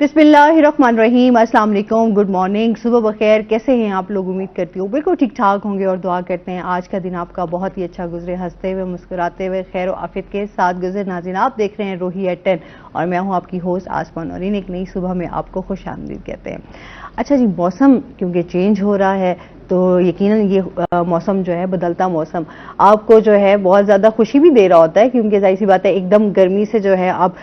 बिस्मिल्लाहिर्रहमानिर्रहीम, अस्सलाम वालेकुम, गुड मॉर्निंग, सुबह बखैर। कैसे हैं आप लोग? उम्मीद करती हूँ बिल्कुल ठीक ठाक होंगे और दुआ करते हैं आज का दिन आपका बहुत ही अच्छा गुजरे, हंसते हुए मुस्कुराते हुए खैर और आफियत के साथ गुजरे। नाज़रीन, आप देख रहे हैं रूही एट 10 और मैं हूँ आपकी होस्ट आसमान और इन एक नई सुबह में आपको खुश आमदीद कहते हैं। अच्छा जी, मौसम क्योंकि चेंज हो रहा है तो यकीनन ये मौसम जो है, बदलता मौसम आपको जो है बहुत ज़्यादा खुशी भी दे रहा होता है, क्योंकि जाहिर सी बात है एकदम गर्मी से जो है आप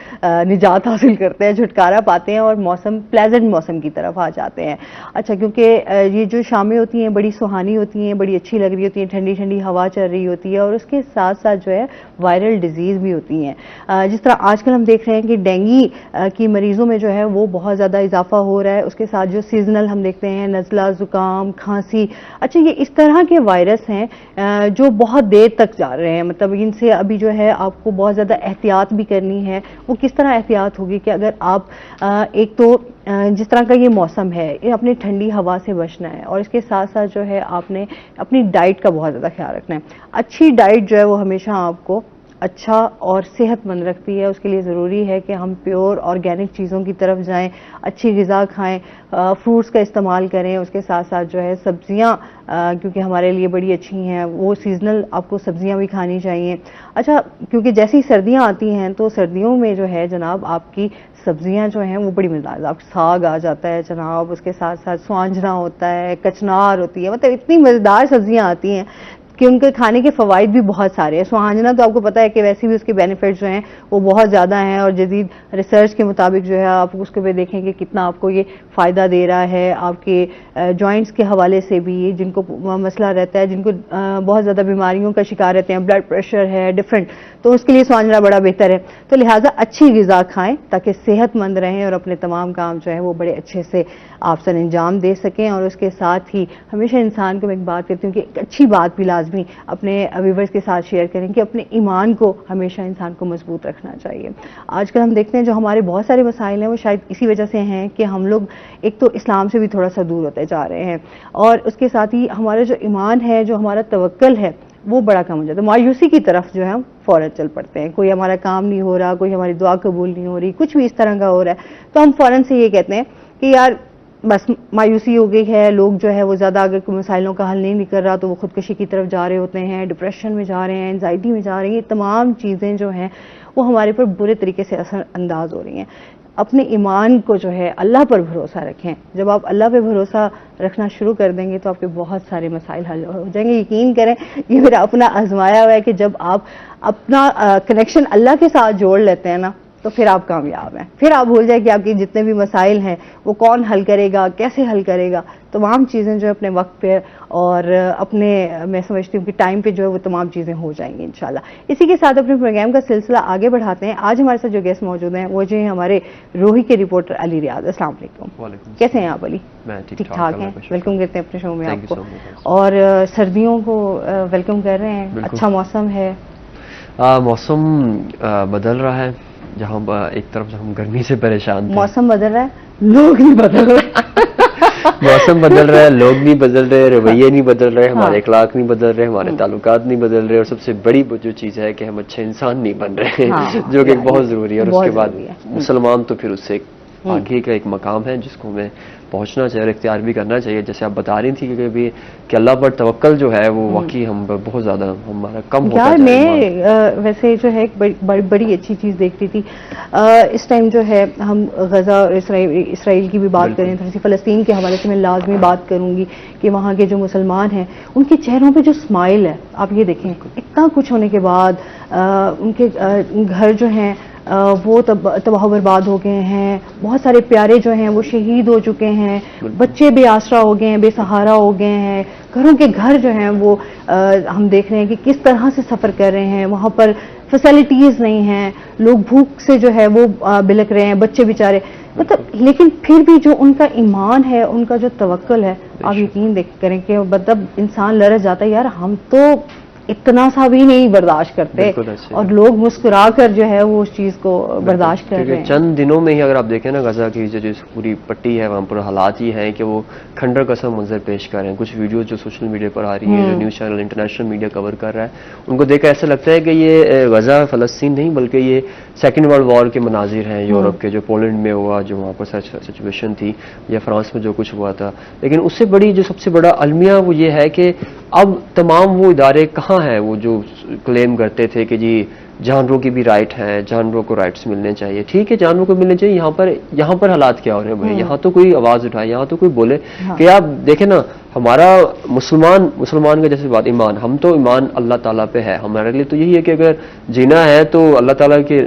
निजात हासिल करते हैं, छुटकारा पाते हैं और मौसम प्लेजेंट मौसम की तरफ आ जाते हैं। अच्छा, क्योंकि ये जो शामें होती हैं बड़ी सुहानी होती हैं, बड़ी अच्छी लग रही होती हैं, ठंडी ठंडी हवा चल रही होती है और उसके साथ साथ जो है वायरल डिजीज़ भी होती हैं। जिस तरह आजकल हम देख रहे हैं कि डेंगी की मरीजों में जो है वो बहुत ज़्यादा इजाफा हो रहा है। उसके साथ जो सीजनल हम देखते हैं नज़ला, ज़ुकाम, खांसी, अच्छा ये इस तरह के वायरस हैं जो बहुत देर तक जा रहे हैं। मतलब इनसे अभी जो है आपको बहुत ज़्यादा एहतियात भी करनी है। वो किस तरह एहतियात होगी कि अगर आप एक तो जिस तरह का ये मौसम है, ये अपनी ठंडी हवा से बचना है और इसके साथ साथ जो है आपने अपनी डाइट का बहुत ज़्यादा ख्याल रखना है। अच्छी डाइट जो है वो हमेशा आपको अच्छा और सेहतमंद रखती है। उसके लिए ज़रूरी है कि हम प्योर ऑर्गेनिक चीज़ों की तरफ जाएं, अच्छी ग़िज़ा खाएं, फ्रूट्स का इस्तेमाल करें। उसके साथ साथ जो है सब्ज़ियाँ क्योंकि हमारे लिए बड़ी अच्छी हैं, वो सीजनल आपको सब्ज़ियाँ भी खानी चाहिए। अच्छा, क्योंकि जैसे ही सर्दियाँ आती हैं तो सर्दियों में जो है जनाब आपकी सब्जियां जो हैं वो बड़ी मज़ेदार, आप साग आ जाता है जनाब, उसके साथ साथ स्वांजना होता है, कचनार होती है, मतलब इतनी मज़ेदार सब्जियां आती हैं कि उनके खाने के फ़वाइद भी बहुत सारे हैं। सुहांजना तो आपको पता है कि वैसे भी उसके बेनिफिट्स जो हैं वो बहुत ज़्यादा हैं और जदीद रिसर्च के मुताबिक जो है आप उसके पे देखें कि कितना आपको ये फ़ायदा दे रहा है आपके जॉइंट्स के हवाले से भी, जिनको मसला रहता है, जिनको बहुत ज़्यादा बीमारियों का शिकार रहते हैं, ब्लड प्रेशर है डिफरेंट, तो उसके लिए सुहांजना बड़ा बेहतर है। तो लिहाजा अच्छी ग़िज़ा खाएँ ताकि सेहतमंद रहें और अपने तमाम काम जो है वो बड़े अच्छे से आप सर अंजाम दे सकें। और उसके साथ ही हमेशा इंसान को मैं एक बात कहती हूँ कि एक अच्छी बात भी लाजमी अपने व्यूअर्स के साथ शेयर करें कि अपने ईमान को हमेशा इंसान को मजबूत रखना चाहिए। आजकल हम देखते हैं जो हमारे बहुत सारे मसाइल हैं वो शायद इसी वजह से हैं कि हम लोग एक तो इस्लाम से भी थोड़ा सा दूर होते जा रहे हैं और उसके साथ ही हमारा जो ईमान है, जो हमारा तवक्कल है, वो बड़ा कम हो जाता है। मायूसी की तरफ जो है हम फौरन चल पड़ते हैं। कोई हमारा काम नहीं हो रहा, कोई हमारी दुआ कबूल नहीं हो रही, कुछ भी इस तरह का हो रहा है तो हम फौरन से ये कहते हैं कि यार बस मायूसी हो गई है। लोग जो है वो ज़्यादा अगर कोई मसाइलों का हल नहीं कर रहा तो वो खुदकशी की तरफ जा रहे होते हैं, डिप्रेशन में जा रहे हैं, एंजाइटी में जा रही हैं। ये तमाम चीज़ें जो हैं वो हमारे पर बुरे तरीके से असर अंदाज हो रही हैं। अपने ईमान को जो है अल्लाह पर भरोसा रखें। जब आप अल्लाह पे भरोसा रखना शुरू कर देंगे तो आपके बहुत सारे मसाइल हल हो जाएंगे। यकीन करें, ये मेरा अपना आजमाया हुआ है कि जब आप अपना कनेक्शन अल्लाह के साथ जोड़ लेते हैं ना तो फिर आप कामयाब हैं। फिर आप भूल जाए कि आपके जितने भी मसाइल हैं वो कौन हल करेगा, कैसे हल करेगा। तमाम चीज़ें जो है अपने वक्त पे और अपने मैं समझती हूँ कि टाइम पे जो है वो तमाम चीज़ें हो जाएंगी इंशाल्लाह। इसी के साथ अपने प्रोग्राम का सिलसिला आगे बढ़ाते हैं। आज हमारे साथ जो गेस्ट मौजूद हैं वो जो है हमारे रूही के रिपोर्टर अली रियाज। अस्सलाम वालेकुम, कैसे हैं आप अली? ठीक ठाक हैं, वेलकम करते हैं अपने शो में आपको। और सर्दियों को वेलकम कर रहे हैं, अच्छा मौसम है। मौसम बदल रहा है, जहाँ एक तरफ हम गर्मी से परेशान थे, मौसम बदल रहा है, लोग नहीं बदल रहे मौसम बदल रहा है, लोग नहीं बदल रहे, रवैये नहीं बदल रहे, हमारे अखलाक नहीं बदल रहे, हमारे ताल्लुकात नहीं बदल रहे और सबसे बड़ी जो चीज़ है कि हम अच्छे इंसान नहीं बन रहे जो कि बहुत ज़रूरी है। और उसके बाद मुसलमान तो फिर उससे आगे का एक मकाम है जिसको हमें पहुंचना चाहिए और इख्तियार भी करना चाहिए। जैसे आप बता रही थी कि अल्लाह पर तवक्कल जो है वो वाकई हम बहुत ज़्यादा हमारा कम होता है। मैं वैसे जो है एक बड़ी अच्छी चीज़ देख रही थी इस टाइम जो है हम गज़ा और इसराइल की भी बात करें, थोड़ी सी फ़लस्तीन के हवाले से मैं लाजमी बात करूँगी कि वहाँ के जो मुसलमान हैं उनके चेहरों पर जो स्माइल है, आप ये देखें, इतना कुछ होने के बाद उनके घर जो हैं वो तबाह बर्बाद हो गए हैं, बहुत सारे प्यारे जो हैं वो शहीद हो चुके हैं, बच्चे बेआसरा हो गए हैं, बेसहारा हो गए हैं, घरों के घर जो हैं वो हम देख रहे हैं कि किस तरह से सफ़र कर रहे हैं। वहाँ पर फैसिलिटीज़ नहीं हैं, लोग भूख से जो है वो बिलक रहे हैं, बच्चे बेचारे, मतलब लेकिन फिर भी जो उनका ईमान है, उनका जो तवक्कुल है, आप यकीन करें कि मतलब इंसान लरज़ जाता है, यार हम तो इतना सा भी नहीं बर्दाश्त करते और लोग मुस्कुरा कर जो है वो उस चीज को बर्दाश्त कर रहे हैं। चंद दिनों में ही अगर आप देखें ना गजा की जो पूरी पट्टी है वहां पर हालात ये हैं कि वो खंडर कसम मंजर पेश कर रहे हैं। कुछ वीडियो जो सोशल मीडिया पर आ रही है, जो news channel international media cover कर रहा है, उनको देखकर ऐसा लगता है कि ये गजा फलस्तीन नहीं बल्कि ये सेकेंड वर्ल्ड वॉर के मनाजिर हैं यूरोप के, जो पोलैंड में हुआ, जो वहाँ पर सिचुएशन थी, या फ्रांस में जो कुछ हुआ था। लेकिन उससे बड़ी जो सबसे बड़ा अलमिया वो ये है कि अब तमाम वो इदारे कहाँ हैं वो जो क्लेम करते थे कि जी जानवरों की भी राइट है, जानवरों को राइट्स मिलने चाहिए। ठीक है, जानवरों को मिलने चाहिए। यहाँ पर हालात क्या हो रहे हैं भाई? यहाँ तो कोई आवाज उठाए, यहाँ तो कोई बोले कि आप देखें ना, हमारा मुसलमान का जैसे बात ईमान, हम तो ईमान अल्लाह ताला पे है। हमारे लिए तो यही है कि अगर जीना है तो अल्लाह ताला के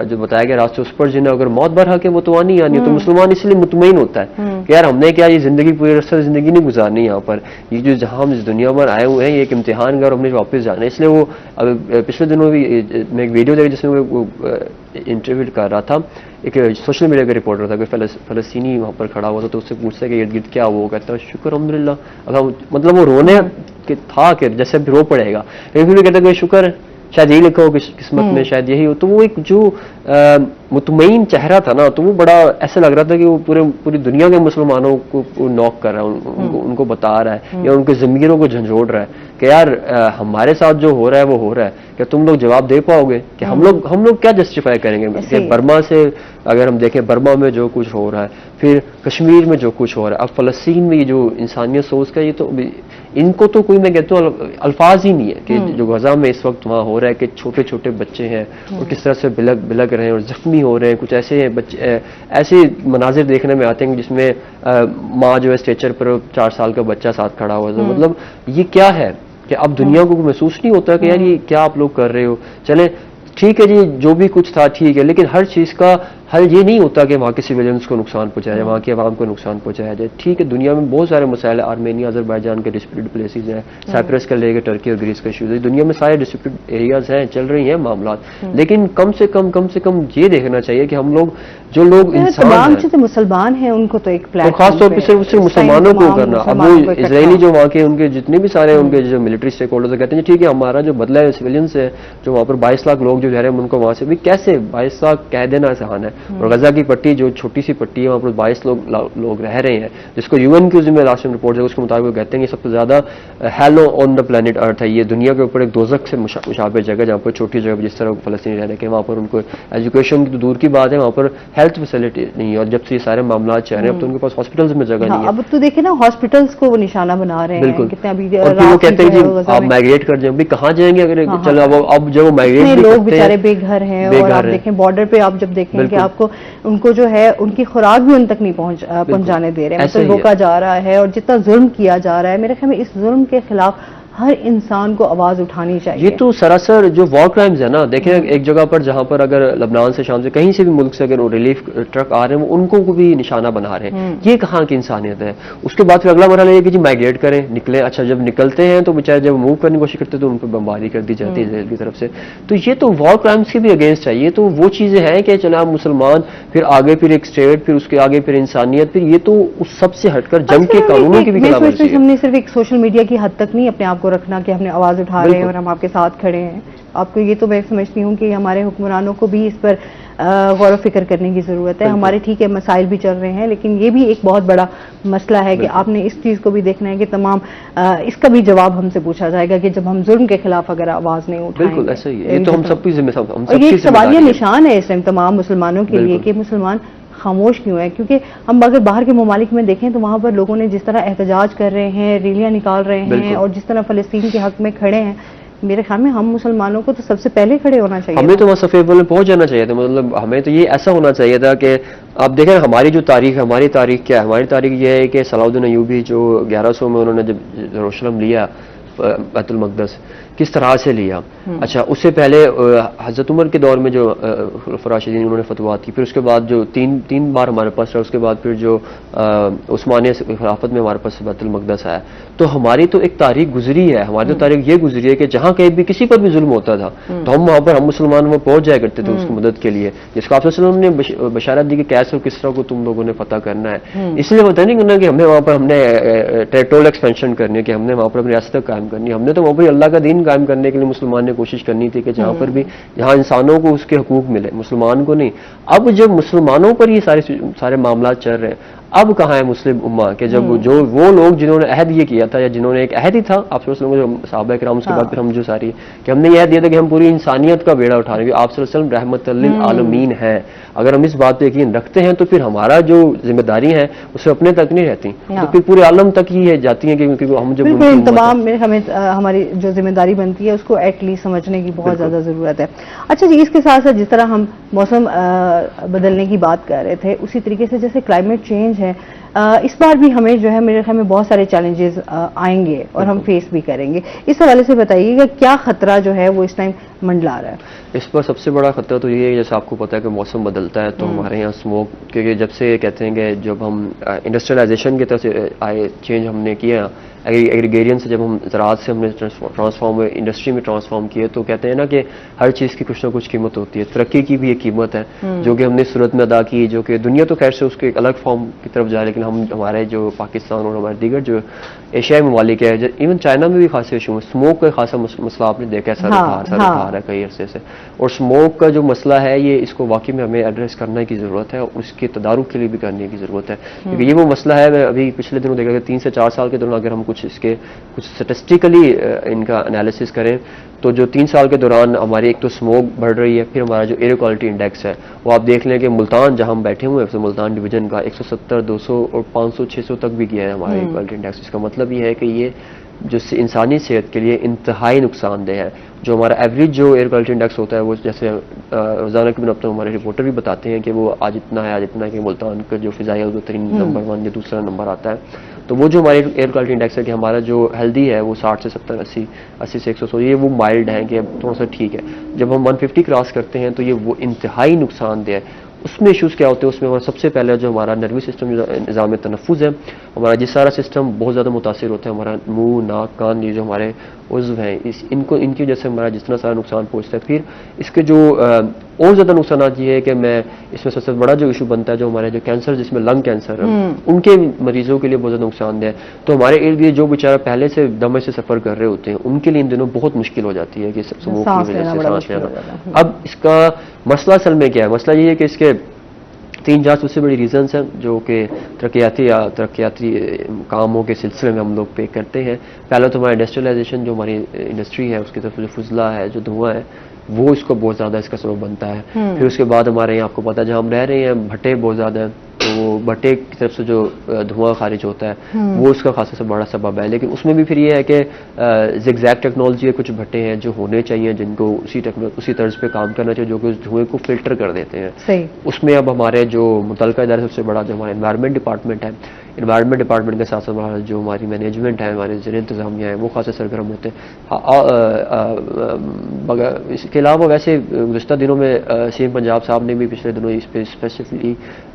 जो बताया गया रास्ते उस पर जीना, अगर मौत भर हक है वो तो आनी आनी। तो मुसलमान इसलिए मुतमईन होता है कि यार हमने क्या ये जिंदगी पूरी रास्ते जिंदगी नहीं गुजारनी यहाँ पर, ये जो जहाँ हम इस दुनिया में आए हुए हैं ये एक इम्तिहान का, हमने वापस जाना है। इसलिए वो पिछले दिनों भी मैं एक वीडियो देखी जिसमें वो इंटरव्यू कर रहा था, एक सोशल मीडिया का रिपोर्टर था, कोई फलस्तीनी वहाँ पर खड़ा हुआ था, तो उससे पूछता है कि इर्द गिर्द क्या वो कहता है शुक्र अल्हम्दुलिल्लाह। मतलब वो रोने के था कि जैसे अभी रो पड़ेगा, लेकिन फिर कहता है शायद यही लिखा हो किस्मत में, शायद यही हो। तो वो एक जो मुतमईन चेहरा था ना, तो वो बड़ा ऐसा लग रहा था कि वो पूरी दुनिया के मुसलमानों को नॉक कर रहा है, उनको बता रहा है या उनके ज़मीरों को झंझोड़ रहा है कि यार हमारे साथ जो हो रहा है वो हो रहा है, क्या तुम लोग जवाब दे पाओगे? कि हम लोग क्या जस्टिफाई करेंगे कि बर्मा से अगर हम देखें, बर्मा में जो कुछ हो रहा है, फिर कश्मीर में जो कुछ हो रहा है, अब फलस्तीन में जो इंसानियत सोच का, ये तो इनको तो कोई, मैं कहता हूँ अल्फाज ही नहीं है कि जो गजा में इस वक्त वहाँ हो रहा है कि छोटे छोटे बच्चे हैं और किस तरह से बिलक रहे हैं और जख्मी हो रहे हैं। कुछ ऐसे बच्चे ऐसे मनाजिर देखने में आते हैं जिसमें माँ जो है स्ट्रेचर पर 4 साल का बच्चा साथ खड़ा हुआ है। मतलब ये क्या है कि अब दुनिया को महसूस नहीं होता कि यार ये क्या आप लोग कर रहे हो? चले ठीक है जी, जो भी कुछ था ठीक है, लेकिन हर चीज का हल ये नहीं होता कि वहाँ के सिविलियंस को नुकसान पहुंचाया जाए, वहाँ की आवाम को नुकसान पहुंचाया जाए। ठीक है, दुनिया में बहुत सारे मसाइल, आर्मेनिया अजरबैजान के डिस्प्यूटेड प्लेसेस हैं, साइप्रस का लेकर टर्की और ग्रीस का इशूज है, दुनिया में सारे डिस्प्यूटेड एरियाज हैं, चल रही हैं मामला। लेकिन कम से कम ये देखना चाहिए कि हम लोग जो लोग इंसान मुसलमान हैं उनको तो एक प्लेटफॉर्म, खासतौर पर सिर्फ मुसलमानों को करना। अब वो इसराइली जो वहाँ के उनके जितने भी सारे उनके जो मिलिट्री स्टेक होल्डर्स कहते हैं ठीक है हमारा जो बदला है सिविलियन से, जो वहाँ पर 22 लाख लोग जो रह रहे हैं उनको वहाँ से भी कैसे 22 लाख कह देना आसान है। और गजा की पट्टी जो छोटी सी पट्टी है वहाँ पर 22 लोग रह रहे हैं, जिसको यूएन की जिम्मे लास्ट रिपोर्ट है उसके मुताबिक कहते हैं कि सबसे ज्यादा hello on the planet earth है। ये दुनिया के ऊपर एक दोजख से मुशाबे जगह, जहाँ पर छोटी जगह जिस तरह फलस्तीनी रह रहे हैं, वहाँ पर उनको एजुकेशन की तो दूर की बात है, वहाँ पर हेल्थ फैसिलिटी नहीं है। और जब से ये सारे मामला चल रहे हैं अब तो उनके पास हॉस्पिटल्स में जगह नहीं है। अब तो देखिए ना हॉस्पिटल्स को वो निशाना बना रहे हैं। बिल्कुल, कितने अभी वो कहते हैं जी आप माइग्रेट कर जाए, कहाँ जाएंगे? अगर चलो अब जब वो माइग्रेट लोग बेचारे बेघर हैं, और आप देखें बॉर्डर पे आप जब देखेंगे आपको उनको जो है उनकी खुराक भी उन तक नहीं पहुंचाने दे रहे हैं, मतलब रोका जा रहा है। और जितना जुल्म किया जा रहा है, मेरे ख्याल में इस जुल्म के खिलाफ हर इंसान को आवाज उठानी चाहिए। ये तो सरासर जो वॉर क्राइम्स है ना, देखें एक जगह पर जहां पर अगर लबनान से शाम से कहीं से भी मुल्क से अगर रिलीफ ट्रक आ रहे हैं उनको को भी निशाना बना रहे हैं, ये कहाँ की इंसानियत है? उसके बाद फिर अगला मरहला ये कि जी माइग्रेट करें, निकले। अच्छा जब निकलते हैं तो बेचारे जब मूव करने की कोशिश करते हैं तो उन पर बमबारी कर दी जाती है इसराइल की तरफ से। तो ये तो वॉर क्राइम्स के भी अगेंस्ट है। ये तो वो चीजें हैं कि चलो आप मुसलमान, फिर आगे फिर एक स्टेट, फिर उसके आगे फिर इंसानियत, फिर ये तो उस सबसे हटकर जंग के कानूनों की भी खिलाफवर्जी है। हमने सिर्फ एक सोशल मीडिया की हद तक नहीं अपने आप को रखना कि हमने आवाज उठा रहे हैं और हम आपके साथ खड़े हैं। आपको ये तो मैं समझती हूँ कि हमारे हुक्मरानों को भी इस पर गौर फिक्र करने की जरूरत है। हमारे ठीक है मसाइल भी चल रहे हैं, लेकिन ये भी एक बहुत बड़ा मसला है कि आपने इस चीज को भी देखना है कि तमाम इसका भी जवाब हमसे पूछा जाएगा कि जब हम जुल्म के खिलाफ अगर आवाज नहीं उठाएंगे। बिल्कुल ऐसा ही है, ये तो हम सबकी जिम्मेदारी, और ये एक सवालिया निशान है इस टाइम तमाम मुसलमानों के लिए कि मुसलमान खामोश क्यों है। क्योंकि हम अगर बाहर के ममालिक में देखें तो वहां पर लोगों ने जिस तरह एहतजाज कर रहे हैं, रैलियां निकाल रहे हैं और जिस तरह फलस्तीन के हक में खड़े हैं, मेरे ख्याल में हम मुसलमानों को तो सबसे पहले खड़े होना चाहिए। हमें तो वहाँ सफ़े अव्वल में पहुंच जाना चाहिए था। मतलब हमें तो ये ऐसा होना चाहिए था कि आप देखें हमारी जो तारीख है, हमारी तारीख क्या है? हमारी तारीख ये है कि सलाउद्दीन अय्यूबी जो 1100 में उन्होंने जब यरूशलेम लिया, बैतुल मक़दस किस तरह से लिया। अच्छा उससे पहले हज़रत उमर के दौर में जो राशिदीन उन्होंने फतवात की, फिर उसके बाद जो तीन बार हमारे पास रहा, उसके बाद फिर जो उस्मानिया खिलाफत में हमारे पास बैतुल मक़दस आया। तो हमारी तो एक तारीख गुजरी है, हमारी तो तारीख ये गुजरी है कि जहाँ कहीं भी किसी पर भी जुल्म होता था तो हम वहाँ पर हम मुसलमान वहाँ पहुँच जाया करते थे उसकी मदद के लिए, जिसको आप ने बशारत दी कि कैसे और किस तरह को तुम लोगों ने पता करना है। इसलिए पता नहीं करना कि हमें वहाँ पर हमने टेरिटोरियल एक्सपेंशन करनी है, कि हमने वहाँ पर अपनी रियासत कायम करनी है, हमने तो वहाँ पर अल्लाह का दीन कायम करने के लिए मुसलमान ने कोशिश करनी थी कि जहाँ पर भी, जहाँ इंसानों को उसके हकूक मिले, मुसलमान को नहीं। अब जब मुसलमानों पर ये सारे मामला चल रहे हैं, अब कहाँ है मुस्लिम उम्मा के, जब जो वो लोग जिन्होंने अहद ये किया था, या जिन्होंने एक अहद ही था, आप सोच लो जो सहाबा किराम, उसके बाद फिर हम जो सारी, कि हमने यह दिया था कि हम पूरी इंसानियत का बेड़ा उठा रहे हैं, आप सल्लल्लाहु अलैहि वसल्लम रहमतुल लिल आलमीन है। अगर हम इस बात पे यकीन रखते हैं तो फिर हमारा जो जिम्मेदारी है उसे अपने तक नहीं रहती, तो फिर पूरे आलम तक ही जाती है, क्योंकि हम जब तमाम में हमें हमारी जो जिम्मेदारी बनती है उसको एटलीस्ट समझने की बहुत ज्यादा जरूरत है। अच्छा जी, इसके साथ साथ जिस तरह हम मौसम बदलने की बात कर रहे थे, उसी तरीके से जैसे क्लाइमेट चेंज है, इस बार भी हमें जो है मेरे ख्याल में बहुत सारे चैलेंजेस आएंगे और हम फेस भी करेंगे। इस हवाले से बताइएगा क्या खतरा जो है वो इस टाइम मंडला रहा है? इस पर सबसे बड़ा खतरा तो ये है, जैसे आपको पता है कि मौसम बदलता है तो हमारे यहाँ स्मोक, क्योंकि जब से कहते हैं कि जब हम इंडस्ट्रियलाइजेशन की तरफ से आए, चेंज हमने किया, एग्रीगेरियन से जब हम ज़राअत से हमने ट्रांसफॉर्म इंडस्ट्री में ट्रांसफॉर्म किए, तो कहते हैं ना कि हर चीज़ की कुछ ना कुछ कीमत होती है। तरक्की की भी एक कीमत है जो कि हमने सूरत में अदा की, जो कि दुनिया तो खैर से उसके एक अलग फॉर्म की तरफ जा, लेकिन हम हमारे जो पाकिस्तान और हमारे दीगर जो एशियाई ममालिक है, इवन चाइना में भी खासे इशू है। स्मोक का खासा मसला आपने देखा है, सर उठा रहा है कई अरसे से, और स्मोक का जो मसला है ये, इसको वाकई में हमें एड्रेस करने की ज़रूरत है, और उसके तदारुक के लिए भी करने की ज़रूरत है, क्योंकि ये वो मसला है। मैं अभी पिछले दिनों देखा कि 3 से 4 साल के दौरान अगर हम कुछ स्टैटिस्टिकली इनका एनालिसिस करें तो जो 3 साल के दौरान हमारी एक तो स्मोक बढ़ रही है, फिर हमारा जो एयर क्वालिटी इंडेक्स है वो आप देख लें कि मुल्तान जहां हम बैठे हुए हैं, तो मुल्तान डिवीजन का 170, 200 और 500, 600 तक भी गया है हमारा एयर क्वालिटी इंडेक्स। इसका मतलब ये है कि ये जो इंसानी सेहत के लिए इंतहाई नुकसानदेह है। जो हमारा एवरेज जो एयर क्वालिटी इंडेक्स होता है वो जैसे रोजाना के अब तो हमारे रिपोर्टर भी बताते हैं कि वो आज इतना है, आज इतना है, कि मुल्तान का जो फिजाई बेहतरीन नंबर 1 या दूसरा नंबर आता है। तो वो जो हमारे एयर क्वालिटी इंडेक्स है कि हमारा जो हेल्दी है वो 60 से 70, 80 से 100, ये वो माइल्ड है कि थोड़ा सा ठीक है। जब हम 150 क्रॉस करते हैं तो ये वो इंतहाई नुकसानदेह है। उसमें इशूज़ क्या होते हैं? उसमें हमारा सबसे पहले जो हमारा नर्वी सिस्टम, जो निज़ाम तनफ़ुज़ है, हमारा जिस सारा सिस्टम बहुत ज़्यादा मुतासिर होता है। हमारा मुंह, नाक, कान, ये जो हमारे उज़्व हैं, इनकी वजह से हमारा जितना सारा नुकसान पहुँचता है। फिर इसके जो और ज़्यादा नुकसान ये है कि मैं इसमें सबसे बड़ा जो इशू बनता है, जो हमारे जो कैंसर, जिसमें लंग कैंसर है, उनके मरीजों के लिए बहुत ज़्यादा नुकसानदेह है। तो हमारे इर्द गिर्द जो बेचारा पहले से दमे से सफ़र कर रहे होते हैं, उनके लिए इन दिनों बहुत मुश्किल हो जाती है कि स्मोक की वजह से सांस लेना। अब इसका मसला असल में क्या है? मसला ये है कि इसके 3-4 सबसे बड़ी रीजंस हैं जो कि तरक्याती कामों के सिलसिले में हम लोग पे करते हैं। पहला तो हमारा इंडस्ट्रियलाइजेशन, जो हमारी इंडस्ट्री है उसकी तरफ जो फुजला है, जो धुआं है, वो इसको बहुत ज़्यादा इसका सबब बनता है। फिर उसके बाद हमारे यहाँ आपको पता है जहाँ हम रह रहे हैं भट्टे बहुत ज़्यादा हैं, तो वो भट्टे की तरफ से जो धुआं खारिज होता है वो उसका खासा से बड़ा सबब है। लेकिन उसमें भी फिर ये है कि ज़िगज़ैग टेक्नोलॉजी है, कुछ भट्टे हैं जो होने चाहिए जिनको उसी तर्ज पे काम करना चाहिए, जो कि उस धुएं को फिल्टर कर देते हैं। सही। उसमें अब हमारे जो मुतल्लिका इदारे, सबसे बड़ा जो हमारा एनवायरनमेंट डिपार्टमेंट है, एनवायरनमेंट डिपार्टमेंट के साथ साथ हमारा जो हमारी मैनेजमेंट है, हमारे ज़िले इंतज़ामिया है, वो खासे सरगर्म होते हैं। इसके अलावा वैसे गुज़श्ता दिनों में सीएम पंजाब साहब ने भी पिछले दिनों इस पर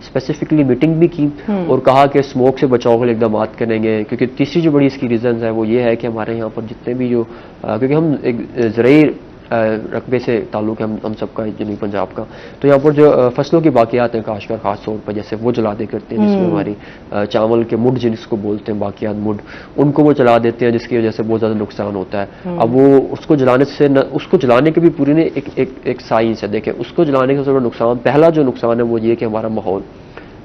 स्पेसिफिकली मीटिंग भी की और कहा कि स्मोक से बचाव के लिए इक़दाम करेंगे। क्योंकि तीसरी जो बड़ी इसकी रीज़न है वो ये है कि हमारे यहाँ पर जितने भी जो क्योंकि हम एक ज़राई रकबे से ताल्लुक़ है हम सबका, जनूबी पंजाब का, तो यहाँ पर जो फसलों की बाकियात हैं काश्तकार खास तौर पर, जैसे वो जला दे करते हैं, जिसमें हमारी चावल के मुड जिसको बोलते हैं, बाकियात मुड, उनको वो जला देते हैं, जिसकी वजह से बहुत ज़्यादा नुकसान होता है। अब वो उसको जलाने से उसको जलाने के भी पूरी ने एक साइंस है। देखें, उसको जलाने का सबसे बड़ा नुकसान, पहला जो नुकसान है वो ये कि हमारा माहौल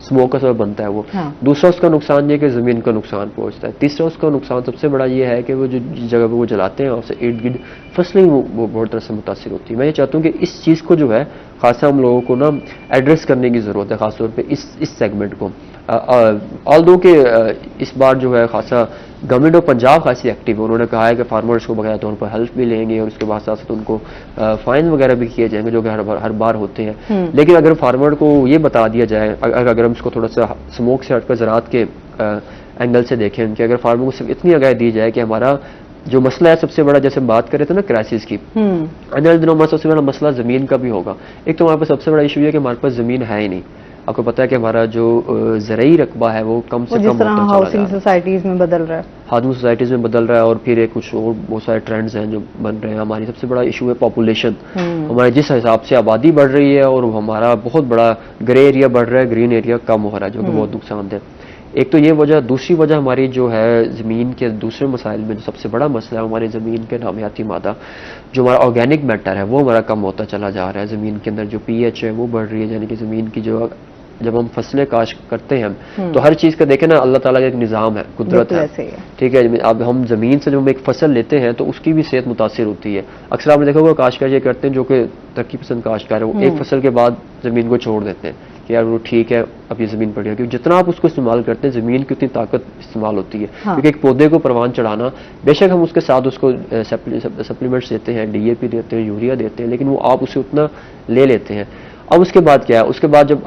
स्मोक का सबब बनता है वो। दूसरा उसका नुकसान ये कि ज़मीन का नुकसान पहुंचता है। तीसरा उसका नुकसान सबसे बड़ा ये है कि वो जो जगह पे वो जलाते हैं उससे इर्द गिर्द फसलें वो बहुत तरह से मुतासिर होती है। मैं ये चाहता हूँ कि इस चीज़ को जो है खासा हम लोगों को ना एड्रेस करने की ज़रूरत है, खासतौर पर इस सेगमेंट को। ऑल्दो के इस बार जो है खासा गवर्नमेंट ऑफ पंजाब खासी एक्टिव है। उन्होंने कहा है कि फार्मर्स को बकाया तौर पर हेल्प भी लेंगे और उसके बाद साथ साथ उनको फाइन वगैरह भी किए जाएंगे, जो कि हर बार होते हैं। लेकिन अगर फार्मर को ये बता दिया जाए, अगर हम इसको थोड़ा सा स्मोक से हटकर ज़राअत के एंगल से देखें कि अगर फार्मर को सिर्फ इतनी आगाही दी जाए कि हमारा जो मसला है सबसे बड़ा, जैसे हम बात कर रहे थे ना क्राइसिस की, आने वाले दिनों में सबसे बड़ा मसला ज़मीन का भी होगा। एक तो हमारे पास सबसे बड़ा इशू है कि हमारे पास ज़मीन है ही नहीं। आपको पता है कि हमारा जो ज़राई रकबा है वो कम से कम होता चला जा रहा है। हाउसिंग सोसाइटीज़ में बदल रहा है, हाउसिंग सोसाइटीज़ में बदल रहा है, और फिर कुछ और बहुत सारे ट्रेंड्स हैं जो बन रहे हैं। हमारी सबसे बड़ा इशू है पॉपुलेशन। हमारे जिस हिसाब से आबादी बढ़ रही है और हमारा बहुत बड़ा ग्रे एरिया बढ़ रहा है, ग्रीन एरिया कम हो रहा है, जो कि बहुत नुकसानदेह। एक तो ये वजह, दूसरी वजह हमारी जो है ज़मीन के दूसरे मसाइल में जो सबसे बड़ा मसला है हमारी ज़मीन के नामियाती मादा, जो हमारा ऑर्गेनिक मैटर है वो हमारा कम होता चला जा रहा है। ज़मीन के अंदर जो pH है वो बढ़ रही है, यानी कि ज़मीन की जो, जब हम फसलें काश्त करते हैं तो हर चीज़ का देखें ना, अल्लाह ताला का एक निज़ाम है, कुदरत है, ठीक है। अब हम ज़मीन से जब हम एक फसल लेते हैं तो उसकी भी सेहत मुतासिर होती है। अक्सर आपने देखा होगा काश्तकार ये करते हैं जो कि तरक्की पसंद काश्तकार है, वो एक फसल के बाद ज़मीन को छोड़ देते हैं कि यार वो ठीक है अब ये ज़मीन पड़ गया, क्योंकि जितना आप उसको इस्तेमाल करते हैं ज़मीन की उतनी ताकत इस्तेमाल होती है। क्योंकि एक पौधे को परवान चढ़ाना, बेशक हम उसके साथ उसको सप्लीमेंट्स देते हैं, DAP देते हैं, यूरिया देते हैं, लेकिन वो आप उसे उतना ले लेते हैं। अब उसके बाद क्या है, उसके बाद जब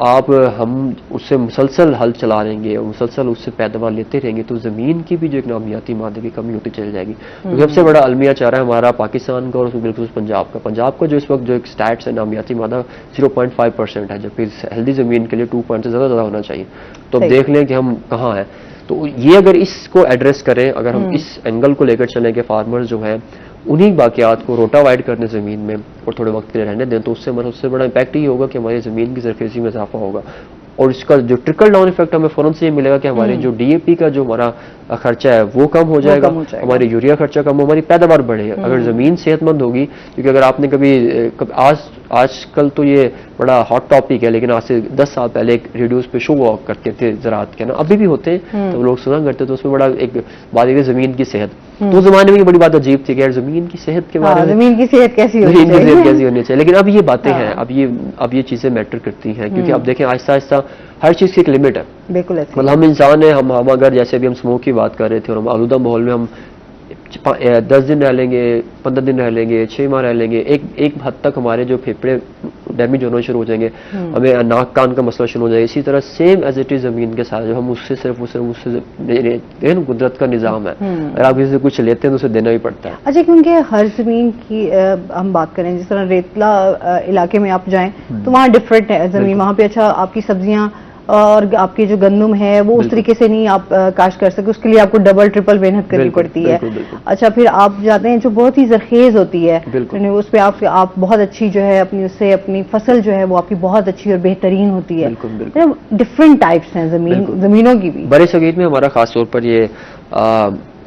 हम उससे मुसलसल हल चला रहेंगे और मुसलसल उससे पैदावार लेते रहेंगे तो ज़मीन की भी जो एक नामियाती मादे की कमी होती चली जाएगी। तो सबसे बड़ा अलमिया चाह रहा है हमारा पाकिस्तान का और बिल्कुल पंजाब का। पंजाब का जो इस वक्त जो एक स्टैट्स है, नामियाती मादा 0.5% है, जबकि हेल्दी ज़मीन के लिए 2 से ज़्यादा होना चाहिए। तो अब देख लें कि हम कहाँ हैं। तो ये अगर इसको एड्रेस करें, अगर हम इस एंगल को लेकर चलें कि फार्मर्स जो है उन्हीं बाकियात को रोटावाइड करने ज़मीन में और थोड़े वक्त के लिए रहने दें, तो उससे हमारा सबसे बड़ा इम्पैक्ट ये होगा कि हमारी ज़मीन की ज़रख़ेज़ी में इजाफा होगा। और इसका जो ट्रिकल डाउन इफेक्ट हमें फ़ौरन से ये मिलेगा कि हमारे जो DAP का जो हमारा खर्चा है वो कम हो जाएगा, हमारी यूरिया खर्चा कम हो, हमारी पैदावार बढ़ेगी। अगर ज़मीन सेहतमंद होगी, क्योंकि अगर आपने कभी आजकल तो ये बड़ा हॉट टॉपिक है, लेकिन आज से 10 साल पहले एक रेडियोज़ पे शो वॉक करते थे ज़राअत के ना, अभी भी होते हैं, तो लोग सुना करते, तो उसमें बड़ा एक बात है ज़मीन की सेहत। तो ज़माने में ये बड़ी बात अजीब थी कि यार ज़मीन की सेहत के बारे में, ज़मीन की सेहत कैसी होनी चाहिए, लेकिन अब ये बातें हैं, अब ये चीज़ें मैटर करती हैं, क्योंकि अब देखें आहिस्ता आहिस्ता हर चीज़ की एक लिमिट है। बिल्कुल, मतलब हम इंसान हैं, हम अगर जैसे अभी हम स्मोक की बात कर रहे थे और हम आलूदा माहौल में हम 10 दिन रह लेंगे, 15 दिन रह लेंगे, 6 माह रह लेंगे, एक हद तक हमारे जो फेफड़े डैमेज होना शुरू हो जाएंगे, हमें नाक कान का मसला शुरू हो जाएगा। इसी तरह सेम एज इट इज ज़मीन के साथ, जो हम उससे सिर्फ उससे कुदरत का निज़ाम है, अगर आप किसी से कुछ लेते हैं तो उसे देना भी पड़ता है। अच्छा, क्योंकि हर ज़मीन की हम बात करें, जिस तरह रेतला इलाके में आप जाएं तो वहाँ डिफरेंट है ज़मीन, वहाँ पे अच्छा आपकी सब्जियाँ और आपकी जो गंदम है वो उस तरीके से नहीं आप काश्त कर सकते, उसके लिए आपको डबल ट्रिपल मेहनत करनी पड़ती है। अच्छा, फिर आप जाते हैं जो बहुत ही जरखेज होती है, उस पर आप बहुत अच्छी जो है अपनी उससे अपनी फसल जो है वो आपकी बहुत अच्छी और बेहतरीन होती है। डिफरेंट टाइप्स हैं जमीनों की भी। बड़े सगीर में हमारा खास तौर पर ये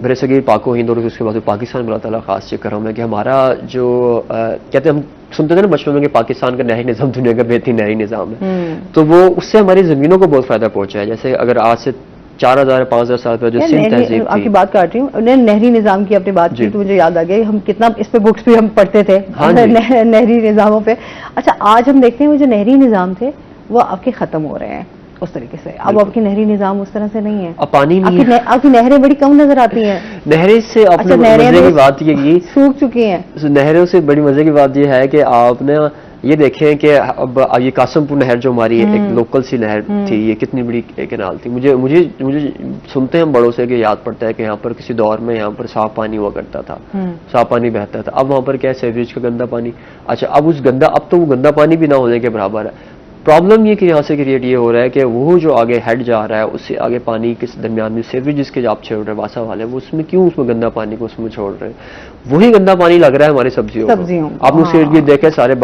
बड़े सगीर पाको हिंद और उसके बाद पाकिस्तान में अल्लाह ताला खास चेक कर रहा हूँ मैं कि हमारा जो कहते हैं, हम सुनते थे ना बचपन में कि पाकिस्तान का नहरी निज़ाम दुनिया का बेहतरीन नहरी निज़ाम है, तो वो उससे हमारी ज़मीनों को बहुत फ़ायदा पहुंचा है। जैसे अगर आज से 4000-5000 साल पहले जो सिंध तहजीब थी, आपकी बात काट रही हूँ, नहरी निज़ाम की आपने बात की तो मुझे याद आ गया, हम कितना इस पे बुक्स भी हम पढ़ते थे नहरी निज़ामों पे। अच्छा, आज हम देखते हैं वो जो नहरी निज़ाम थे वो आपके ख़त्म हो रहे हैं उस तरीके से, अब आपकी नहरी निज़ाम उस तरह से नहीं है, अब पानी नहीं है, आपकी नहरें बड़ी कम नजर आती हैं। नहरें से अपने मजे की बात ये सूख चुकी हैं। नहरों से बड़ी मजे की बात ये है कि आपने ये देखें कि अब ये कासमपुर नहर जो हमारी एक लोकल सी नहर थी, ये कितनी बड़ी कैनाल थी। मुझे सुनते हैं बड़ों से कि याद पड़ता है कि यहाँ पर किसी दौर में यहाँ पर साफ पानी हुआ करता था, साफ पानी बहता था। अब वहाँ पर क्या है, सीवरेज का गंदा पानी। अच्छा, अब तो वो गंदा पानी भी ना होने के बराबर है। प्रॉब्लम ये कि यहाँ से क्रिएट ये हो रहा है कि वो जो आगे हेड जा रहा है उससे आगे पानी के दरमियान में सीवरेज के जो आप छोड़ रहे हैं वासा वाले, वो उसमें क्यों उसमें गंदा पानी को उसमें छोड़ रहे हैं, वही गंदा पानी लग रहा है हमारी सब्जियों को। आप लोग देखें सारे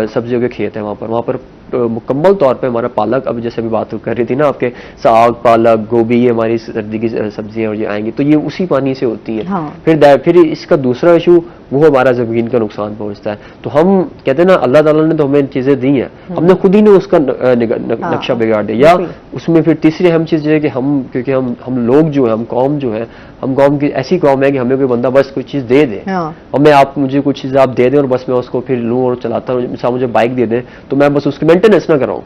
सब्जियों के खेत हैं वहाँ पर मुकम्मल तौर पे हमारा पालक, अब जैसे अभी बात कर रही थी ना आपके, साग पालक गोभी, ये हमारी सर्दी की सब्जियां और ये आएंगी तो ये उसी पानी से होती है। फिर इसका दूसरा इशू वो हमारा ज़मीन का नुकसान पहुंचता है। तो हम कहते हैं ना अल्लाह ताला ने तो हमें चीज़ें दी हैं, हमने खुद ही ने उसका नक्शा बिगाड़ दिया। या उसमें फिर तीसरी अहम चीज़ है कि क्योंकि हम लोग जो है, हम कौम जो है, हम कौम की ऐसी कौम है कि हमें कोई बंदा बस कोई चीज़ दे दे, आप मुझे कुछ चीज़ आप दे दें और बस मैं उसको फिर लूँ और चलाता हूँ। मिसाल मुझे बाइक दे दें तो मैं बस उसकी मेंटेनेंस ना कराऊँ,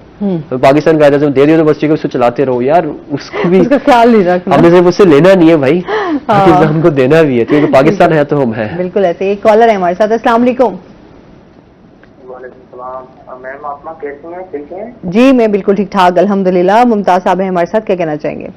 तो पाकिस्तान का दे दिया तो बस ठीक है उसको चलाते रहो, यार उसको भी ख्याल नहीं रखना, हमने सिर्फ उससे लेना नहीं है भाई, पाकिस्तान को देना भी है, क्योंकि पाकिस्तान है तो हम है। बिल्कुल ऐसे एक कॉलर है हमारे साथ। अस्सलाम वालेकुम। मैम आप कैसी हैं, ठीक हैं? जी मैं बिल्कुल ठीक ठाक अल्हम्दुलिल्लाह। मुमताज साहब है हमारे साथ, क्या कहना चाहेंगे?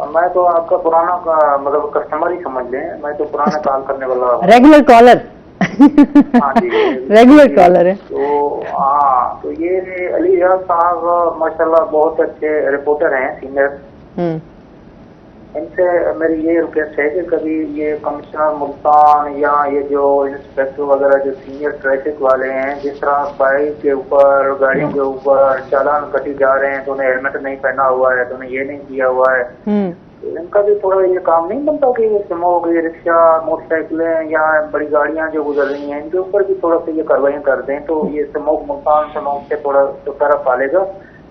मैं तो आपका पुराना मतलब कस्टमर ही समझ लें, मैं तो पुराना कॉल करने वाला, रेगुलर कॉलर। हाँ जी, रेगुलर कॉलर है। तो हाँ, तो ये अली रियाज साहब माशाल्लाह बहुत अच्छे रिपोर्टर हैं, सीनियर। इनसे मेरी ये रिक्वेस्ट है कि कभी ये कमिश्नर मुल्तान या ये जो इंस्पेक्टर वगैरह जो सीनियर ट्रैफिक वाले हैं, जिस तरह बाइक के ऊपर, गाड़ियों के ऊपर चालान कटी जा रहे हैं तो उन्हें हेलमेट नहीं पहना हुआ है, तो उन्हें ये नहीं किया हुआ है, तो इनका भी थोड़ा ये काम नहीं बनता कि ये स्मोक, ये रिक्शा, मोटरसाइकिलें या बड़ी गाड़ियां जो गुजर रही हैं इनके ऊपर भी थोड़ा सा ये कार्रवाई कर दें तो ये स्मोक मुल्तान स्मोक से थोड़ा छुटकारा पालेगा।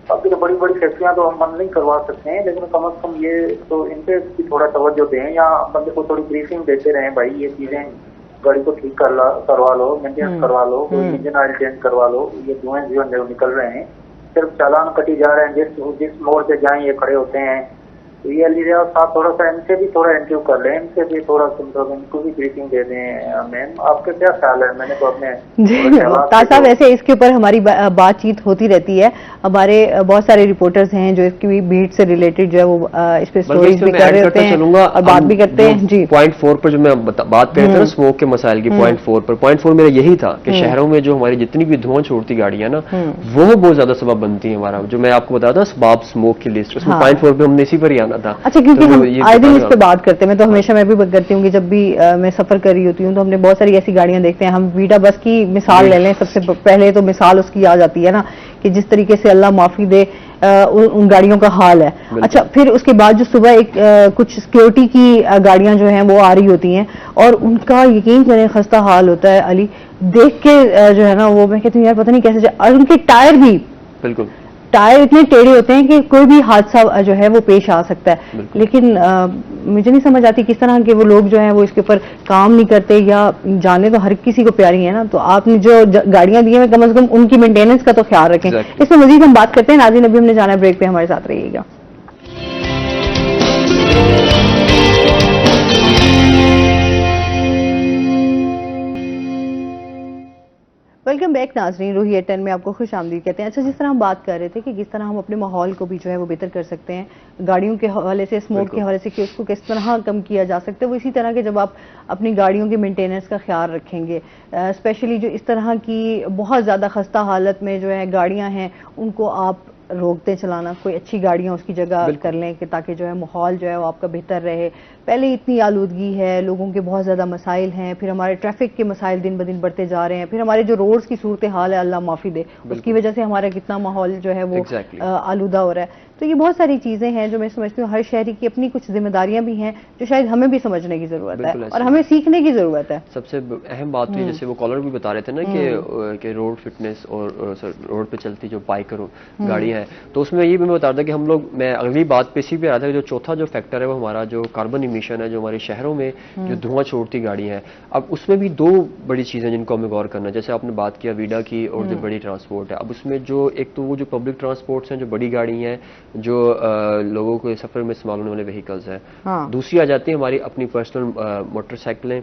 बाकी तो बड़ी बड़ी फैक्ट्रियां तो हम बंद नहीं करवा सकते हैं, लेकिन कम से कम ये तो इन पे भी थोड़ा तवज्जो दें या बंदे को थोड़ी ब्रीफिंग देते रहें, भाई ये चीजें गाड़ी को ठीक करवा लो, मेंटेनेंस करवा लो, इंजन ऑयल चेंज करवा लो, ये धुएं जो निकल रहे हैं, सिर्फ चालान कटी जा रहे हैं, जिस मोड़ से जाएं ये खड़े होते हैं, तो ये लीजिए साथ थोड़ा सा इनसे भी थोड़ा इंटरव्यू कर लें, इनसे भी थोड़ा इनको भी ब्रीफिंग दे दें। मैम आपके क्या ख्याल है? मैंने तो अपने मुख्तार साहब ऐसे इसके ऊपर हमारी बातचीत होती रहती है, हमारे बहुत सारे रिपोर्टर्स हैं जो इसकी बीट से रिलेटेड जो है वो इस पे स्टोरीज भी कर रहे होते हैं और बात भी करते हैं। जी, पॉइंट 4 पर जो मैं बात कर रहा था ना स्मोक के मसाइल की, पॉइंट 4 पर, पॉइंट 4 मेरा यही था कि शहरों में जो हमारी जितनी भी धुआं छोड़ती गाड़ियां ना वो बहुत ज्यादा सबब बनती है। हमारा जो मैं आपको बता था स्बाब स्मोक की लिस्ट, उसमें पॉइंट 4 पे हमने इसी पर ही आना था। अच्छा, क्योंकि हम आए दिन इस पे बात करते हैं, मैं तो हमेशा मैं भी करती हूँ कि जब भी मैं सफर कर रही होती हूँ तो हमने बहुत सारी ऐसी गाड़ियां देखते हैं। हम वीडा बस की मिसाल ले लें, सबसे पहले तो मिसाल उसकी आ जाती है ना कि जिस तरीके से अल्लाह माफी दे उन गाड़ियों का हाल है। अच्छा, फिर उसके बाद जो सुबह एक कुछ सिक्योरिटी की गाड़ियां जो हैं वो आ रही होती हैं और उनका यकीन करें खस्ता हाल होता है अली, देख के जो है ना वो मैं कहती हूँ यार पता नहीं कैसे, और उनके टायर भी बिल्कुल टायर इतने टेढ़े होते हैं कि कोई भी हादसा जो है वो पेश आ सकता है। लेकिन मुझे नहीं समझ आती किस तरह के वो लोग जो हैं वो इसके ऊपर काम नहीं करते, या जाने तो हर किसी को प्यारी है ना, तो आपने जो गाड़ियां दी हैं कम से कम उनकी मेंटेनेंस का तो ख्याल रखें। इसमें मजीद हम बात करते हैं। नाज़रीन अभी हमने जाना है ब्रेक पे, हमारे साथ रहिएगा। वेलकम बैक नाजरीन, रूही 10 में आपको खुश आमदीद कहते हैं। अच्छा, जिस तरह हम बात कर रहे थे कि किस तरह हम अपने माहौल को भी जो है वो बेहतर कर सकते हैं गाड़ियों के हवाले से, स्मोक के हवाले से कि उसको किस तरह कम किया जा सकता है, वो इसी तरह के जब आप अपनी गाड़ियों की मेंटेनेंस का ख्याल रखेंगे, स्पेशली जो इस तरह की बहुत ज़्यादा खस्ता हालत में जो है गाड़ियाँ हैं उनको आप रोकते चलाना, कोई अच्छी गाड़ियां उसकी जगह कर लें कि ताकि जो है माहौल जो है वो आपका बेहतर रहे। पहले इतनी आलूदगी है, लोगों के बहुत ज़्यादा मसाइल हैं, फिर हमारे ट्रैफिक के मसाइल दिन ब दिन बढ़ते जा रहे हैं, फिर हमारे जो रोड्स की सूरत हाल है अल्लाह माफ़ी दे, उसकी वजह से हमारा कितना माहौल जो है वो आलूदा हो रहा है। तो ये बहुत सारी चीज़ें हैं जो मैं समझती हूँ हर शहरी की अपनी कुछ जिम्मेदारियां भी हैं जो शायद हमें भी समझने की ज़रूरत है और हमें सीखने की ज़रूरत है। सबसे अहम बात तो जैसे वो कॉलर भी बता रहे थे ना कि रोड फिटनेस और रोड पे चलती जो बाइकर गाड़ियाँ हैं, तो उसमें ये भी मैं बता रहा था कि हम लोग, मैं अगली बात पे इसी पे आया था कि जो चौथा जो फैक्टर है वो हमारा जो कार्बन इमिशन है, जो हमारे शहरों में जो धुआं छोड़ती गाड़ियाँ हैं, अब उसमें भी दो बड़ी चीज़ें जिनको हमें गौर करना है। जैसे आपने बात किया वीडा की और जो बड़ी ट्रांसपोर्ट है, अब उसमें जो एक तो वो जो पब्लिक ट्रांसपोर्ट्स हैं, जो बड़ी गाड़ी हैं, जो लोगों को सफर में इस्तेमाल होने वाले व्हीकल्स हैं, दूसरी आ जाती है हमारी अपनी पर्सनल मोटरसाइकिलें,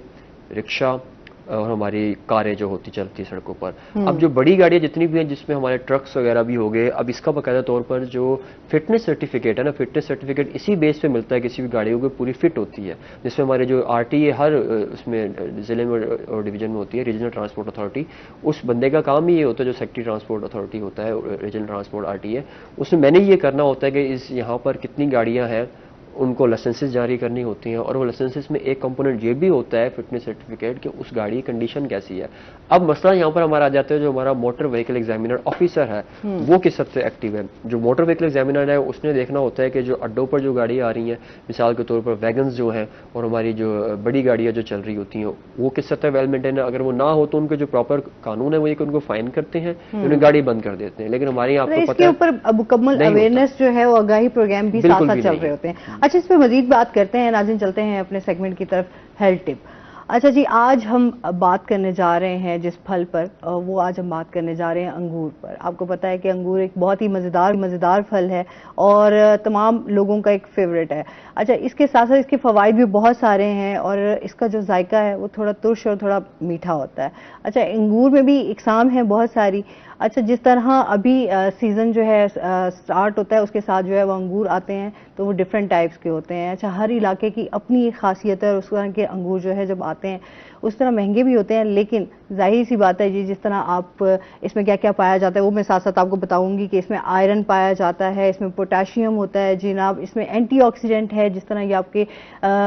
रिक्शा और हमारी कारें जो होती चलती सड़कों पर। अब जो बड़ी गाड़ियां जितनी भी हैं जिसमें हमारे ट्रक्स वगैरह भी हो गए, अब इसका बाकायदा तौर पर जो फिटनेस सर्टिफिकेट है ना, फिटनेस सर्टिफिकेट इसी बेस पे मिलता है, किसी भी गाड़ियों को पूरी फिट होती है, जिसमें हमारे जो RTA हर उसमें जिले में और डिवीजन में होती है, रीजनल ट्रांसपोर्ट अथॉरिटी, उस बंदे का काम ही ये होता है, जो सेक्रेटरी ट्रांसपोर्ट अथॉरिटी होता है, रीजनल ट्रांसपोर्ट RTA, उसमें मैंने ये करना होता है कि इस यहाँ पर कितनी गाड़ियाँ हैं उनको लाइसेंसेस जारी करनी होती हैं, और वो लाइसेंसेस में एक कंपोनेंट ये भी होता है फिटनेस सर्टिफिकेट कि उस गाड़ी की कंडीशन कैसी है। अब मसला यहाँ पर हमारा आ जाता है, जो हमारा मोटर व्हीकल एग्जामिनर ऑफिसर है वो किस हद से एक्टिव है। जो मोटर व्हीकल एग्जामिनर है उसने देखना होता है कि जो अड्डों पर जो गाड़ी आ रही हैं, मिसाल के तौर पर वैगन्स जो हैं और हमारी जो बड़ी गाड़ियाँ जो चल रही होती हैं वो किस हद तक वेल मेंटेन है। अगर वो ना हो तो उनके जो प्रॉपर कानून है वो ये कि उनको फाइन करते हैं, उन्हें गाड़ी बंद कर देते हैं। लेकिन हमारे यहाँ आपको पता है इसके ऊपर मुकम्मल अवेयरनेस जो है वो आगाही प्रोग्राम भी साथ साथ चल रहे होते हैं। अच्छा, इस पर मजीद बात करते हैं नाज़रीन, चलते हैं अपने सेगमेंट की तरफ, हेल्थ टिप। अच्छा जी, आज हम बात करने जा रहे हैं जिस फल पर, वो आज हम बात करने जा रहे हैं अंगूर पर। आपको पता है कि अंगूर एक बहुत ही मज़ेदार फल है और तमाम लोगों का एक फेवरेट है। अच्छा, इसके साथ साथ इसके फ़वाइद भी बहुत सारे हैं और इसका जो जायका है वो थोड़ा तुर्श और थोड़ा मीठा होता है। अच्छा, अंगूर में भी इकसाम है बहुत सारी। अच्छा, जिस तरह अभी सीज़न जो है स्टार्ट होता है उसके साथ जो है वो अंगूर आते हैं तो वो डिफरेंट टाइप्स के होते हैं। अच्छा, हर इलाके की अपनी एक खासियत है और उस तरह के अंगूर जो है जब आते हैं उस तरह महंगे भी होते हैं, लेकिन जाहिर सी बात है जी, जिस तरह आप इसमें क्या क्या पाया जाता है वो मैं साथ साथ आपको बताऊंगी कि इसमें आयरन पाया जाता है, इसमें पोटेशियम होता है जनाब, इसमें एंटीऑक्सीडेंट है, जिस तरह ये आपके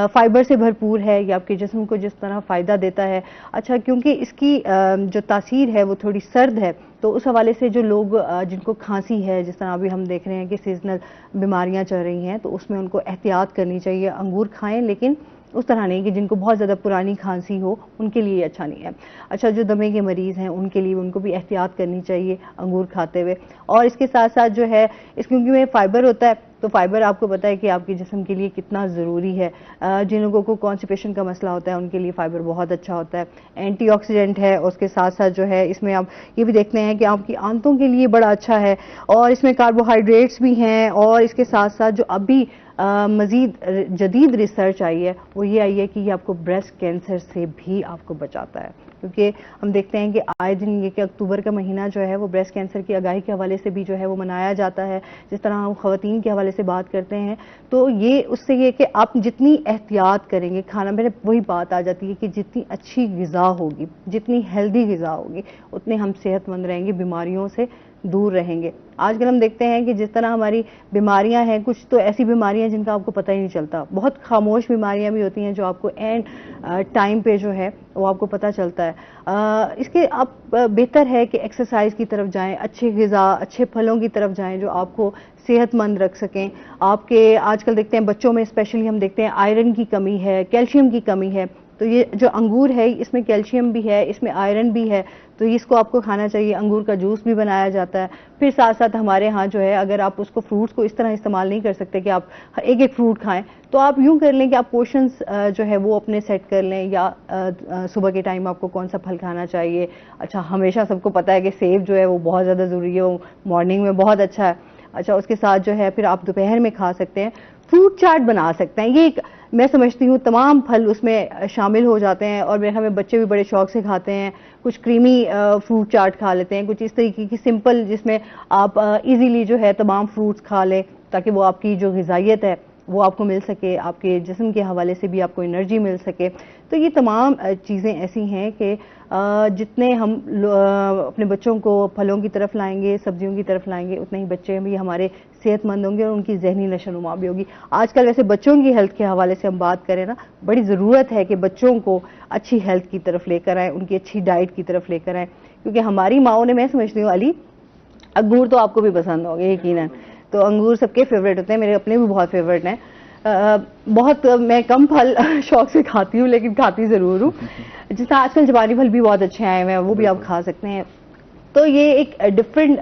फाइबर से भरपूर है, ये आपके जिस्म को जिस तरह फ़ायदा देता है। अच्छा, क्योंकि इसकी जो तासीर है वो थोड़ी सर्द है, तो उस हवाले से जो लोग जिनको खांसी है, जिस तरह अभी हम देख रहे हैं कि सीजनल बीमारियां चल रही हैं, तो उसमें उनको एहतियात करनी चाहिए। अंगूर खाएं, लेकिन उस तरह नहीं कि जिनको बहुत ज़्यादा पुरानी खांसी हो, उनके लिए अच्छा नहीं है। अच्छा, जो दमे के मरीज़ हैं उनके लिए उनको भी एहतियात करनी चाहिए अंगूर खाते हुए। और इसके साथ साथ जो है क्योंकि में फाइबर होता है, तो फाइबर आपको पता है कि आपके जिस्म के लिए कितना ज़रूरी है। जिन लोगों को कॉन्स्टिपेशन का मसला होता है उनके लिए फाइबर बहुत अच्छा होता है, एंटीऑक्सीडेंट है। उसके साथ साथ जो है इसमें आप ये भी देखते हैं कि आपकी आंतों के लिए बड़ा अच्छा है, और इसमें कार्बोहाइड्रेट्स भी हैं। और इसके साथ साथ जो अभी मज़ीद जदीद रिसर्च आई है वो ये आई है कि ये आपको ब्रेस्ट कैंसर से भी आपको बचाता है, क्योंकि हम देखते हैं कि आए दिन ये कि अक्टूबर का महीना जो है वो ब्रेस्ट कैंसर की आगाही के हवाले से भी जो है वो मनाया जाता है। जिस तरह हम ख़वातीन के हवाले से बात करते हैं, तो ये उससे ये कि आप जितनी एहतियात करेंगे खाना, मेरे वही बात आ जाती है कि जितनी अच्छी ग़िज़ा होगी, जितनी हेल्दी ग़िज़ा होगी, उतने हम सेहतमंद रहेंगे, बीमारियों से दूर रहेंगे। आजकल हम देखते हैं कि जिस तरह हमारी बीमारियां हैं, कुछ तो ऐसी बीमारियां जिनका आपको पता ही नहीं चलता, बहुत खामोश बीमारियां भी होती हैं जो आपको एंड टाइम पे जो है वो आपको पता चलता है। इसके आप बेहतर है कि एक्सरसाइज की तरफ जाएं, अच्छी ग़िज़ा, अच्छे फलों की तरफ जाएं जो आपको सेहतमंद रख सकें। आपके आजकल देखते हैं बच्चों में स्पेशली हम देखते हैं आयरन की कमी है, कैल्शियम की कमी है, तो ये जो अंगूर है इसमें कैल्शियम भी है, इसमें आयरन भी है, तो इसको आपको खाना चाहिए। अंगूर का जूस भी बनाया जाता है। फिर साथ साथ हमारे यहाँ जो है, अगर आप उसको फ्रूट्स को इस तरह इस्तेमाल नहीं कर सकते कि आप एक एक फ्रूट खाएं, तो आप यूं कर लें कि आप पोर्शंस जो है वो अपने सेट कर लें, या सुबह के टाइम आपको कौन सा फल खाना चाहिए। अच्छा, हमेशा सबको पता है कि सेब जो है वो बहुत ज़्यादा ज़रूरी है, वो मॉर्निंग में बहुत अच्छा है। अच्छा, उसके साथ जो है फिर आप दोपहर में खा सकते हैं, फ्रूट चाट बना सकते हैं। ये एक मैं समझती हूँ तमाम फल उसमें शामिल हो जाते हैं, और मेरे ख्याल में बच्चे भी बड़े शौक से खाते हैं। कुछ क्रीमी फ्रूट चाट खा लेते हैं, कुछ इस तरीके की सिंपल जिसमें आप इजीली जो है तमाम फ्रूट्स खा लें, ताकि वो आपकी जो ग़िज़ाइयत है वो आपको मिल सके, आपके जिस्म के हवाले से भी आपको एनर्जी मिल सके। तो ये तमाम चीज़ें ऐसी हैं कि जितने हम अपने बच्चों को फलों की तरफ लाएंगे, सब्जियों की तरफ लाएंगे, उतने ही बच्चे भी हमारे सेहतमंद होंगे और उनकी जहनी नशोनुमा भी होगी। आजकल वैसे बच्चों की हेल्थ के हवाले से हम बात करें ना, बड़ी ज़रूरत है कि बच्चों को अच्छी हेल्थ की तरफ लेकर आएँ, उनकी अच्छी डाइट की तरफ लेकर आएँ, क्योंकि हमारी माओं ने, मैं समझती हूँ अली, अंगूर तो आपको भी पसंद होंगे यकीनन, तो अंगूर सबके फेवरेट होते हैं, मेरे अपने भी बहुत फेवरेट हैं। बहुत मैं कम फल शौक से खाती हूँ, लेकिन खाती ज़रूर हूँ। जिस तरह आजकल जवानी फल भी बहुत अच्छे आए हुए हैं, वो भी आप खा सकते हैं। तो ये एक डिफरेंट,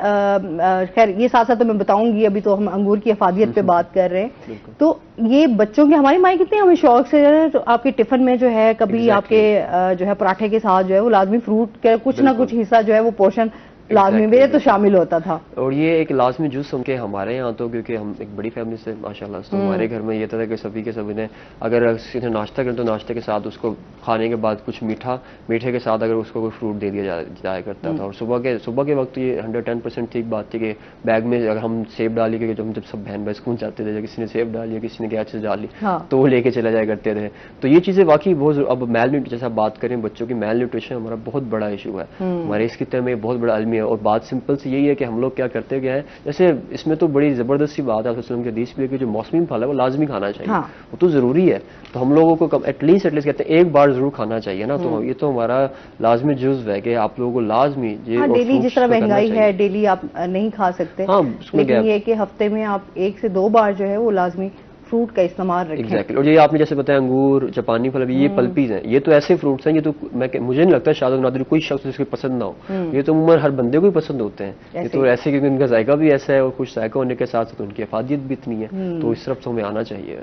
खैर ये साथ साथ तो मैं बताऊंगी, अभी तो हम अंगूर की अफादियत पे बात कर रहे हैं। तो ये बच्चों के, हमारी माएँ कितने हमें शौक से, तो आपके टिफिन में जो है कभी आपके जो है पराठे के साथ जो है वो लाजमी फ्रूट का कुछ ना कुछ हिस्सा जो है वो पोर्शन लाजमी मेरे तो शामिल होता था। और ये एक लाजमी जूस उनके हमारे यहाँ, तो क्योंकि हम एक बड़ी फैमिली से माशाल्लाह, तो हमारे घर में ये था कि सभी के सभी ने, अगर किसी नाश्ता करें तो नाश्ते के साथ उसको खाने के बाद कुछ मीठे के साथ अगर उसको कोई फ्रूट दे दिया जाया करता था। और सुबह के वक्त ये 110% ठीक बात थी कि बैग में अगर हम सेब डाली, क्योंकि जब सब बहन भाई स्कूल जाते थे, किसी ने सेब डाली, किसी ने क्या चीज़ डाली, तो वो लेके चला जाया करते थे। तो ये चीज़ें वाकई बहुत, अब मेल न्यूट्रिशन, जैसे आप बात करें बच्चों की, मेल न्यूट्रिशन हमारा बहुत बड़ा इशू है हमारे इस खिते में, बहुत बड़ा अलमी है। और बात सिंपल सी यही है कि हम लोग क्या करते हैं, जैसे इसमें तो बड़ी जबरदस्त सी बात है के हदीस भी, कि जो मौसमी फल है वो लाजमी खाना चाहिए। वो तो जरूरी है, तो हम लोगों को एटलीस्ट कहते हैं एक बार जरूर खाना चाहिए ना। तो ये तो हमारा लाजमी जुज़्व है कि आप लोगों को लाजमी डेली, जिस तरह महंगाई है डेली आप नहीं खा सकते, लेकिन ये कि हफ्ते में आप 1 से 2 बार जो है वो लाजमी फ्रूट का इस्तेमाल रखें। एग्जैक्टली। और ये आपने जैसे बताया अंगूर, जापानी फल, अभी ये पल्पीज हैं, ये तो ऐसे फ्रूट्स हैं, ये तो मुझे नहीं लगता शायद नादिर कोई शख्स जिसको पसंद ना हो, ये तो उम्र हर बंदे को ही पसंद होते हैं। ये तो ऐसे, क्योंकि इनका जायका भी ऐसा है, और कुछ जायका होने के साथ साथ उनकी अफादियत भी इतनी है, तो इस तरफ तो हमें आना चाहिए।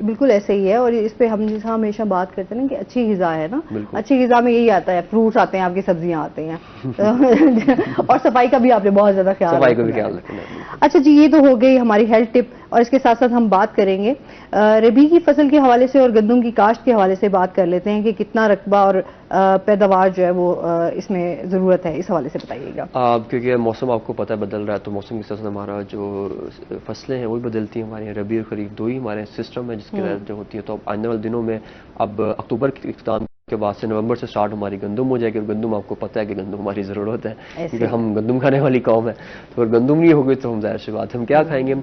बिल्कुल ऐसे ही है। और इस पे हम जैसा हमेशा बात करते हैं ना कि अच्छी ग़िज़ा है ना, अच्छी ग़िज़ा में यही आता है, फ्रूट्स आते हैं, आपकी सब्जियां आती हैं, और सफाई का भी आपने बहुत ज्यादा ख्याल रखना। अच्छा जी, ये तो हो गई हमारी हेल्थ टिप, और इसके साथ साथ हम बात करेंगे रबी की फसल के हवाले से और गंदम की काश्त के हवाले से बात कर लेते हैं कि कितना रकबा और पैदावार जो है वो इसमें ज़रूरत है, इस हवाले से बताइएगा। क्योंकि मौसम आपको पता है बदल रहा है, तो मौसम के साथ हमारा जो फसलें हैं वो भी बदलती हैं। हमारे रबी और खरीफ दो ही हमारे सिस्टम है जिसके तहत जो होती है। तो अब आने वाले दिनों में, अब अक्टूबर के इख्तिताम के बाद से नवंबर से स्टार्ट हमारी गंदम हो जाएगी, और गंदम आपको पता है कि गंदम हमारी ज़रूरत है, क्योंकि हम गंदम खाने वाली कौम है। तो अगर गंदम नहीं होगी तो हम जाहिर सी बात हम क्या खाएंगे।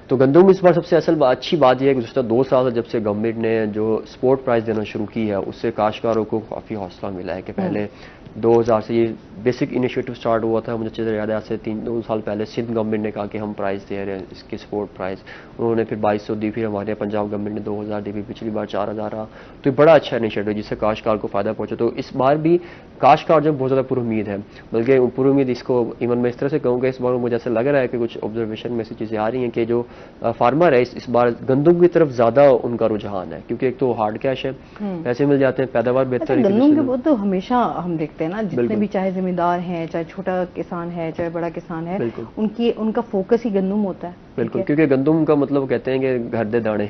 तो गंदम इस बार सबसे अच्छी बात यह है कि पिछले 2 साल जब से गवर्नमेंट ने जो स्पोर्ट प्राइस देना शुरू की है, उससे काश्तकारों को काफ़ी हौसला मिला है कि पहले 2000 से ये बेसिक इनिशिएटिव स्टार्ट हुआ था, मुझे अच्छे से याद है, आज से 2 साल पहले सिंध गवर्नमेंट ने कहा कि हम प्राइस दे रहे हैं इसके स्पोर्ट प्राइस, उन्होंने फिर 2200 दी, फिर हमारे पंजाब गवर्नमेंट ने 2000 दी, पिछली बार 4000 रहा। तो ये बड़ा अच्छा इनिशिएटिव जिससे काश्तकार को फायदा पहुंचा। तो इस बार भी काश्तकार जो बहुत ज़्यादा पुरुम्मीद है, बल्कि पुरुम्मीद इसको इवन मैं इस तरह से कहूँगा, इस बार मुझे ऐसा लग रहा है कि कुछ ऑब्जर्वेशन में ऐसी चीज़ें आ रही हैं कि जो फार्मर है इस बार गंदम की तरफ ज़्यादा उनका रुझान है, क्योंकि एक तो हार्ड कैश है, पैसे मिल जाते हैं, पैदावार बेहतर है। गंदम के वो तो हमेशा हम देखते हैं ना, जितने भी चाहे जमींदार हैं, चाहे छोटा किसान है, चाहे बड़ा किसान है, उनका फोकस ही गंदम होता है। बिल्कुल, क्योंकि गंदम का मतलब कहते हैं कि घर दे दाने,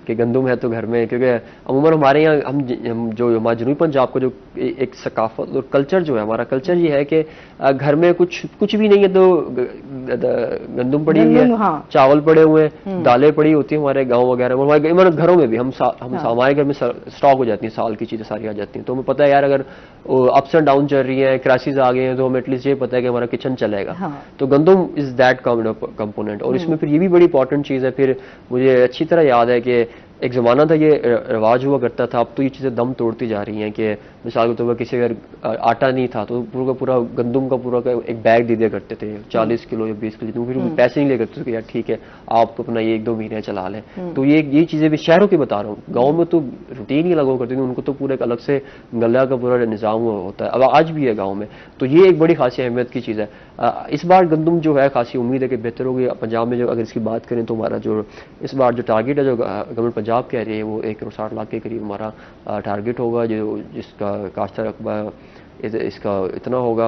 कि गंदम है तो घर में, क्योंकि अमूमन हमारे यहाँ हम जो हमारे जनूबी पंजाब का जो एक सकाफत और कल्चर जो है, हमारा कल्चर ये है कि घर में कुछ भी नहीं है तो गंदम पड़ी हुई है, चावल पड़े हुए हैं, दालें पड़ी होती हैं हमारे गाँव वगैरह में, हमारे घरों में भी हमारे घर में स्टॉक हो जाती है, साल की चीजें सारी आ जाती हैं। तो हमें पता है यार, अगर अप्स एंड डाउन चल रही है, क्राइसिस आ गए हैं, तो हमें एटलीस्ट ये पता है कि हमारा किचन चलेगा। तो गंदम is that kind of component. और इसमें फिर ये भी बड़ी इंपॉर्टेंट चीज है, फिर मुझे अच्छी तरह याद है कि एक ज़माना था ये रिवाज हुआ करता था, अब तो ये चीज़ें दम तोड़ती जा रही हैं कि मिसाल के तौर पर किसी अगर आटा नहीं था तो पूरा गंदम का पूरा एक बैग दे दिया करते थे, 40 किलो या 20 किलो, फिर पैसे नहीं ले करते थे, यार ठीक है आप तो अपना ये 1-2 महीने चला लें। तो ये चीज़ें भी शहरों की बता रहा हूँ, गाँव में तो रूटीन ही लगा करती थी, उनको तो पूरा एक अलग से गला का पूरा निज़ाम होता है, अब आज भी है गाँव में। तो ये एक बड़ी खासी अहमियत की चीज़ है। इस बार गंदम जो है खासी उम्मीद है कि बेहतर होगी पंजाब में। जो अगर इसकी बात करें तो हमारा जो इस बार जो टारगेट है, जो गवर्नमेंट पंजाब कह रही है, वो 1 करोड़ 60 लाख के करीब हमारा टारगेट होगा, जिसका काश्तकार रकबा इसका इतना होगा।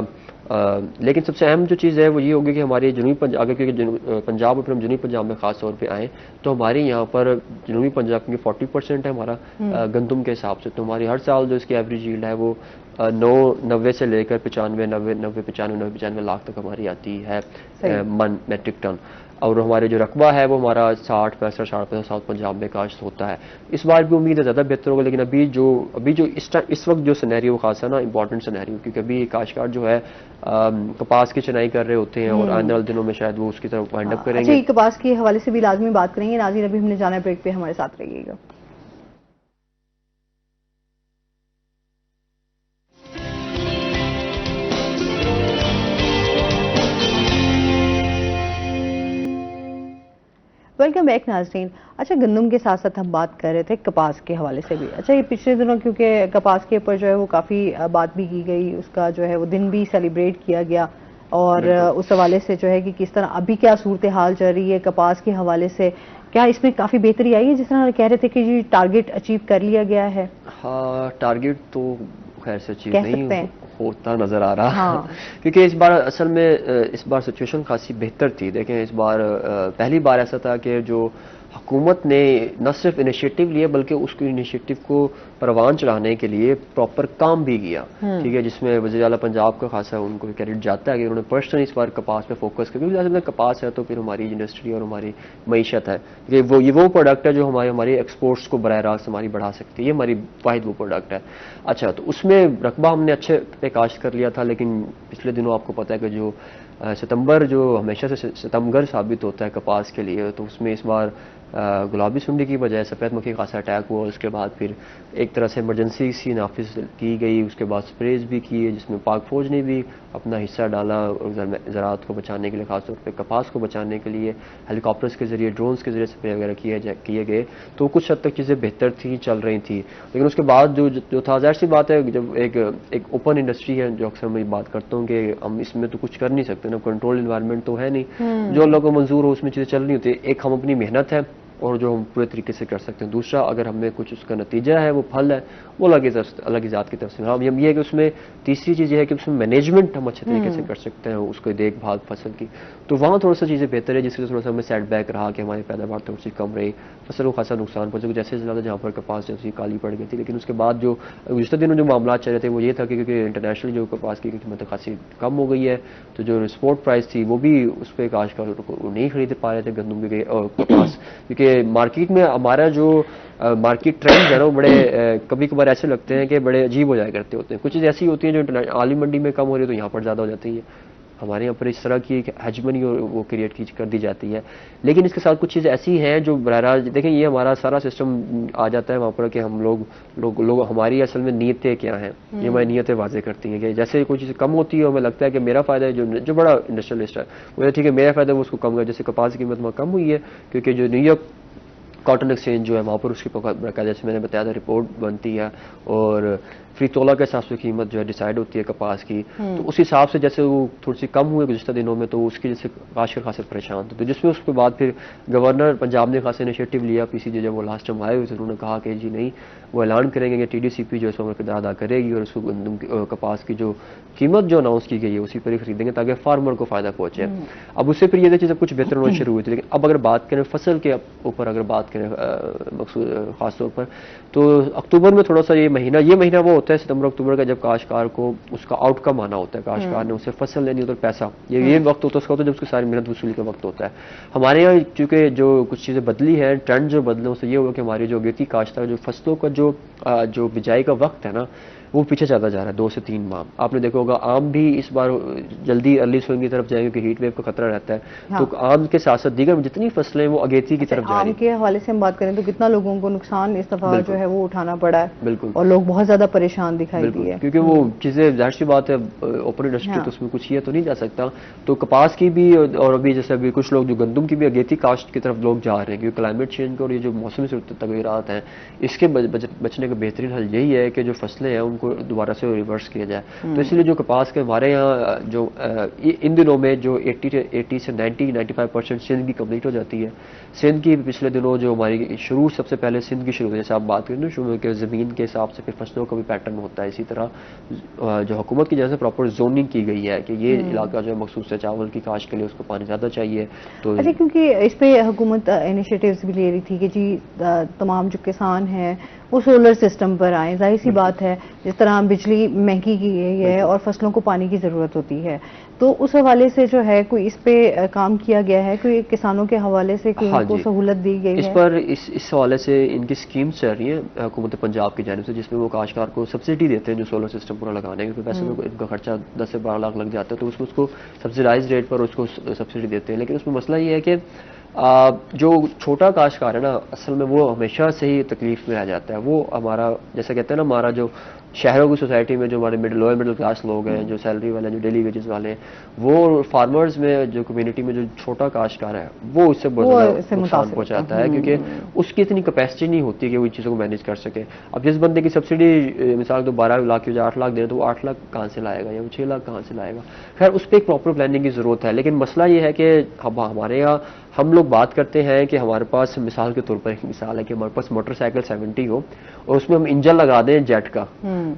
लेकिन सबसे अहम जो चीज़ है वो ये होगी कि हमारे जनूबी पंजाब, अगर क्योंकि पंजाब और फिर हम जनूबी पंजाब में खास तौर पे आएँ तो हमारे यहाँ पर जनूबी पंजाब की 40% है हमारा गंदम के हिसाब से। तो हमारी हर साल जो इसकी एवरेज यील्ड है वो 90 से लेकर 95 लाख तक हमारी आती है मन मेट्रिक टन। और हमारे जो रकबा है वो हमारा 60-65 साउथ पंजाब में काश्त होता है। इस बार भी उम्मीद है ज़्यादा बेहतर होगा, लेकिन अभी जो इस वक्त जो सिनेरियो खास है ना, इंपॉर्टेंट सिनेरियो, क्योंकि अभी काश्तकार जो है कपास की चुनाई कर रहे होते हैं और आने वाले दिनों में शायद वो उसकी तरफ वाइंड अप करेंगे। अच्छा, कपास के हवाले से भी लाजमी बात करेंगे। नाज़रीन, अभी हमने जाना ब्रेक पे, हमारे साथ रहिएगा। वेलकम बैक नाज़रीन। अच्छा, गंदम के साथ साथ हम बात कर रहे थे कपास के हवाले से भी। अच्छा, ये पिछले दिनों क्योंकि कपास के ऊपर जो है वो काफ़ी बात भी की गई, उसका जो है वो दिन भी सेलिब्रेट किया गया, और उस हवाले से जो है कि किस तरह अभी क्या सूरत हाल चल रही है कपास के हवाले से, क्या इसमें काफ़ी बेहतरी आई है? जिस तरह कह रहे थे कि जी टारगेट अचीव कर लिया गया है। हाँ, टारगेट तो खैर से चीज़ नहीं होता नजर आ रहा, क्योंकि इस बार असल में इस बार सिचुएशन खासी बेहतर थी। देखें, इस बार पहली बार ऐसा था कि जो हुकूमत ने न सिर्फ इनिशिएटिव लिया बल्कि उसके इनिशिएटिव को परवान चढ़ाने के लिए प्रॉपर काम भी किया, ठीक है, जिसमें वज़ीर आला पंजाब का खासा उनको क्रेडिट जाता है कि उन्होंने पर्सनली इस बार कपास पे फोकस किया, क्योंकि कपास है तो फिर हमारी इंडस्ट्री और हमारी मईशत है, ये वो प्रोडक्ट है जो हमारी एक्सपोर्ट्स को बराह रास्त हमारी बढ़ा सकती है, ये हमारी वाहिद वो प्रोडक्ट है। अच्छा, तो उसमें रकबा हमने अच्छे पे काश्त कर लिया था, लेकिन पिछले दिनों आपको पता है कि जो सितंबर जो हमेशा से सितमगर साबित होता है कपास के लिए, तो उसमें इस बार गुलाबी सुंडी की बजाय सफ़ेद मक्खी खासा अटैक हुआ। उसके बाद फिर एक तरह से इमरजेंसी सी नाफिज की गई, उसके बाद स्प्रेज भी किए, जिसमें पाक फौज ने भी अपना हिस्सा डाला और ज़राअत को बचाने के लिए, खासतौर पर कपास को बचाने के लिए हेलीकॉप्टर्स के ज़रिए, ड्रोन्स के ज़रिए स्प्रे वगैरह किए गए। तो कुछ हद तक चीज़ें बेहतर थी, चल रही थी। लेकिन उसके बाद जो था, ज़ाहिर सी बात है, जब एक ओपन इंडस्ट्री है, जो अक्सर मैं बात करता हूँ कि हम इसमें तो कुछ कर नहीं सकते ना, कंट्रोल इन्वायरमेंट तो है नहीं, जो लोगों को मंजूर हो उसमें चीज़ें चल रही होती है। एक हम अपनी मेहनत है और जो हम पूरे तरीके से कर सकते हैं, दूसरा अगर हमें कुछ उसका नतीजा है, वो फल है, वो अलग ज़ात की तरफ से। हम ये है कि उसमें तीसरी चीज़ ये है कि उसमें मैनेजमेंट हम अच्छे तरीके से कर सकते हैं, उसको देखभाल फसल की, तो वहाँ थोड़ा सा चीज़ें बेहतर है, जिससे थोड़ा सा हमें सेटबैक रहा कि हमारी पैदावार थोड़ी सी कम रही, फसल को खासा नुकसान पहुंचा, जैसे ज़्यादा जहाँ पर कपास जैसी काली पड़ गई थी। लेकिन उसके बाद जो गुज़िश्ता दिनों जो मामला चल रहे थे वो ये था कि क्योंकि इंटरनेशनल जो कपास की कीमत खासी कम हो गई है, तो जो स्पोर्ट प्राइस थी वो भी उस पर काश्तकार नहीं खरीद पा रहे थे गंदम की और कपास, क्योंकि क्योंकि मार्केट में हमारा जो मार्केट ट्रेंड है ना वो बड़े कभी कभार ऐसे लगते हैं कि बड़े अजीब हो जाया करते होते हैं। कुछ चीज़ ऐसी होती हैं जो आली मंडी में कम हो रही है तो यहाँ पर ज़्यादा हो जाती है। हमारे यहाँ पर इस तरह की एक हेजमनी वो क्रिएट कर दी जाती है। लेकिन इसके साथ कुछ चीज़ें ऐसी हैं जो बराह देखें, ये हमारा सारा सिस्टम आ जाता है वहाँ पर कि हम लोग हमारी असल में नीयतें क्या हैं, ये हमारी नीयतें वाजे करती हैं कि जैसे कोई चीज़ कम होती है हमें लगता है कि मेरा फ़ायदा है, जो बड़ा इंडस्ट्रियलिस्ट है वो ठीक है मेरा फ़ायदा है वो उसको कम कर। जैसे कपास की कीमत वहाँ कम हुई है क्योंकि जो न्यूयॉर्क कॉटन एक्सचेंज जो है वहाँ पर उसकी जैसे मैंने बताया था रिपोर्ट बनती है और फ्री तोला के हिसाब से कीमत जो है डिसाइड होती है कपास की। तो उस हिसाब से जैसे वो थोड़ी सी कम हुई गुज़श्ता दिनों में तो उसकी जैसे काश्तर खासे परेशान थे, तो जिसमें उसके बाद फिर गवर्नर पंजाब ने खासा इनिशिएटिव लिया। पीसीजे जब वो लास्ट टाइम आए हुए थे उन्होंने कहा कि जी नहीं वो ऐलान करेंगे कि TDCP जो है उसको किरदार अदा करेगी और उसको गंदम कपास की जो कीमत जो अनाउंस की गई है उसी पर ही खरीदेंगे ताकि फार्मर को फायदा पहुंचे। अब उससे फिर ये चीज़ कुछ बेहतर होना शुरू हुई थी। लेकिन अब अगर बात करें फसल के ऊपर, अगर बात करें खासतौर पर तो अक्टूबर में थोड़ा सा ये महीना वो होता है सितंबर अक्टूबर का जब काश्तकार को उसका आउटकम आना होता है। काश्तकार ने उसे फसल लेनी होती है, पैसा ये वक्त होता है उसका, जब उसकी सारी मेहनत वसूली का वक्त होता है। हमारे यहाँ चूंकि जो कुछ चीज़ें बदली हैं, ट्रेंड जो बदले उससे ये हुआ कि हमारी जो अगेती काश्तकार जो फसलों का जो बिजाई का वक्त है ना वो पीछे चलता जा रहा है 2 से 3 माह। आपने देखा होगा आम भी इस बार जल्दी अर्ली स्प्रिंग की तरफ जाएंगे क्योंकि हीट वेव का खतरा रहता है। हाँ। तो आम के साथ साथ दीगर जितनी फसलें वो अगेती की तरफ जा रही हैं। आम के हवाले से हम बात करें तो कितना लोगों को नुकसान इस दफा जो है वो उठाना पड़ा है। बिल्कुल। और लोग बहुत ज्यादा परेशान दिखाई दिए क्योंकि वो चीजें जाहिर सी बात है ओपन इंडस्ट्री तो उसमें कुछ ये तो नहीं जा सकता। तो कपास की भी और अभी जैसे अभी कुछ लोग जो गंदम की भी अगेती काश्त की तरफ लोग जा रहे हैं क्योंकि क्लाइमेट चेंज और ये जो मौसमी तगयरात हैं इसके बचने का बेहतरीन हल यही है कि जो फसलें हैं उनको दोबारा से रिवर्स किया जाए। तो इसलिए जो कपास के हमारे यहाँ जो इन दिनों में जो 80 से 95% सिंध की कंप्लीट हो जाती है। सिंध की पिछले दिनों जो हमारी शुरू सबसे पहले सिंध की शुरू जैसे आप बात करें ना शुरू के ज़मीन के हिसाब से फिर फसलों का भी पैटर्न होता है। इसी तरह जो हुकूमत की जैसे प्रॉपर जोनिंग की गई है कि ये इलाका जो है मखसूस है चावल की काश्त के लिए उसको पानी ज़्यादा चाहिए। तो अच्छा, क्योंकि इस पे हुकूमत इनिशिएटिव्स भी ले रही थी कि जी तमाम जो किसान हैं वो सोलर सिस्टम पर आए। जाहिर सी बात है जिस तरह बिजली महंगी की गई है और फसलों को पानी की ज़रूरत होती है, तो उस हवाले से जो है कोई इस पे काम किया गया है, कोई किसानों के हवाले से कोई उनको सहूलत दी गई इस है? पर इस हवाले से इनकी स्कीम्स चल रही हैं हुकूमत पंजाब की जानिब से जिसमें वो काश्तकार को सब्सिडी देते हैं जो सोलर सिस्टम पूरा लगाने क्योंकि वैसे तो इनका खर्चा 10 से 12 लाख लग जाता है तो उसको सब्सिडाइज रेट पर उसको सब्सिडी देते हैं। लेकिन उसमें मसला ये है कि जो छोटा काश्तकार है ना असल में वो हमेशा से ही तकलीफ में रह जाता है। वो हमारा जैसे कहते हैं ना हमारा जो शहरों की सोसाइटी में जो हमारे लोअर मिडिल क्लास लोग हैं जो सैलरी वाले हैं जो डेली वेजेस वाले हैं वो फार्मर्स में जो कम्युनिटी में जो छोटा काश्तकार है वो उससे बहुत नुकसान पहुंचाता है क्योंकि उसकी इतनी कैपेसिटी नहीं होती कि वो इन चीज़ों को मैनेज कर सके। अब जिस बंदे की सब्सिडी मिसाल तो 12 लाख की 8 लाख दे तो वो 8 लाख कहाँ से लाएगा या वो 6 लाख कहाँ से लाएगा। खैर उस पर एक प्रॉपर प्लानिंग की ज़रूरत है। लेकिन मसला ये है कि हमारे यहाँ हम लोग बात करते हैं कि हमारे पास मिसाल के तौर पर एक मिसाल है कि हमारे पास मोटरसाइकिल 70 हो और उसमें हम इंजन लगा दें जेट का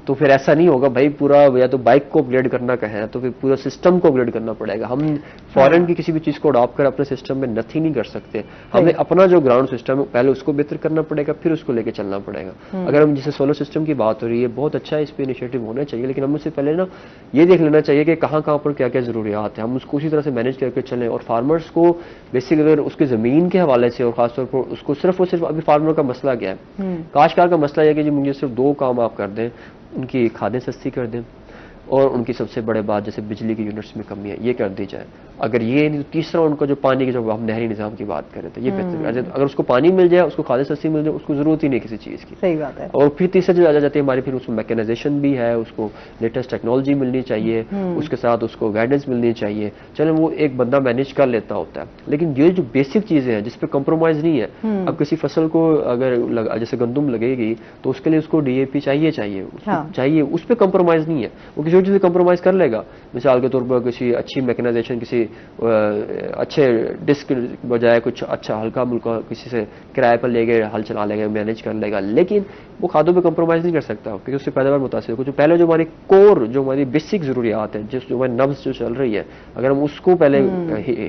तो फिर ऐसा नहीं होगा भाई पूरा या तो बाइक को अपग्रेड करना कहें तो फिर पूरा सिस्टम को अपग्रेड करना पड़ेगा। हम फॉरेन की किसी भी चीज़ को अडॉप्ट कर अपने सिस्टम में नथिंग नहीं कर सकते। हमें अपना जो ग्राउंड सिस्टम है पहले उसको बेहतर करना पड़ेगा फिर उसको लेके चलना पड़ेगा। अगर हम जैसे सोलर सिस्टम की बात हो रही है बहुत अच्छा इस पर इनिशिएटिव होना चाहिए लेकिन हम उससे पहले ना ये देख लेना चाहिए कि कहाँ पर क्या क्या जरूरियात है हम उसको उसी तरह से मैनेज करके चलें। और फार्मर्स को बेसिक अगर उसकी ज़मीन के हवाले से और खासतौर पर उसको सिर्फ और सिर्फ अभी फार्मर का मसला क्या है काश्तकार का मसला यह कि जी मुझे सिर्फ 2 काम आप कर दें, उनकी खादें सस्ती कर दें और उनकी सबसे बड़े बात जैसे बिजली की यूनिट्स में कमी है ये कर दी जाए। अगर ये नहीं तो तीसरा उनका जो पानी के जो हम नहरी निज़ाम की बात करें तो ये बेहतर अगर उसको पानी मिल जाए उसको खादें सस्ती मिल जाए उसको जरूरत ही नहीं किसी चीज़ की। सही बात है। और फिर तीसरा जो आ जाती है हमारी फिर उसमें मैकेनाइजेशन भी है उसको लेटेस्ट टेक्नोलॉजी मिलनी चाहिए उसके साथ उसको गाइडेंस मिलनी चाहिए। चलो वो एक बंदा मैनेज कर लेता होता है लेकिन ये जो बेसिक चीज़ें हैं जिस पर कॉम्प्रोमाइज़ नहीं है। अब किसी फसल को अगर जैसे गंदम लगेगी तो उसके लिए उसको DAP चाहिए उस पर कॉम्प्रोमाइज़ नहीं है। वो किसी चीज़ से कॉम्प्रोमाइज़ कर लेगा मिसाल के तौर पर किसी अच्छी मैकेनाइजेशन किसी अच्छे डिस्क बजाय कुछ अच्छा हल्का मुल्का किसी से किराए पर ले गए हल चला लेगा मैनेज कर लेगा लेकिन वो खादों पे कॉम्प्रोमाइज़ नहीं कर सकता क्योंकि उससे पैदावार मुतासिर है। जो पहले जो हमारी कोर जो हमारी बेसिक ज़रूरियात है जो हमारी नब्ज़ जो चल रही है अगर हम उसको पहले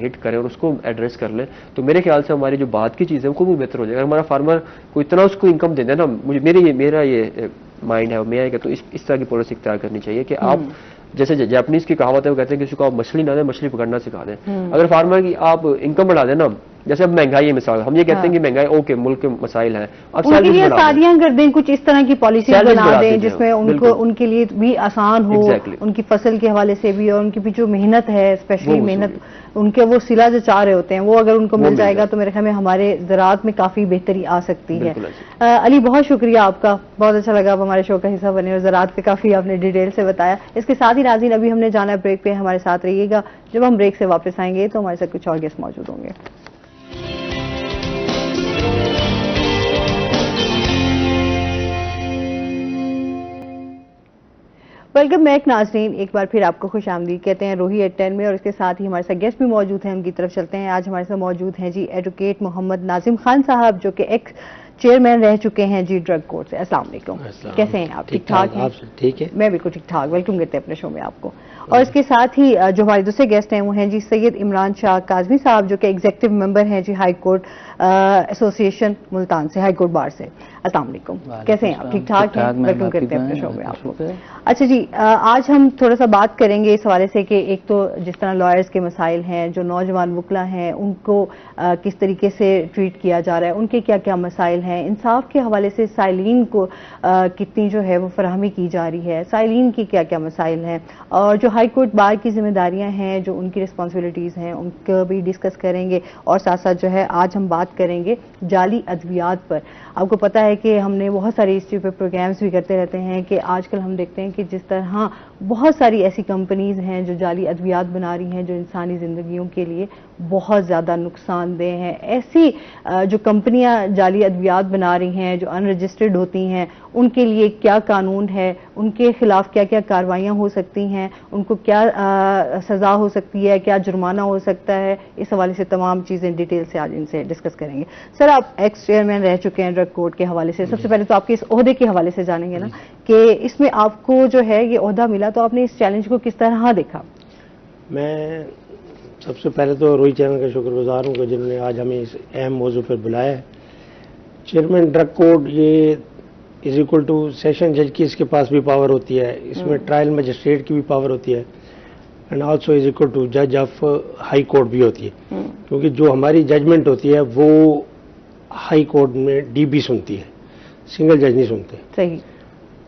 हिट करें और उसको एड्रेस कर लें तो मेरे ख्याल से हमारी जो बात की चीज़ है वो भी बेहतर हो जाएगा। अगर हमारा फार्मर को इतना उसको इनकम दे देना मेरा ये माइंड है मैं कि तो इस तरह की पॉलिसी तैयार करनी चाहिए कि आप जैसे जापानीज की कहावत है वो कहते हैं कि किसी को आप मछली ना दें मछली पकड़ना सिखा दें। अगर फार्मर की आप इनकम बढ़ा दें ना जैसे अब महंगाई है मिसाल, हम ये कहते हैं कि महंगाई ओके मुल्क के मसाइल हैं, अब उनके लिए शादियां कर दें, कुछ इस तरह की पॉलिसी बना दें जिसमें उनको उनके लिए भी आसान हो, उनकी फसल के हवाले से भी, और उनकी भी जो मेहनत है, स्पेशली मेहनत, उनके वो सिला जो चाह रहे होते हैं, वो अगर उनको मिल जाएगा तो मेरे ख्याल में हमारे ज़राअत में काफी बेहतरी आ सकती है। अली, बहुत शुक्रिया आपका, बहुत अच्छा लगा आप हमारे शो का हिस्सा बने और ज़राअत पे काफी आपने डिटेल से बताया। इसके साथ ही नाज़रीन, अभी हमने जाना है ब्रेक पे, हमारे साथ रहिएगा। जब हम ब्रेक से वापस आएंगे तो हमारे साथ कुछ और गेस्ट मौजूद होंगे। वेलकम बैक नाज़रीन, एक बार फिर आपको खुश आमदीद कहते हैं रोही एट 10 में, और इसके साथ ही हमारे साथ गेस्ट भी मौजूद हैं, उनकी तरफ चलते हैं। आज हमारे साथ मौजूद हैं जी एडवोकेट मोहम्मद नाजिम खान साहब, जो कि एक्स चेयरमैन रह चुके हैं जी ड्रग कोर्ट से। अस्सलाम वालेकुम, कैसे हैं आप? ठीक ठाक हैं? ठीक है, मैं बिल्कुल ठीक ठाक। वेलकम करते हैं अपने शो में आपको। और इसके साथ ही जो हमारे दूसरे गेस्ट हैं वो हैं जी सैयद इमरान शाह काजमी साहब, जो कि एग्जीक्यूटिव मेंबर हैं जी हाई कोर्ट एसोसिएशन मुल्तान से, हाई कोर्ट बार से। अस्सलाम वालेकुम, कैसे हैं आप? ठीक ठाक हैं? वेलकम करते हैं अपने शो में आपको। अच्छा जी, आज हम थोड़ा सा बात करेंगे इस हवाले से कि एक तो जिस तरह लॉयर्स के मसाइल हैं, जो नौजवान वकला हैं उनको किस तरीके से ट्रीट किया जा रहा है, उनके क्या क्या मसाइल हैं, इंसाफ के हवाले से साइलिन को कितनी जो है वो फराहमी की जा रही है, साइलिन की क्या क्या मसाइल हैं, और जो हाई कोर्ट बार की जिम्मेदारियां हैं, जो उनकी रिस्पॉन्सिबिलिटीज़ हैं, उनको भी डिस्कस करेंगे। और साथ साथ जो है आज हम बात करेंगे जाली अद्वियात पर। आपको पता है कि हमने बहुत सारे इस चीज़ पर प्रोग्राम्स भी करते रहते हैं कि आजकल हम देखते हैं कि जिस तरह बहुत सारी ऐसी कंपनीज हैं जो जाली अद्वियात बना रही हैं, जो इंसानी ज़िंदगियों के लिए बहुत ज़्यादा नुकसानदेह हैं। ऐसी जो कंपनियां जाली अद्वियात बना रही हैं, जो अनरजिस्टर्ड होती हैं, उनके लिए क्या कानून है, उनके खिलाफ क्या क्या कार्रवाइयाँ हो सकती हैं, उनको क्या सज़ा हो सकती है, क्या जुर्माना हो सकता है, इस हवाले से तमाम चीज़ें डिटेल से आज इनसे डिस्कस करेंगे। सर, आप एक्स चेयरमैन रह चुके हैं ड्रग कोर्ट के हवाले से, सबसे पहले तो आपके इस ओहदे के हवाले से जानेंगे ना कि इसमें आपको जो है ये ओहदा मिला, तो आपने इस चैलेंज को किस तरह देखा? मैं सबसे पहले तो रोहित चैनल का शुक्रगुजार हूँ जिन्होंने आज हमें इस अहम मौजू पर बुलाया है। चेयरमैन ड्रग कोर्ट ये इज इक्वल टू सेशन जज की इसके पास भी पावर होती है, इसमें ट्रायल मजिस्ट्रेट की भी पावर होती है, and also is equal to जज ऑफ हाई कोर्ट भी होती है, क्योंकि जो हमारी जजमेंट होती है वो हाई कोर्ट में डीबी सुनती है, सिंगल जज नहीं सुनते। सही।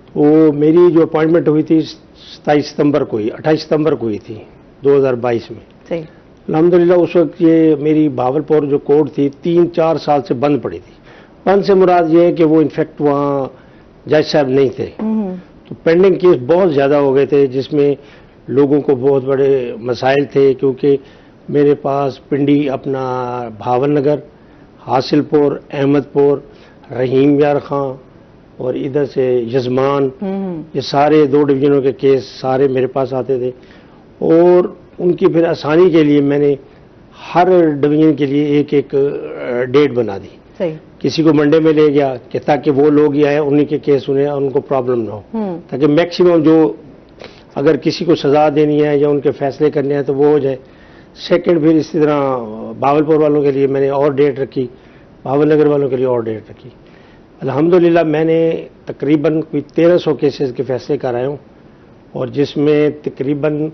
तो मेरी जो अपॉइंटमेंट हुई थी 27 सितंबर को ही, 28 सितंबर को हुई थी 2022 में। सही। अल्हम्दुलिल्लाह उस वक्त ये मेरी भावलपुर जो कोर्ट थी 3-4 साल से बंद पड़ी थी। बंद से मुराद ये है कि वो इनफैक्ट वहाँ जज साहब नहीं थे, तो पेंडिंग केस बहुत ज़्यादा हो गए थे, जिसमें लोगों को बहुत बड़े मसाइल थे, क्योंकि मेरे पास पिंडी अपना भावन नगर, हासिलपुर, अहमदपुर, रहीम यार खां और इधर से यजमान, ये सारे 2 डिवीजनों के केस सारे मेरे पास आते थे। और उनकी फिर आसानी के लिए मैंने हर डिवीजन के लिए एक एक डेट बना दी। सही। किसी को मंडे में ले गया कि ताकि वो लोग ही आए, उन्हीं के केस सुने, उनको प्रॉब्लम ना हो, ताकि मैक्सिमम जो अगर किसी को सजा देनी है या उनके फैसले करने हैं तो वो हो जाए। सेकंड, फिर इसी तरह भावलपुर वालों के लिए मैंने और डेट रखी, भावन नगर वालों के लिए और डेट रखी। अल्हम्दुलिल्लाह मैंने तकरीबन कोई 1300 केसेस के फैसले कराए हूँ, और जिसमें तकरीबन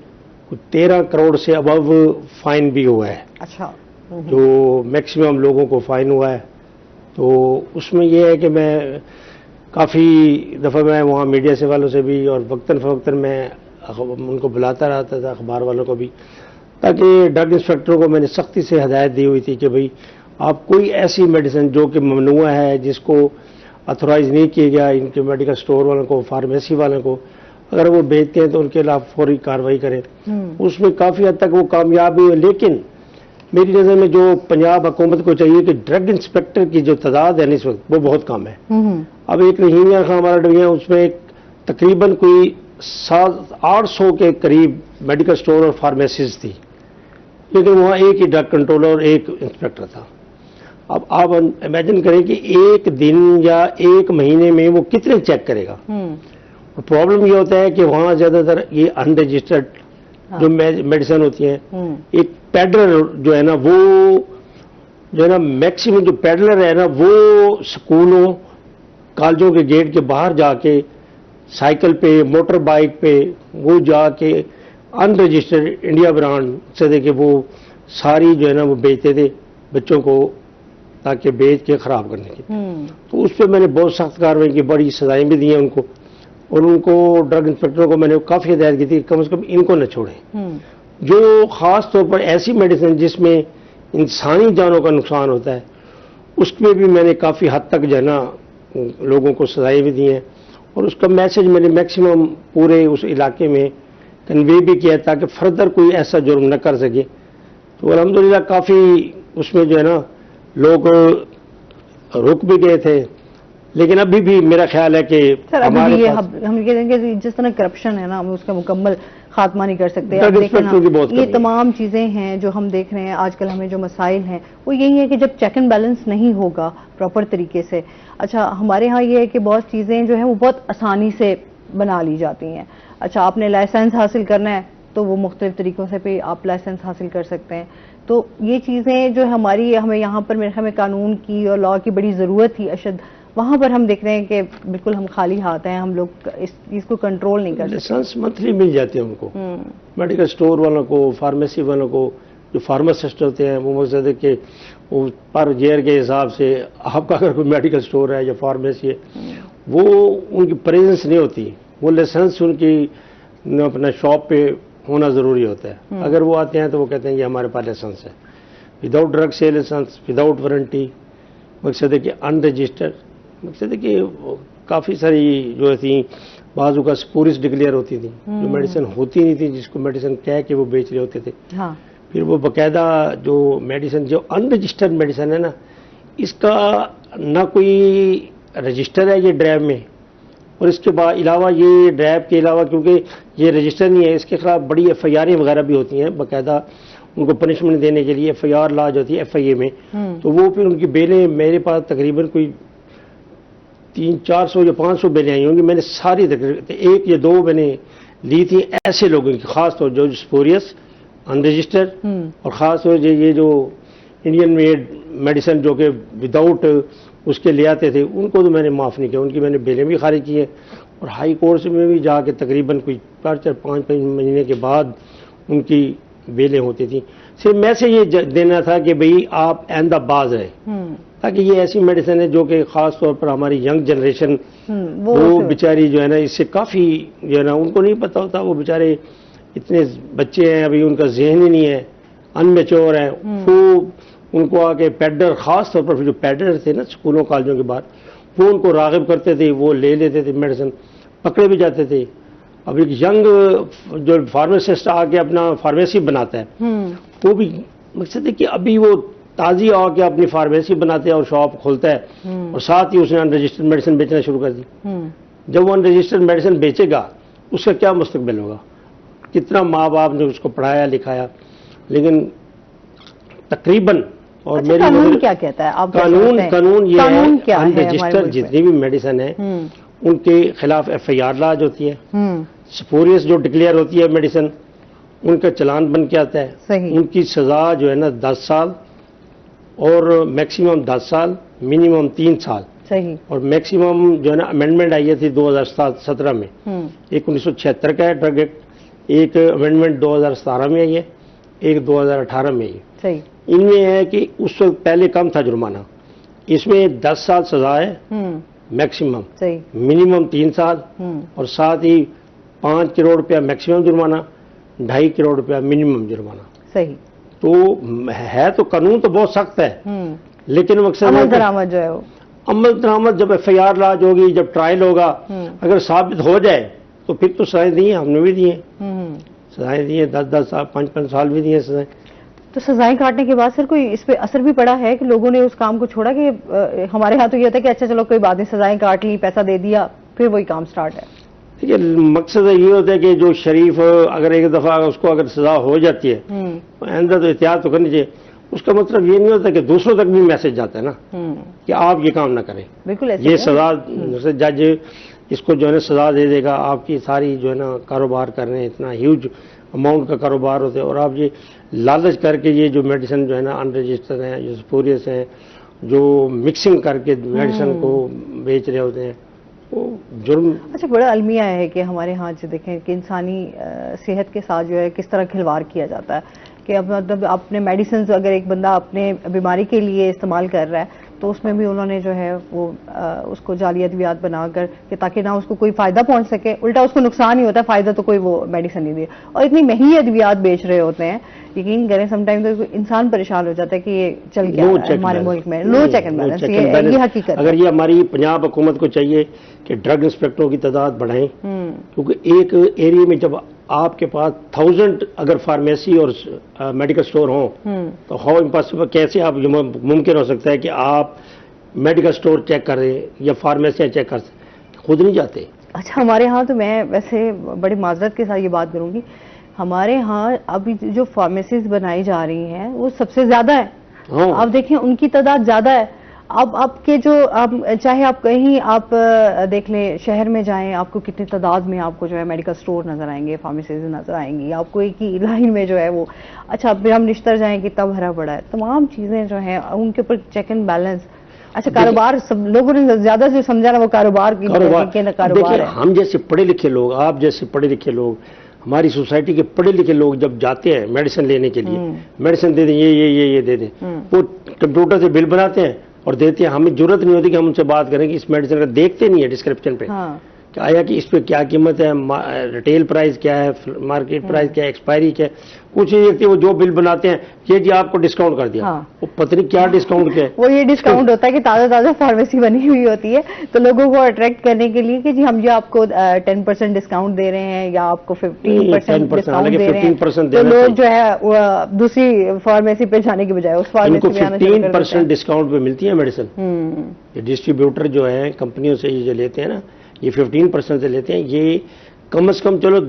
13 करोड़ से अबव फाइन भी हुआ है। अच्छा। जो मैक्सिमम लोगों को फाइन हुआ है। तो उसमें यह है कि मैं काफ़ी दफ़ा मैं वहाँ मीडिया से वालों से भी और वक्तन फ़वक्तन मैं उनको बुलाता रहता था, अखबार वालों को भी, ताकि ड्रग इंस्पेक्टरों को मैंने सख्ती से हदायत दी हुई थी कि भाई आप कोई ऐसी मेडिसिन जो कि ममनुआ है, जिसको अथोराइज नहीं किया गया, इनके मेडिकल स्टोर वालों को, फार्मेसी वालों को, अगर वो बेचते हैं तो उनके खिलाफ फौरी कार्रवाई करें। उसमें काफ़ी हद तक वो कामयाब हुई है। लेकिन मेरी नज़र में जो पंजाब हुकूमत को चाहिए कि ड्रग इंस्पेक्टर की जो तादाद है इस वक्त वो बहुत कम है। अब एक रहीम यार खां हमारा डिवीजन, उसमें एक तकरीबन कोई 800 के करीब मेडिकल स्टोर और फार्मेसीज थी, लेकिन वहाँ एक ही ड्रग कंट्रोलर और एक इंस्पेक्टर था। अब आप इमेजिन करें कि एक दिन या एक महीने में वो कितने चेक करेगा। और प्रॉब्लम ये होता है कि वहाँ ज़्यादातर ये अनरजिस्टर्ड जो मेडिसिन होती हैं, एक पेडलर जो है ना, वो जो है ना मैक्सिमम जो पेडलर है ना, वो स्कूलों कॉलेजों के गेट के बाहर जाके साइकिल पे, मोटर बाइक पे वो जाके अनरजिस्टर्ड इंडिया ब्रांड से देखे वो सारी जो है ना वो बेचते थे, बच्चों को ताकि बेच के खराब करने की। तो उस पर मैंने बहुत सख्त कार्रवाई की, बड़ी सजाएं भी दी हैं उनको, और उनको ड्रग इंस्पेक्टरों को मैंने काफ़ी हिदायत की थी कम से कम इनको न छोड़ें। जो ख़ास तौर पर ऐसी मेडिसिन जिसमें इंसानी जानों का नुकसान होता है, उसमें भी मैंने काफ़ी हद तक जो है ना लोगों को सजाएं भी दी हैं, और उसका मैसेज मैंने मैक्सिमम पूरे उस इलाके में कन्वे भी किया ताकि फर्दर कोई ऐसा जुर्म न कर सके। तो अल्हम्दुलिल्लाह काफ़ी उसमें जो है ना लोग रुक भी गए थे, लेकिन अभी भी मेरा ख्याल है कि हम कहते हैं कि जिस तरह करप्शन है ना, हम उसका मुकम्मल खात्मा नहीं कर सकते। अब देखें ना, ये तमाम चीजें हैं जो हम देख रहे हैं आजकल, हमें जो मसाइल हैं वो यही है कि जब चेक एंड बैलेंस नहीं होगा प्रॉपर तरीके से। अच्छा, हमारे यहाँ ये है कि बहुत चीजें जो है वो बहुत आसानी से बना ली जाती हैं। अच्छा, आपने लाइसेंस हासिल करना है तो वो मुख्तलिफ तरीकों से भी आप लाइसेंस हासिल कर सकते हैं। तो ये चीज़ें जो हमारी, हमें यहाँ पर मेरे ख्याल में कानून की और लॉ की बड़ी ज़रूरत थी अशद, वहाँ पर हम देख रहे हैं कि बिल्कुल हम खाली हाथ हैं, हम लोग इस चीज़ को कंट्रोल नहीं कर सकते। लाइसेंस मंथली मिल जाते हैं उनको, मेडिकल स्टोर वालों को, फार्मेसी वालों को, जो फार्मासिस्ट होते हैं वो मकसद है कि वो पर जेयर के हिसाब से आपका अगर कोई मेडिकल स्टोर है या फार्मेसी है, वो उनकी प्रेजेंस नहीं होती, वो लाइसेंस उनकी अपना शॉप पे होना ज़रूरी होता है। अगर वो आते हैं तो वो कहते हैं ये हमारे पास लाइसेंस है, without drug sale licence, without warranty, मकसद है कि अनरजिस्टर्ड, मकसद है कि काफ़ी सारी जो थी बाजू का स्पूरिस डिक्लेयर होती थी, जो मेडिसिन होती नहीं थी, जिसको मेडिसिन कह के वो बेच रहे होते थे। हाँ। फिर वो बाकायदा जो मेडिसिन, जो अनरजिस्टर्ड मेडिसिन है ना, इसका ना कोई रजिस्टर है ये ड्राइव में, और इसके बाद अलावा ये ड्राइव के अलावा क्योंकि ये रजिस्टर नहीं है, इसके खिलाफ बड़ी FIR वगैरह भी होती हैं, बाकायदा उनको पनिशमेंट देने के लिए FIR लॉज होती है FIA में। तो वो फिर उनकी बेलें मेरे पास तकरीबन कोई 300-400 या 500 बेलें आई होंगी, मैंने सारी एक या दो मैंने ली थी ऐसे लोगों की, खासतौर जो स्पोरियस अनरजिस्टर्ड, और ख़ासतौर से ये जो इंडियन मेड मेडिसिन जो कि विदाउट उसके ले आते थे, उनको तो मैंने माफ़ नहीं किया, उनकी मैंने बेलें भी खारिज की हैं, और हाई कोर्ट में भी जाके तकरीबन कोई 4-5 महीने के बाद उनकी बेलें होती थी। सिर्फ मैसेज ये देना था कि भाई आप आइंदाबाज रहे, ताकि ये ऐसी मेडिसिन है जो कि ख़ास तौर पर हमारी यंग जनरेशन वो बेचारी जो है ना इससे काफ़ी जो है ना उनको नहीं पता होता, वो बेचारे इतने बच्चे हैं अभी, उनका जहन ही नहीं है, अनमेच्योर है, वो उनको आके पैडर, ख़ास तौर पर जो पैडर थे ना स्कूलों कॉलेजों के बाद, वो उनको राग़िब करते थे, वो ले लेते थे मेडिसिन, पकड़े भी जाते थे। अब एक यंग जो फार्मासिस्ट आके अपना फार्मेसी बनाता है, वो भी मकसद है कि अभी वो ताज़ी आके अपनी फार्मेसी बनाते हैं और शॉप खोलता है, और साथ ही उसने अनरजिस्टर्ड मेडिसिन बेचना शुरू कर दी। जब वो अनरजिस्टर्ड मेडिसिन बेचेगा उसका क्या मुस्तकबिल होगा, कितना माँ बाप ने उसको पढ़ाया लिखाया, लेकिन तकरीबन और अच्छा, मेरी कानून क्या कहता है आप? कानून ये है अनरजिस्टर्ड जितनी भी मेडिसिन है उनके खिलाफ FIR लॉज होती है, स्पोरियस जो डिक्लेयर होती है मेडिसिन उनका चलान बन के आता है, उनकी सजा जो है ना 10 साल और मैक्सिमम 10 साल, मिनिमम 3 साल। सही। और मैक्सिमम जो है ना अमेंडमेंट आई है थी 2017 में, एक 1976 का है ड्रग एक्ट, एक अमेंडमेंट 2017 में आई है, एक 2018 में आई है। सही। इनमें है कि उस वक्त पहले कम था जुर्माना, इसमें 10 साल सजा है मैक्सिमम, मिनिमम 3 साल, और साथ ही 5 करोड़ रुपया मैक्सिमम जुर्माना, 2.5 करोड़ रुपया मिनिमम जुर्माना। सही। तो है तो कानून तो बहुत सख्त है, लेकिन मकसद अमल दरामद जो है वो, अमल दरामद जब FIR लॉज होगी, जब ट्रायल होगा, अगर साबित हो जाए तो फिर तो सजाएं दी हैं, हमने भी दी हैं सजाएं दी हैं, 10-10 साल 5-5 साल भी दिए सजाएं। तो सजाएं काटने के बाद सर कोई इस पे असर भी पड़ा है कि लोगों ने उस काम को छोड़ा? कि हमारे यहाँ तो ये होता है कि अच्छा चलो कोई बात नहीं, सजाएं काट ली, पैसा दे दिया, फिर वही काम स्टार्ट है। देखिए मकसद ये होता है कि जो शरीफ अगर एक दफा उसको अगर सजा हो जाती है तो आइंदा तो एहतियात तो करनी चाहिए। उसका मतलब ये नहीं होता कि दूसरों तक भी मैसेज जाता है ना कि आप ये काम ना करें। बिल्कुल ये सजा जज इसको जो है ना सजा दे देगा, आपकी सारी जो है ना कारोबार कर रहे हैं, इतना ह्यूज अमाउंट का कारोबार होता है, और आप ये लालच करके ये जो मेडिसिन जो है ना अनरजिस्टर्ड हैं, जो स्पूरियस हैं, जो मिक्सिंग करके मेडिसिन को बेच रहे होते हैं, वो जुर्म। अच्छा, बड़ा अलमिया है कि हमारे यहाँ जो देखें कि इंसानी सेहत के साथ जो है किस तरह खिलवाड़ किया जाता है कि अब मतलब अपने मेडिसिन अगर एक बंदा अपने बीमारी के लिए इस्तेमाल कर रहा है तो उसमें भी उन्होंने जो है वो उसको जाली अद्वियात बनाकर कि ताकि ना उसको कोई फायदा पहुंच सके, उल्टा उसको नुकसान ही होता है, फायदा तो कोई वो मेडिसिन नहीं दे। और इतनी महंगी अद्वियात बेच रहे होते हैं, यकीन करें समटाइम तो इंसान परेशान हो जाता है कि ये चल क्या रहा है हमारे मुल्क में। लो चेक एंड बैलेंस, ये हकीकत। अगर ये हमारी पंजाब हुकूमत को चाहिए कि ड्रग इंस्पेक्टरों की तादाद बढ़ाएं, क्योंकि एक एरिया में जब आपके पास 1000 अगर फार्मेसी और मेडिकल स्टोर हों तो हाउ इम्पॉसिबल, कैसे आप मुमकिन हो सकता है कि आप मेडिकल स्टोर चेक करें या फार्मेसियाँ चेक कर खुद नहीं जाते। अच्छा, हमारे यहाँ तो मैं वैसे बड़ी माजरत के साथ ये बात करूंगी, हमारे यहाँ अभी जो फार्मेसीज बनाई जा रही हैं वो सबसे ज्यादा है। आप देखें उनकी तादाद ज्यादा है। अब आपके जो चाहे आप कहीं आप देख लें शहर में जाएं, आपको कितनी तादाद में आपको जो है मेडिकल स्टोर नजर आएंगे, फार्मेसीज नजर आएंगी, आपको एक ही लाइन में जो है वो। अच्छा, फिर हम निश्तर जाएं कितना भरा पड़ा है, तमाम चीजें जो हैं उनके ऊपर चेक एंड बैलेंस। अच्छा, कारोबार सब लोगों ने ज्यादा जो समझा ना वो कारोबार है। हम जैसे पढ़े लिखे लोग, आप जैसे पढ़े लिखे लोग, हमारी सोसाइटी के पढ़े लिखे लोग जब जाते हैं मेडिसिन लेने के लिए, मेडिसिन दे दें, ये दे दें, वो कंप्यूटर से बिल बनाते हैं और देते हैं। हमें जरूरत नहीं होती कि हम उनसे बात करें कि इस मेडिसिन का, देखते नहीं है डिस्क्रिप्शन पे कि आया कि इस पे क्या कीमत है, रिटेल प्राइस क्या है, मार्केट प्राइस क्या है, एक्सपायरी क्या है, कुछ नहीं देखते। वो जो बिल बनाते हैं, ये जी आपको डिस्काउंट कर दिया, वो पता नहीं क्या डिस्काउंट क्या है। वो ये डिस्काउंट होता है कि ताज़ा ताज़ा फार्मेसी बनी हुई होती है तो लोगों को अट्रैक्ट करने के लिए कि जी हम जो आपको 10% डिस्काउंट दे रहे हैं या आपको 15% डिस्काउंट दे रहे हैं, तो लोग जो है दूसरी फार्मेसी पे जाने की बजाय उस फार्मेसी पे आना शुरू कर देते हैं। 15% डिस्काउंट पे मिलती है मेडिसिन। ये डिस्ट्रीब्यूटर जो है कंपनियों से ये जो लेते हैं ना, ये 15% से लेते हैं। ये कम से कम चलो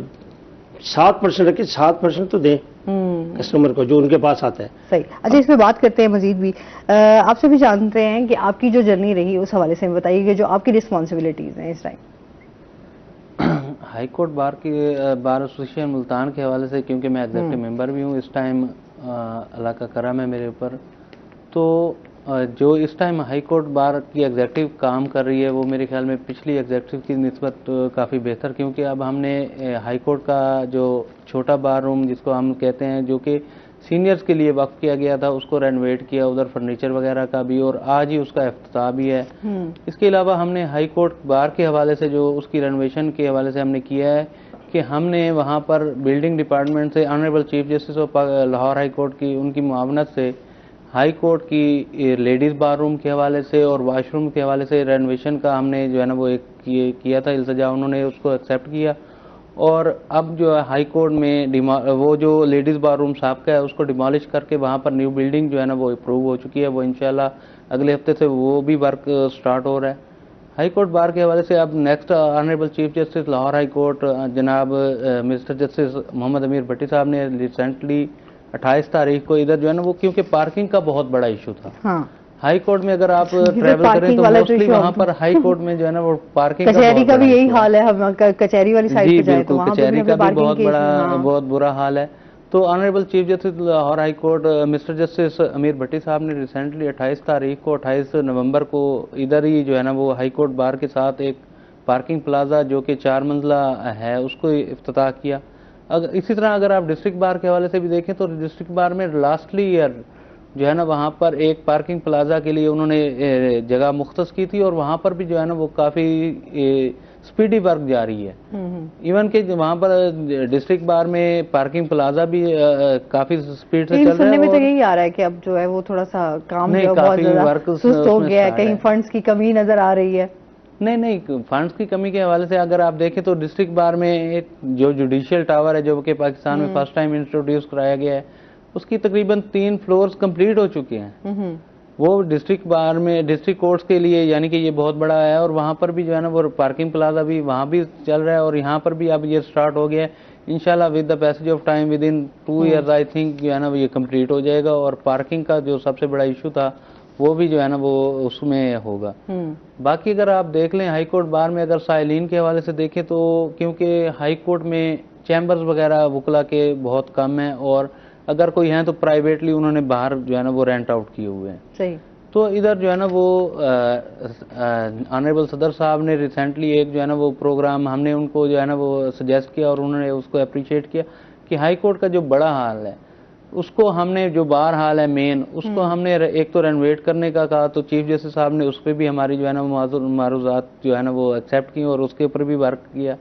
7% रखे, 7% तो दें कस्टमर को जो उनके पास आता है। सही। अच्छा, इसमें बात करते हैं मजीद भी, आपसे भी जानते हैं कि आपकी जो जर्नी रही उस हवाले से बताइए कि जो आपकी रिस्पॉन्सिबिलिटीज हैं इस time. High court bar association Multan के हवाले से, क्योंकि मैं एग्जेक्टिव मेंबर भी हूँ इस टाइम, अल्लाह का करम है मेरे ऊपर, तो जो इस टाइम हाई कोर्ट बार की एग्जेक्टिव काम कर रही है वो मेरे ख्याल में पिछली एग्जेक्टिव की निस्बत काफ़ी बेहतर, क्योंकि अब हमने हाई कोर्ट का जो छोटा बार रूम जिसको हम कहते हैं, जो कि सीनियर्स के लिए वक्फ किया गया था, उसको रेनोवेट किया, उधर फर्नीचर वगैरह का भी, और आज ही उसका इफ्तिताह भी है। इसके अलावा हमने हाई कोर्ट बार के हवाले से जो उसकी रेनोवेशन के हवाले से हमने किया है कि हमने वहाँ पर बिल्डिंग डिपार्टमेंट से honourable chief justice of Lahore high court की उनकी मुआवनत से हाई कोर्ट की लेडीज़ बार रूम के हवाले से और वाशरूम के हवाले से रेनोवेशन का हमने जो है ना वो एक किया था इल्तिजा, उन्होंने उसको एक्सेप्ट किया। और अब जो है हाई कोर्ट में वो जो लेडीज़ बार रूम साहब का है उसको डिमोलिश करके वहाँ पर न्यू बिल्डिंग जो है ना वो अप्रूव हो चुकी है, वो इंशाल्लाह अगले हफ्ते से वो भी वर्क स्टार्ट हो रहा है। हाई कोर्ट बार के हवाले से अब next honourable chief justice Lahore high court जनाब मिस्टर जस्टिस मोहम्मद अमीर भट्टी साहब ने रिसेंटली 28 तारीख को इधर जो है ना वो, क्योंकि पार्किंग का बहुत बड़ा इशू था हाई कोर्ट में, अगर आप ट्रैवल करें तो मोस्टली वहाँ पर हाई कोर्ट में जो है ना वो पार्किंग कचहरी का भी यही हाल है, हम कचहरी वाली साइड पे जाए तो कचहरी का भी बहुत बुरा हाल है। तो honourable chief justice Lahore high court mister justice अमीर भट्टी साहब ने रिसेंटली 28 तारीख को 28 नवंबर को इधर ही जो है ना वो हाई कोर्ट बार के साथ एक पार्किंग प्लाजा जो कि 4 मंजिला है उसको इफ्तिताह किया। अगर इसी तरह अगर आप डिस्ट्रिक्ट बार के हवाले से भी देखें तो डिस्ट्रिक्ट बार में लास्टली ईयर जो है ना वहाँ पर एक पार्किंग प्लाजा के लिए उन्होंने जगह मुख्तस की थी और वहाँ पर भी जो है ना वो काफ़ी स्पीडी वर्क जारी है। इवन के वहाँ पर डिस्ट्रिक्ट बार में पार्किंग प्लाजा भी काफ़ी स्पीड से चल रहा है। में तो यही आ रहा है कि अब जो है वो थोड़ा सा काम बहुत ज़्यादा सुस्त हो गया है, कहीं फंड्स की कमी नज़र आ रही है। नहीं, फंड्स की कमी के हवाले से अगर आप देखें तो डिस्ट्रिक्ट बार में एक जो जुडिशियल टावर है जो कि पाकिस्तान में फर्स्ट टाइम इंट्रोड्यूस कराया गया है, उसकी तकरीबन 3 फ्लोर्स कंप्लीट हो चुके हैं। वो डिस्ट्रिक्ट बार में डिस्ट्रिक्ट कोर्ट्स के लिए यानी कि ये बहुत बड़ा है और वहाँ पर भी जो है ना वो पार्किंग प्लाजा भी वहाँ भी चल रहा है और यहाँ पर भी अब ये स्टार्ट हो गया है। इंशाल्लाह with the passage of time with in 2 years I think जो है ना वो ये कंप्लीट हो जाएगा और पार्किंग का जो सबसे बड़ा इशू था वो भी जो है ना वो उसमें होगा। बाकी अगर आप देख लें हाई कोर्ट बार में अगर साइलिन के हवाले से देखें तो क्योंकि हाई कोर्ट में चैम्बर्स वगैरह वकला के बहुत कम हैं और अगर कोई है तो प्राइवेटली उन्होंने बाहर जो है ना वो रेंट आउट किए हुए हैं। सही। तो इधर जो है ना वो ऑनरेबल सदर साहब ने रिसेंटली एक जो है ना वो प्रोग्राम हमने उनको जो है ना वो सजेस्ट किया और उन्होंने उसको अप्रिशिएट किया कि हाई कोर्ट का जो बड़ा हाल है उसको हमने, जो बाहर हाल है मेन, उसको हमने एक तो रेनोवेट करने का कहा, तो चीफ जस्टिस साहब ने उस पर भी हमारी जो है ना मारूजात जो है ना वो एक्सेप्ट की और उसके ऊपर भी वर्क किया।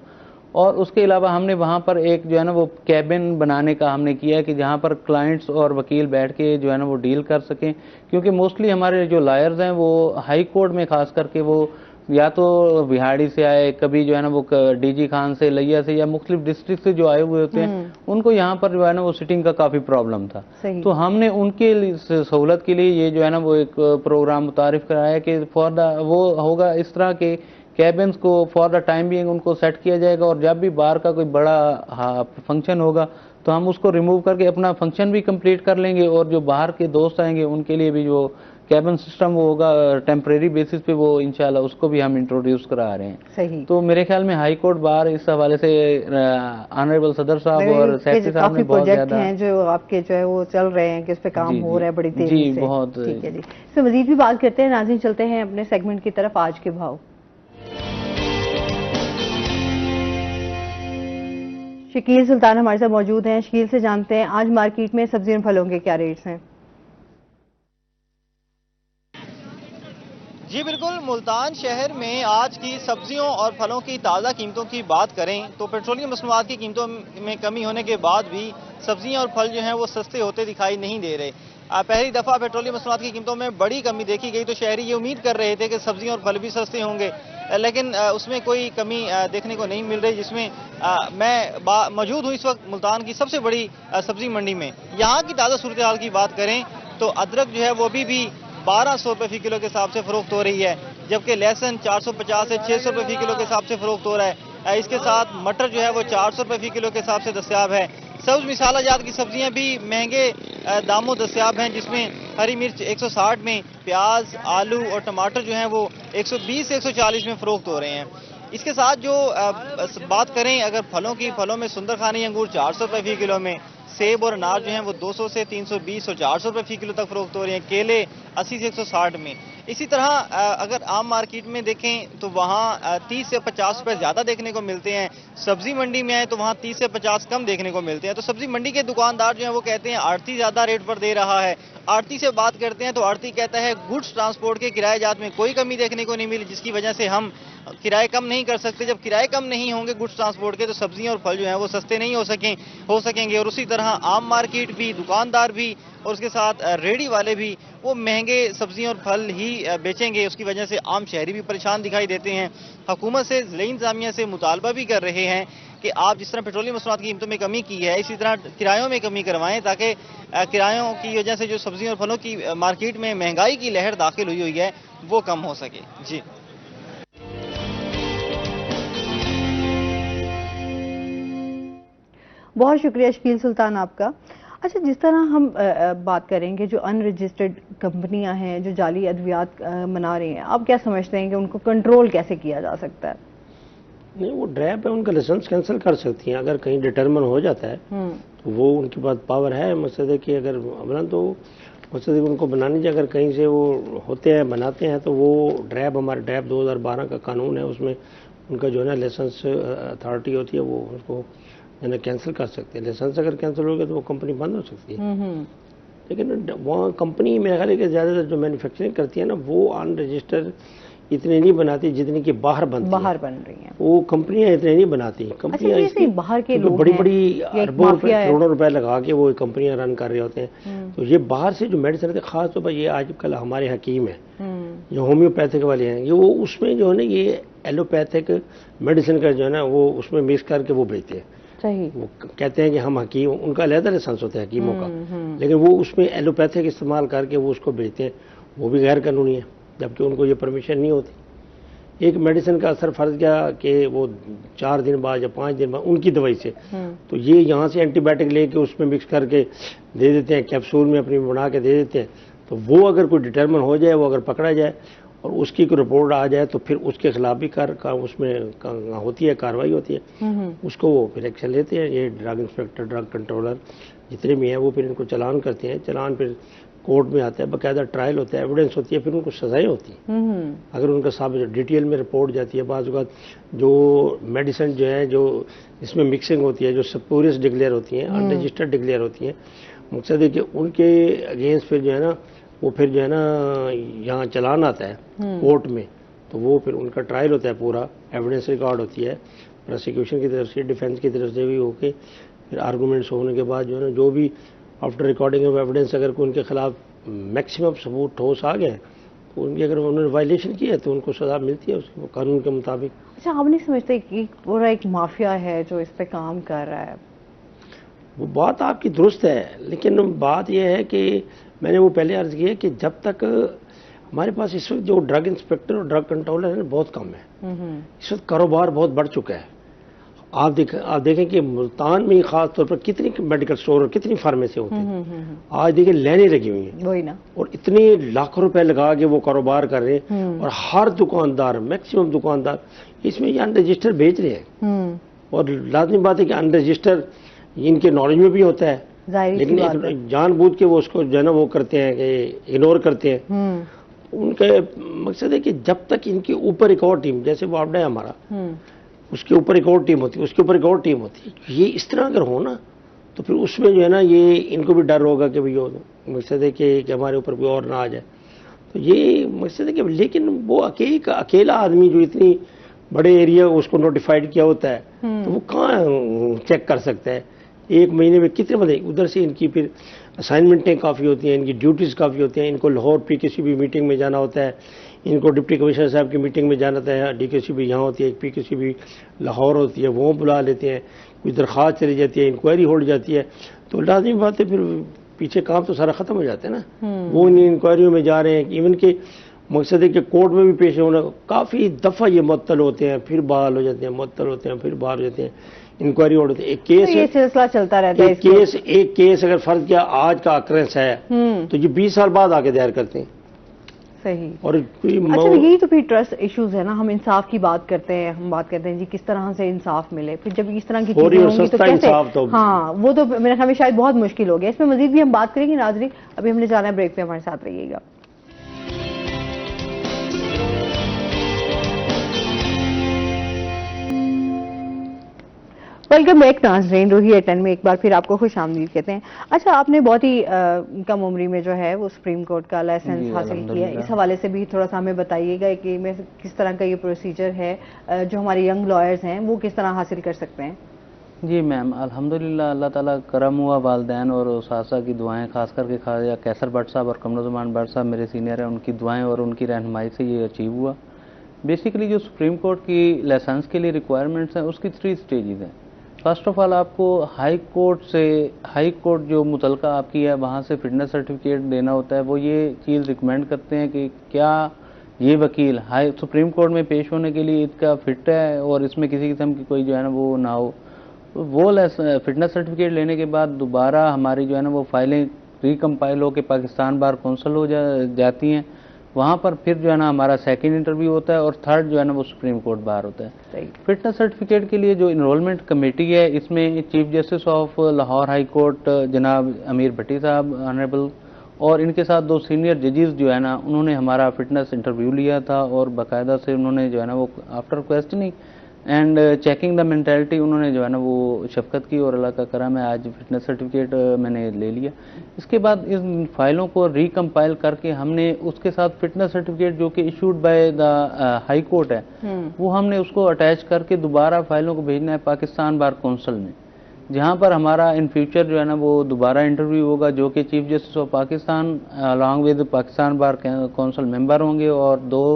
और उसके अलावा हमने वहाँ पर एक जो है ना वो कैबिन बनाने का हमने किया कि जहाँ पर क्लाइंट्स और वकील बैठ के जो है ना वो डील कर सकें, क्योंकि मोस्टली हमारे जो लायर्स हैं वो हाई कोर्ट में खास करके वो या तो बिहाड़ी से आए, कभी जो है ना वो डीजी खान से, लिया से या मुख्तलिफ डिस्ट्रिक्ट से जो आए हुए होते हैं, उनको यहाँ पर जो है ना वो सिटिंग का काफ़ी प्रॉब्लम था। तो हमने उनके सहूलत के लिए ये जो है ना वो एक प्रोग्राम मुतारिफ कराया कि फॉर द वो होगा इस तरह के कैबिन्स को फॉर द टाइम बिंग उनको सेट किया जाएगा, और जब भी बाहर का कोई बड़ा फंक्शन होगा तो हम उसको रिमूव करके अपना फंक्शन भी कंप्लीट कर लेंगे, और जो बाहर के दोस्त आएंगे उनके लिए भी जो कैबिन सिस्टम वो होगा टेम्परेरी बेसिस पे, वो इंशाल्लाह उसको भी हम इंट्रोड्यूस करा रहे हैं। सही। तो मेरे ख्याल में हाई कोर्ट बार इस हवाले से ऑनरेबल सदर साहब और सेक्रेटरी साहब ने बहुत ज्यादा हैं जो आपके जो है वो चल रहे हैं कि उस पे काम हो रहा है बड़ी तेजी से। जी बहुत ठीक है जी। इससे मजीद भी बात करते हैं। नाज़रीन चलते हैं अपने सेगमेंट की तरफ, आज के भाव। शकील सुल्तान हमारे साथ मौजूद हैं। शकील से जानते हैं आज मार्केट में सब्जी और फलों के क्या रेट्स हैं। जी बिल्कुल, मुल्तान शहर में आज की सब्जियों और फलों की ताज़ा कीमतों की बात करें तो पेट्रोलियम मसनूआत की कीमतों में कमी होने के बाद भी सब्जियां और फल जो हैं वो सस्ते होते दिखाई नहीं दे रहे। पहली दफ़ा पेट्रोलियम मसनूआत की कीमतों में बड़ी कमी देखी गई तो शहरी ये उम्मीद कर रहे थे कि सब्जियां और फल भी सस्ते होंगे, लेकिन उसमें कोई कमी देखने को नहीं मिल रही। जिसमें मैं मौजूद हूँ इस वक्त मुल्तान की सबसे बड़ी सब्जी मंडी में। यहाँ की ताज़ा सूरत हाल की बात करें तो अदरक जो है वो भी 1200 रुपये फी किलो के हिसाब से फरोख्त हो रही है, जबकि लहसुन 450 से 600 रुपये फी किलो के हिसाब से फरोख्त हो रहा है। इसके साथ मटर जो है वो 400 रुपये फी किलो के हिसाब से दस्तयाब है। सब्ज मिसाला जात की सब्जियां भी महंगे दामों दस्तयाब हैं, जिसमें हरी मिर्च 160 में, प्याज, आलू और टमाटर जो हैं वो 120 से 140 में फरोख्त हो रहे हैं। इसके साथ जो बात करें अगर फलों की, फलों में सुंदर खानी अंगूर 400 रुपये फी किलो में, सेब और अनार जो हैं वो 200 से 320 और 400 रुपये फी किलो तक फरोख्त हो रहे हैं, केले 80 से 160 में। इसी तरह अगर आम मार्केट में देखें तो वहाँ 30 से 50 रुपये ज़्यादा देखने को मिलते हैं। सब्जी मंडी में आए तो वहाँ 30 से 50 कम देखने को मिलते हैं। तो सब्जी मंडी के दुकानदार जो हैं वो कहते हैं आड़ती ज़्यादा रेट पर दे रहा है। आड़ती से बात करते हैं तो आड़ती कहता है गुड्स ट्रांसपोर्ट के किराए जात में कोई कमी देखने को नहीं मिली, जिसकी वजह से हम किराए कम नहीं कर सकते। जब किराए कम नहीं होंगे गुड्स ट्रांसपोर्ट के तो सब्जियां और फल जो हैं वो सस्ते नहीं हो सकेंगे। और उसी तरह आम मार्केट भी, दुकानदार भी और उसके साथ रेडी वाले भी वो महंगे सब्जियां और फल ही बेचेंगे। उसकी वजह से आम शहरी भी परेशान दिखाई देते हैं। हुकूमत से ज़िला इंतज़ामिया से मुतालबा भी कर रहे हैं कि आप जिस तरह पेट्रोलियम मसनूआत की कीमतों में कमी की है इसी तरह किरायों में कमी करवाएं, ताकि किरायों की वजह से जो सब्जियों और फलों की मार्केट में महंगाई की लहर दाखिल हुई है वो कम हो सके। जी बहुत शुक्रिया शकील सुल्तान आपका। अच्छा, जिस तरह हम बात करेंगे जो अनरजिस्टर्ड कंपनियां हैं जो जाली अद्वियात बना रही हैं, आप क्या समझते हैं कि उनको कंट्रोल कैसे किया जा सकता है? नहीं, वो ड्रैप है, उनका लाइसेंस कैंसिल कर सकती हैं अगर कहीं डिटरमिन हो जाता है तो वो उनके पास पावर है। मसले कि अगर अमलन तो मसले उनको बनानी चाहिए। अगर कहीं से वो होते हैं बनाते हैं तो वो ड्रैप, हमारे ड्रैप 2012 का कानून है, उसमें उनका जो है ना लाइसेंस अथॉरिटी होती है वो उसको कैंसिल कर सकते हैं। लाइसेंस अगर कैंसिल हो गया तो वो कंपनी बंद हो सकती है। लेकिन वहाँ कंपनी मेरे ख्याल है कि ज़्यादातर जो मैन्युफैक्चरिंग करती है ना वो अनरजिस्टर्ड इतने नहीं बनाती जितनी कि बाहर बन रही हैं। वो कंपनियां इतने नहीं बनाती। कंपनियां अच्छा, बाहर के लोग बड़ी बड़ी अरबों रुपए, करोड़ों रुपए लगा के वो कंपनियां रन कर रहे होते हैं। तो ये बाहर से जो मेडिसिन है, खास तौर पर ये आजकल हमारे हकीम है जो होम्योपैथिक वाले हैं, ये वो उसमें जो है ना ये एलोपैथिक मेडिसिन का जो है ना वो उसमें मिक्स करके वो बेचते हैं। सही। वो कहते हैं कि हम हकीम, उनका अलग लाइसेंस होता है हकीमों का, लेकिन वो उसमें एलोपैथिक इस्तेमाल करके वो उसको बेचते हैं। वो भी गैर कानूनी है, जबकि उनको ये परमिशन नहीं होती। एक मेडिसिन का असर फर्ज गया कि वो 4 दिन बाद या 5 दिन बाद उनकी दवाई से, तो ये यहाँ से एंटीबायोटिक लेके उसमें मिक्स करके दे देते हैं, कैप्सूल में अपनी बना के दे देते हैं। तो वो अगर कोई डिटरमिन हो जाए, वो अगर पकड़ा जाए और उसकी कोई रिपोर्ट आ जाए तो फिर उसके खिलाफ भी उसमें होती है, कार्रवाई होती है। उसको वो फिर एक्शन लेते हैं। ये ड्रग इंस्पेक्टर, ड्रग कंट्रोलर जितने भी हैं वो फिर इनको चालान करते हैं। चालान फिर कोर्ट में आता है, बाकायदा ट्रायल होता है, एविडेंस होती है, फिर उनको सजाएं होती हैं। अगर उनका साबित डिटेल में रिपोर्ट जाती है, बाज़ औक़ात जो मेडिसिन जो है जो इसमें मिक्सिंग होती है, जो स्पूरियस डिक्लेयर होती हैं, अनरजिस्टर्ड डिक्लेयर होती हैं, मकसद है कि उनके अगेंस्ट फिर जो है ना वो फिर जो है ना यहाँ चलान आता है कोर्ट में, तो वो फिर उनका ट्रायल होता है, पूरा एविडेंस रिकॉर्ड होती है, प्रोसिक्यूशन की तरफ से, डिफेंस की तरफ से भी होके फिर आर्गूमेंट्स होने के बाद जो है ना जो भी आफ्टर रिकॉर्डिंग ऑफ एविडेंस अगर उनके खिलाफ मैक्सिमम सबूत ठोस आ गए तो उनकी अगर उन्होंने वायलेशन की है तो उनको सजा मिलती है उसके कानून के मुताबिक। अच्छा, आप नहीं समझते कि पूरा एक माफिया है जो इस पे काम कर रहा है? वो बात आपकी दुरुस्त है, लेकिन बात यह है कि मैंने वो पहले अर्ज किया कि जब तक हमारे पास इस वक्त जो ड्रग इंस्पेक्टर और ड्रग कंट्रोलर है बहुत कम है। इस वक्त कारोबार बहुत बढ़ चुका है। आप देखें कि मुल्तान में खास तौर पर कितनी मेडिकल स्टोर और कितनी फार्मेसी होती हैं। आज देखें लाइनें लगी हुई हैं, वही ना, और इतने लाखों रुपए लगा के वो कारोबार कर रहे हैं, और हर दुकानदार, मैक्सिमम दुकानदार इसमें ये अनरजिस्टर बेच रहे हैं। और लाजमी बात है कि अनरजिस्टर इनके नॉलेज में भी होता है, लेकिन जानबूझ के वो उसको जो है ना वो करते हैं कि इग्नोर करते हैं। उनका मकसद है कि जब तक इनके ऊपर एक और टीम, जैसे वापडा है हमारा, उसके ऊपर एक और टीम होती है, उसके ऊपर एक और टीम होती है, ये इस तरह अगर हो ना तो फिर उसमें जो है ना ये इनको भी डर होगा कि भाई मकसद है कि हमारे ऊपर कोई और ना आ जाए। तो ये मकसद है कि, लेकिन वो अकेला आदमी जो इतनी बड़े एरिया उसको नोटिफाइड किया होता है तो वो कहाँ चेक कर सकता है? एक महीने में कितने बंदे, उधर से इनकी फिर असाइनमेंटें काफ़ी होती हैं, इनकी ड्यूटीज़ काफ़ी होती हैं, इनको लाहौर PKCB मीटिंग में जाना होता है, इनको डिप्टी कमिश्नर साहब की मीटिंग में जाना होता है, DKCB यहाँ होती है, PKCB लाहौर होती है, वो बुला लेते हैं, कोई दरख्वास्त चली जाती है, इंक्वायरी होल्ड जाती है, तो लाजमी बात है फिर पीछे काम तो सारा ख़त्म हो जाता है ना। वो इन इंक्वायरियों में जा रहे हैं, इवन के मकसद है कि कोर्ट में भी पेश होना, काफ़ी दफ़ा ये मुअत्तल होते हैं, फिर बहाल हो जाते हैं, मुअत्तल होते हैं, फिर बहाल हो जाते हैं, इंक्वायरी होती है। एक केस, तो ये सिलसिला चलता रहता है। एक केस अगर फर्ज किया आज का अक्रेंस है तो ये 20 साल बाद आके दायर करते हैं। सही। और अच्छा, यही तो फिर ट्रस्ट इश्यूज है ना। हम इंसाफ की बात करते हैं, हम बात करते हैं जी किस तरह से इंसाफ मिले, फिर जब इस तरह की चीजें होंगी तो कैसे? हाँ, वो तो मेरे ख्याल में शायद बहुत मुश्किल हो गया। इसमें मजीद भी हम बात करेंगे नाज़रीन। अभी हमने जाना है ब्रेक पे, हमारे साथ रहिएगा। वेलकम बैक नाज़रीन, रूही एटन में एक बार फिर आपको खुश आमदीद कहते हैं। अच्छा, आपने बहुत ही कम उम्री में जो है वो सुप्रीम कोर्ट का लाइसेंस हासिल किया, इस हवाले से भी थोड़ा सा हमें बताइएगा कि मैं किस तरह का ये प्रोसीजर है, जो हमारे यंग लॉयर्स हैं वो किस तरह हासिल कर सकते हैं? जी मैम, अल्हम्दुलिल्लाह, अल्लाह ताला करम हुआ, वालिदैन और उस्ताज़ा की दुआएं, खास करके ख्वाजा कैसर भट्ट साहब और कमरुज़्ज़मान भट्ट साहब मेरे सीनियर हैं, उनकी दुआएं और उनकी रहनुमाई से ये अचीव हुआ। बेसिकली जो सुप्रीम कोर्ट की लाइसेंस के लिए रिक्वायरमेंट्स हैं उसकी 3 स्टेजेस हैं। फर्स्ट ऑफ ऑल आपको हाई कोर्ट जो मुतलका आपकी है वहाँ से फिटनेस सर्टिफिकेट देना होता है। वो ये चीज़ रिकमेंड करते हैं कि क्या ये वकील सुप्रीम कोर्ट में पेश होने के लिए इसका फिट है और इसमें किसी किस्म की कोई जो है ना वो ना हो। वो फिटनेस सर्टिफिकेट लेने के बाद दोबारा हमारी जो है ना वो फाइलें रिकम्पाइल हो के पाकिस्तान बार कौंसिल हो जाती हैं। वहाँ पर फिर जो है ना हमारा सेकंड इंटरव्यू होता है और थर्ड जो है ना वो सुप्रीम कोर्ट बार होता है। फिटनेस सर्टिफिकेट के लिए जो इनरोलमेंट कमेटी है इसमें chief justice of Lahore high court जनाब अमीर भट्टी साहब ऑनरेबल और इनके साथ 2 सीनियर जजेस जो है ना उन्होंने हमारा फिटनेस इंटरव्यू लिया था और बाकायदा से उन्होंने जो है ना वो after questioning and checking the mentality उन्होंने जो है ना वो शफकत की और अल्लाह का करम है आज फिटनेस सर्टिफिकेट मैंने ले लिया। इसके बाद इन फाइलों को रिकम्पाइल करके हमने उसके साथ फिटनेस सर्टिफिकेट जो कि issued by the high court है वो हमने उसको अटैच करके दोबारा फाइलों को भेजना है पाकिस्तान बार कौंसिल में, जहाँ पर हमारा इन फ्यूचर जो है ना वो दोबारा इंटरव्यू होगा जो कि chief justice of Pakistan along with Pakistan bar council member होंगे और 2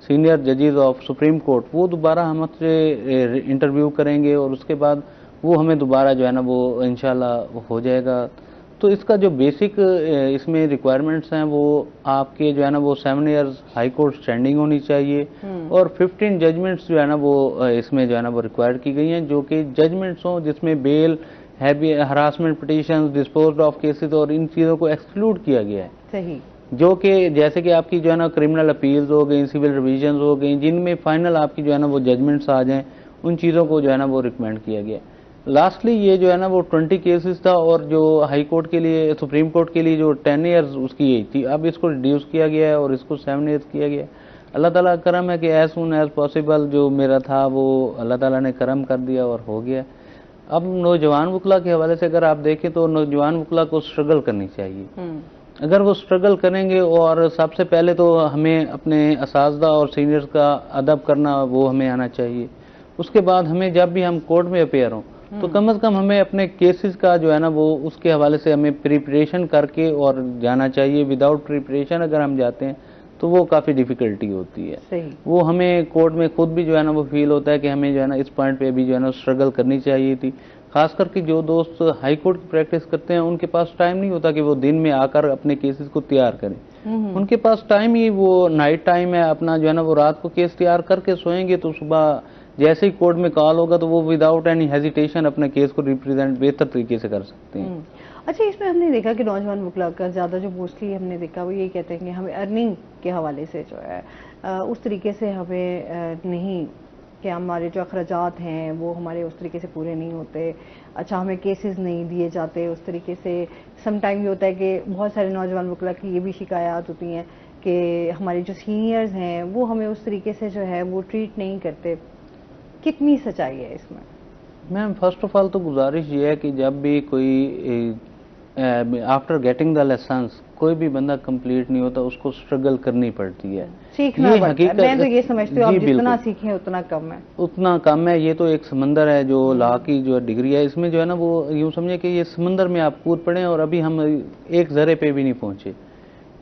सीनियर जजेस ऑफ सुप्रीम कोर्ट वो दोबारा हमसे इंटरव्यू करेंगे और उसके बाद वो हमें दोबारा जो है ना वो इंशाल्लाह हो जाएगा। तो इसका जो बेसिक इसमें रिक्वायरमेंट्स हैं वो आपके जो है ना वो 7 इयर्स हाई कोर्ट स्टैंडिंग होनी चाहिए और 15 जजमेंट्स जो है ना वो इसमें जो है ना वो रिक्वायर्ड की गई हैं जो कि जजमेंट्स हों जिसमें bail harassment petition disposed of cases और इन चीज़ों को एक्सक्लूड किया गया है। सही। जो कि जैसे कि आपकी जो है ना क्रिमिनल अपील्स हो गई, सिविल रिविजन्स हो गई, जिनमें फाइनल आपकी जो है ना वो जजमेंट्स आ जाएं, उन चीज़ों को जो है ना वो रिकमेंड किया गया। लास्टली ये जो है ना वो 20 केसेस था, और जो हाई कोर्ट के लिए, सुप्रीम कोर्ट के लिए जो 10 ईयर्स उसकी यही थी। अब इसको रिड्यूस किया गया है और इसको 7 ईयर्स किया गया है। अल्लाह ताला का करम है कि एज सुन एज पॉसिबल जो मेरा था वो अल्लाह ताला ने करम कर दिया और हो गया। अब नौजवान वकला के हवाले से अगर आप देखें तो नौजवान वकला को स्ट्रगल करनी चाहिए। अगर वो स्ट्रगल करेंगे, और सबसे पहले तो हमें अपने असातिज़ा और सीनियर्स का अदब करना वो हमें आना चाहिए। उसके बाद हमें जब भी हम कोर्ट में अपेयर हों तो कम से कम हमें अपने केसेस का जो है ना वो उसके हवाले से हमें प्रिपरेशन करके और जाना चाहिए। विदाउट प्रिपरेशन अगर हम जाते हैं तो वो काफ़ी डिफ़िकल्टी होती है। सही। वो हमें कोर्ट में खुद भी जो है ना वो फील होता है कि हमें जो है ना इस पॉइंट पे भी जो है ना स्ट्रगल करनी चाहिए थी। खास करके जो दोस्त हाई कोर्ट की प्रैक्टिस करते हैं उनके पास टाइम नहीं होता कि वो दिन में आकर अपने केसेस को तैयार करें। उनके पास टाइम ही वो नाइट टाइम है अपना, जो है ना वो रात को केस तैयार करके सोएंगे तो सुबह जैसे ही कोर्ट में कॉल होगा तो वो विदाउट एनी हेजिटेशन अपने केस को रिप्रेजेंट बेहतर तरीके से कर सकते हैं। अच्छा, इसमें हमने देखा कि नौजवान वकला का ज़्यादा जो मोस्टली हमने देखा वो यही कहते हैं कि हमें अर्निंग के हवाले से जो है उस तरीके से हमें नहीं, कि हमारे जो अखराजात हैं वो हमारे उस तरीके से पूरे नहीं होते। अच्छा, हमें केसेस नहीं दिए जाते उस तरीके से। सम टाइम ये होता है कि बहुत सारे नौजवान वकला की ये भी शिकायत होती हैं कि हमारे जो सीनियर्स हैं वो हमें उस तरीके से जो है वो ट्रीट नहीं करते। कितनी सच्चाई है इसमें? मैम, फर्स्ट ऑफ ऑल तो गुजारिश ये है कि जब भी कोई आफ्टर गेटिंग द लाइसेंस कोई भी बंदा कंप्लीट नहीं होता, उसको स्ट्रगल करनी पड़ती है। सीखना पड़ता है। मैं तो ये समझती हूँ आप जितना सीखें उतना कम है। उतना कम है। ये तो एक समंदर है जो लॉ की जो डिग्री है, इसमें जो है ना वो यूँ समझे कि ये समंदर में आप कूद पड़े और अभी हम एक जरे पे भी नहीं पहुँचे।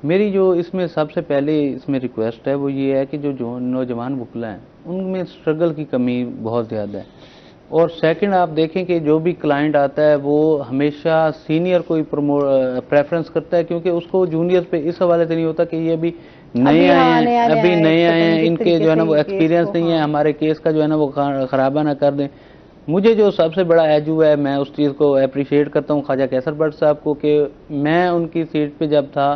मेरी जो इसमें सबसे पहले इसमें रिक्वेस्ट है वो ये है कि जो नौजवान वकला हैं उनमें स्ट्रगल की कमी बहुत ज़्यादा है। और सेकंड, आप देखें कि जो भी क्लाइंट आता है वो हमेशा सीनियर को ही प्रेफरेंस करता है, क्योंकि उसको जूनियर पे इस हवाले से नहीं होता कि ये अभी नए आए हैं, इनके जो है ना वो एक्सपीरियंस नहीं है, हमारे केस का जो है ना वो खराबा ना कर दें। मुझे जो सबसे बड़ा एजू है, मैं उस चीज़ को अप्रिशिएट करता हूँ ख्वाजा कैसर भट्ट साहब को, कि मैं उनकी सीट पे जब था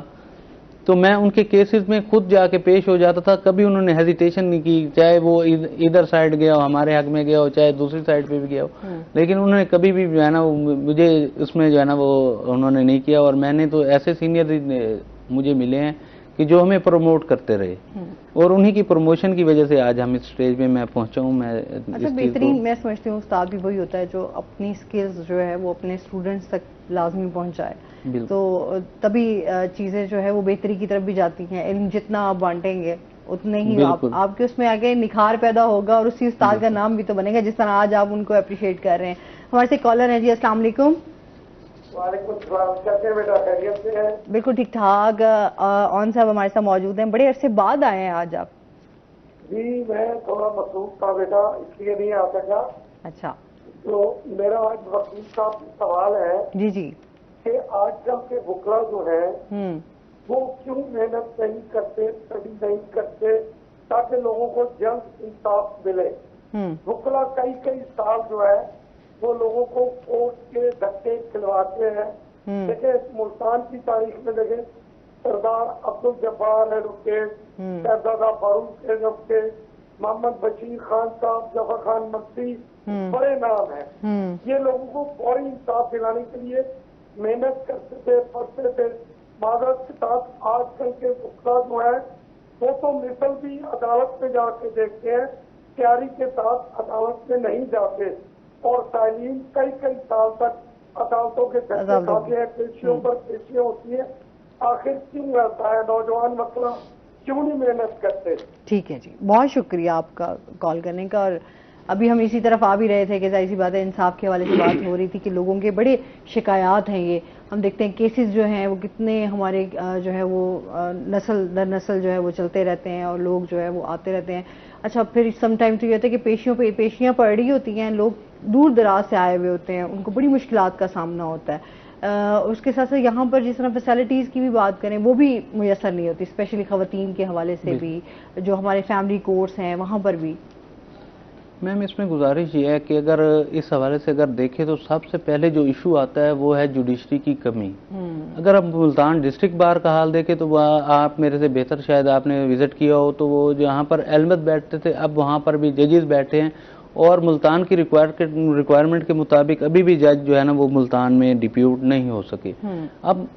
तो मैं उनके केसेस में खुद जाके पेश हो जाता था। कभी उन्होंने हेजिटेशन नहीं की, चाहे वो इधर साइड गया हो, हमारे हक में गया हो, चाहे दूसरी साइड पे भी गया हो, लेकिन उन्होंने कभी भी जो है ना मुझे उसमें जो है ना वो उन्होंने नहीं किया। और मैंने तो ऐसे सीनियर मुझे मिले हैं कि जो हमें प्रमोट करते रहे, और उन्हीं की प्रमोशन की वजह से आज हम इस स्टेज पे मैं पहुंचा हूं। मैं अच्छा, बेहतरीन मैं समझती हूँ उस्ताद भी वही होता है जो अपनी स्किल्स जो है वो अपने स्टूडेंट्स तक लाजमी पहुंचाए, तो तभी चीज़ें जो है वो बेहतरी की तरफ भी जाती हैं। इल्म जितना आप बांटेंगे उतने ही आपके उसमें आगे निखार पैदा होगा और उसी उस्ताद का नाम भी तो बनेगा जिस तरह आज आप उनको अप्रिशिएट कर रहे हैं। हमारे से कॉलर है जी, अस्सलाम वालेकुम। बिल्कुल ठीक ठाक। ऑन साहब हमारे साथ मौजूद हैं, बड़े अरसे बाद आए हैं आज आप। जी, मैं थोड़ा मसरूफ था बेटा, इसलिए नहीं आ सका। अच्छा, तो मेरा आज वकील साहब सवाल है जी जी, कि आजकल के वकला जो है वो क्यों मेहनत नहीं करते, स्टडी नहीं करते ताकि लोगों को जल्द इंसाफ मिले। वकला कई कई साल जो है वो लोगों को कोर्ट के धक्के खिलवाते हैं। देखे मुल्तान की तारीख में देखे, सरदार अब्दुल जब्बार एडवोकेट, शहजादा फारूक एडवोकेट, मोहम्मद बशीर खान साहब, जफर खान मक्सी, बड़े नाम हैं। ये लोगों को फौरी इंसाफ दिलाने के लिए मेहनत करते थे, पढ़ते थे। मादरत के साथ आजकल के वकला जो है वो तो मिसल भी अदालत में जाके देखते हैं, तैयारी के साथ अदालत में नहीं जाते, और तालीम कई कई साल तक अदालतों के धक्के खाते हैं, पेशियों पर पेशियां होती है। आखिर क्यों रहता है? नौजवान वकला क्यों नहीं मेहनत करते? ठीक है जी, बहुत शुक्रिया आपका कॉल करने का। और अभी हम इसी तरफ आ भी रहे थे कि जाहिर सी बात है इंसाफ के हवाले से बात हो रही थी कि लोगों के बड़े शिकायत हैं। ये हम देखते हैं केसेस जो हैं वो कितने हमारे जो है वो नस्ल दर नस्ल जो है वो चलते रहते हैं और लोग जो है वो आते रहते हैं। अच्छा, फिर सम टाइम तो ये होता है कि पेशियाँ पड़ रही होती हैं, लोग दूर दराज से आए हुए होते हैं, उनको बड़ी मुश्किलात का सामना होता है। उसके साथ साथ यहाँ पर जिस तरह फैसिलिटीज़ की भी बात करें वो भी मुयसर नहीं होती, स्पेशली ख़वातीन के हवाले से भी, जो हमारे फैमिली कोर्ट्स हैं वहाँ पर भी। मैम, इसमें गुजारिश ये है कि अगर इस हवाले से अगर देखें तो सबसे पहले जो इशू आता है वो है जुडिशरी की कमी। अगर हम मुल्तान डिस्ट्रिक्ट बार का हाल देखें तो आप मेरे से बेहतर शायद आपने विजिट किया हो, तो वो जहाँ पर एलमत बैठते थे अब वहाँ पर भी जजेस बैठे हैं और मुल्तान की रिक्वायरमेंट के मुताबिक अभी भी जज जो है ना वो मुल्तान में डिप्यूट नहीं हो सके। अब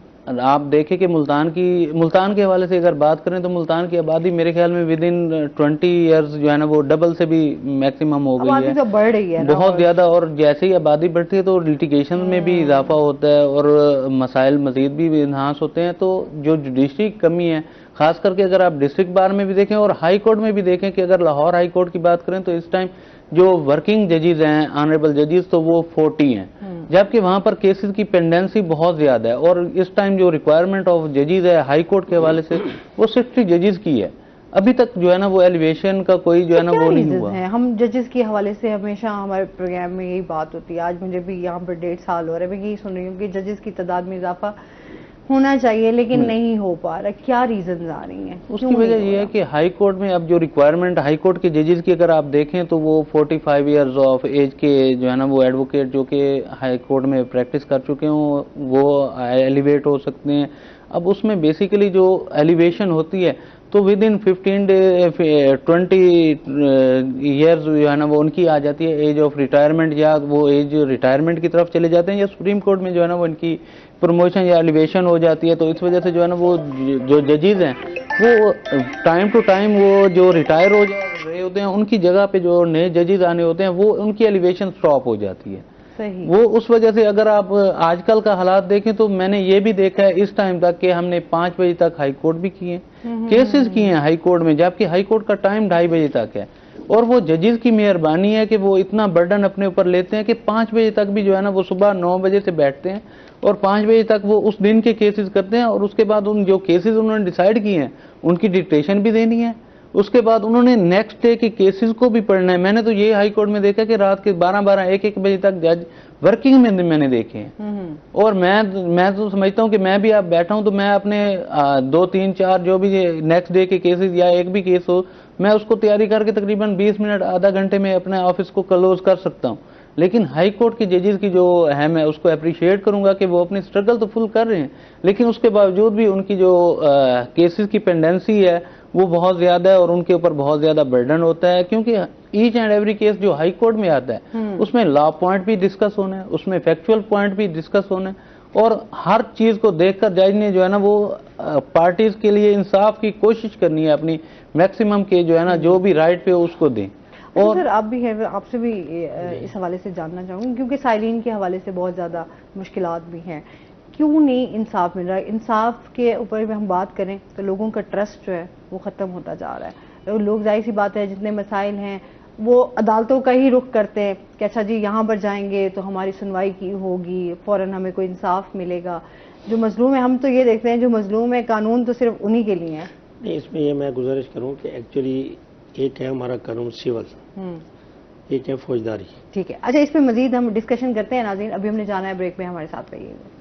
आप देखें कि मुल्तान के हवाले से अगर बात करें तो मुल्तान की आबादी मेरे ख्याल में विद इन 20 ईयर्स जो है ना वो डबल से भी मैक्सिमम हो गई है, तो बढ़ रही है बहुत ज्यादा। और जैसे ही आबादी बढ़ती है तो लिटिगेशन में भी इजाफा होता है और मसाइल मजीद भी इन्हांस होते हैं। तो जो जुडिशरी की कमी है, खास करके अगर आप डिस्ट्रिक्ट बार में भी देखें और हाई कोर्ट में भी देखें कि अगर लाहौर हाई कोर्ट की बात करें तो इस टाइम जो वर्किंग जजेस हैं, ऑनरेबल जजेस, तो वो 40 हैं, जबकि वहां पर केसेस की पेंडेंसी बहुत ज्यादा है। और इस टाइम जो रिक्वायरमेंट ऑफ जजेस है हाई कोर्ट के हवाले से वो 60 जजेस की है। अभी तक जो है ना वो एलिवेशन का कोई जो है ना वो नहीं हुआ। हम जजेस के हवाले से हमेशा हमारे प्रोग्राम में यही बात होती है। आज मुझे भी यहाँ पर 1.5 साल हो रहा है, मैं यही सुन रही हूँ कि जजेस की तादाद में इजाफा होना चाहिए लेकिन नहीं हो पा रहा। क्या रीजन आ रही हैं? उसकी वजह यह है कि हाई कोर्ट में अब जो रिक्वायरमेंट हाई कोर्ट के जजेस की अगर आप देखें तो वो 45 इयर्स ऑफ एज के जो है ना वो एडवोकेट जो कि हाई कोर्ट में प्रैक्टिस कर चुके हों वो एलिवेट हो सकते हैं। अब उसमें बेसिकली जो एलिवेशन होती है तो विद इन 20 ईयर्स जो है ना वो उनकी आ जाती है एज ऑफ रिटायरमेंट, या वो एज रिटायरमेंट की तरफ चले जाते हैं, या सुप्रीम कोर्ट में जो है ना वो इनकी प्रमोशन या एलिवेशन हो जाती है। तो इस वजह से जो है ना वो जो जजेस हैं वो टाइम टू टाइम वो जो रिटायर हो रहे होते हैं उनकी जगह पे जो नए जजेस आने होते हैं वो उनकी एलिवेशन स्टॉप हो जाती है। सही। वो उस वजह से अगर आप आजकल का हालात देखें तो मैंने ये भी देखा है इस टाइम तक कि हमने 5 बजे तक हाई कोर्ट भी किए हैं, केसेस किए हैं हाई कोर्ट में, जबकि हाई कोर्ट का टाइम 2:30 बजे तक है। और वो जजेस की मेहरबानी है कि वो इतना बर्डन अपने ऊपर लेते हैं कि 5 बजे तक भी जो है ना वो सुबह 9 बजे से बैठते हैं और 5 बजे तक वो उस दिन के केसेस करते हैं। और उसके बाद उन जो केसेस उन्होंने डिसाइड किए हैं उनकी डिक्टेशन भी देनी है। उसके बाद उन्होंने नेक्स्ट डे के केसेस को भी पढ़ना है। मैंने तो ये हाई कोर्ट में देखा कि रात के 12-12, 1-1 बजे तक जज वर्किंग में मैंने देखे हैं। और मैं तो समझता हूँ कि मैं भी आप बैठा हूँ तो मैं अपने 2, 3, 4 जो भी नेक्स्ट डे के केसेस या एक भी केस हो मैं उसको तैयारी करके तकरीबन 20 मिनट आधा घंटे में अपने ऑफिस को क्लोज कर सकता हूँ। लेकिन हाई कोर्ट के जजेस की जो है मैं उसको अप्रिशिएट करूंगा कि वो अपनी स्ट्रगल तो फुल कर रहे हैं, लेकिन उसके बावजूद भी उनकी जो केसेस की पेंडेंसी है वो बहुत ज्यादा है और उनके ऊपर बहुत ज्यादा बर्डन होता है। क्योंकि ईच एंड एवरी केस जो हाई कोर्ट में आता है उसमें लॉ पॉइंट भी डिस्कस होना है, उसमें फैक्चुअल पॉइंट भी डिस्कस होना है और हर चीज को देखकर जज ने जो है ना वो पार्टीज के लिए इंसाफ की कोशिश करनी है, अपनी मैक्सिमम के जो है ना जो भी राइट पे उसको दें। और सर आप भी है, आपसे भी इस हवाले से जानना चाहूँगी क्योंकि साइलिन के हवाले से बहुत ज़्यादा मुश्किलात भी हैं, क्यों नहीं इंसाफ मिल रहा है? इंसाफ के ऊपर भी हम बात करें तो लोगों का ट्रस्ट जो है वो ख़त्म होता जा रहा है। लोग जाहिर सी बात है जितने मसाइल हैं वो अदालतों का ही रुख करते हैं कि अच्छा जी यहाँ पर जाएंगे तो हमारी सुनवाई की होगी, फ़ौरन हमें कोई इंसाफ मिलेगा। जो मजलूम है हम तो ये देखते हैं जो मजलूम है कानून तो सिर्फ उन्हीं के लिए है। नहीं, इसमें ये मैं गुजारिश करूँ कि एक्चुअली एक है हमारा कानून सिविल, एक है फौजदारी। ठीक है, अच्छा इस पे मजीद हम डिस्कशन करते हैं नाज़रीन। अभी हमने जाना है ब्रेक में, हमारे साथ रहिएगा।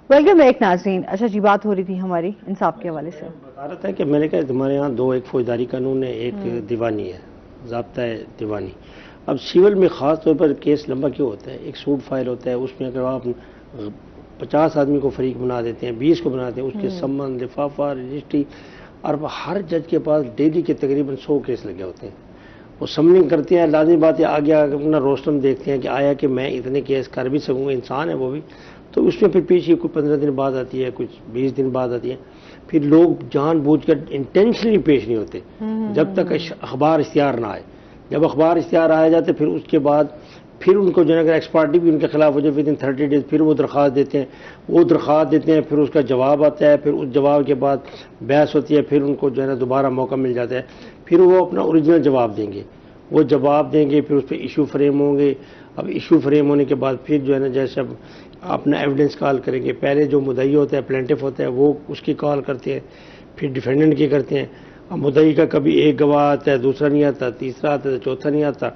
वेलकम बैक नाज़रीन। अच्छा जी बात हो रही थी हमारी इंसाफ के हवाले से, बता रहा था कि मैंने कहा हमारे यहाँ दो, एक फौजदारी कानून है, एक दीवानी है, ज़ाब्ता है दीवानी। अब सिविल में ख़ास तौर पर केस लंबा क्यों होता है? एक सूट फाइल होता है, उसमें अगर आप 50 आदमी को फरीक बना देते हैं, 20 को बनाते हैं, उसके संबंध, लिफाफा, रजिस्ट्री, और हर जज के पास डेली के तकरीबन 100 केस लगे होते हैं। वो समनिंग करते हैं, लाजमी बात है आगे अपना रोस्टम देखते हैं कि आया कि मैं इतने केस कर भी सकूँगा, इंसान है वो भी। तो उसमें फिर पीछे कुछ 15 दिन बाद आती है, कुछ 20 दिन बाद आती है। फिर लोग जानबूझकर इंटेंशनली पेश नहीं होते जब तक अखबार इश्तिहार ना आए। जब अखबार इश्तिहार आया जाते फिर उसके बाद फिर उनको जो है अगर एक्सपर्टी भी उनके खिलाफ हो जाए विद इन 30 डेज फिर वो दरख्वास्त देते हैं, फिर उसका जवाब आता है, फिर उस जवाब के बाद बहस होती है, फिर उनको जो है ना दोबारा मौका मिल जाता है, फिर वो अपना ओरिजिनल जवाब देंगे, फिर उस पर इशू फ्रेम होंगे। अब इशू फ्रेम होने के बाद फिर जो है ना जैसे अब अपना एविडेंस कॉल करेंगे, पहले जो मुद्दई होता है, प्लेंटिफ होता है, वो उसकी कॉल करते हैं, फिर डिफेंडेंट की करते हैं। अब मुद्दई का कभी एक गवाह आता है, दूसरा नहीं आता, तीसरा आता है, चौथा नहीं आता।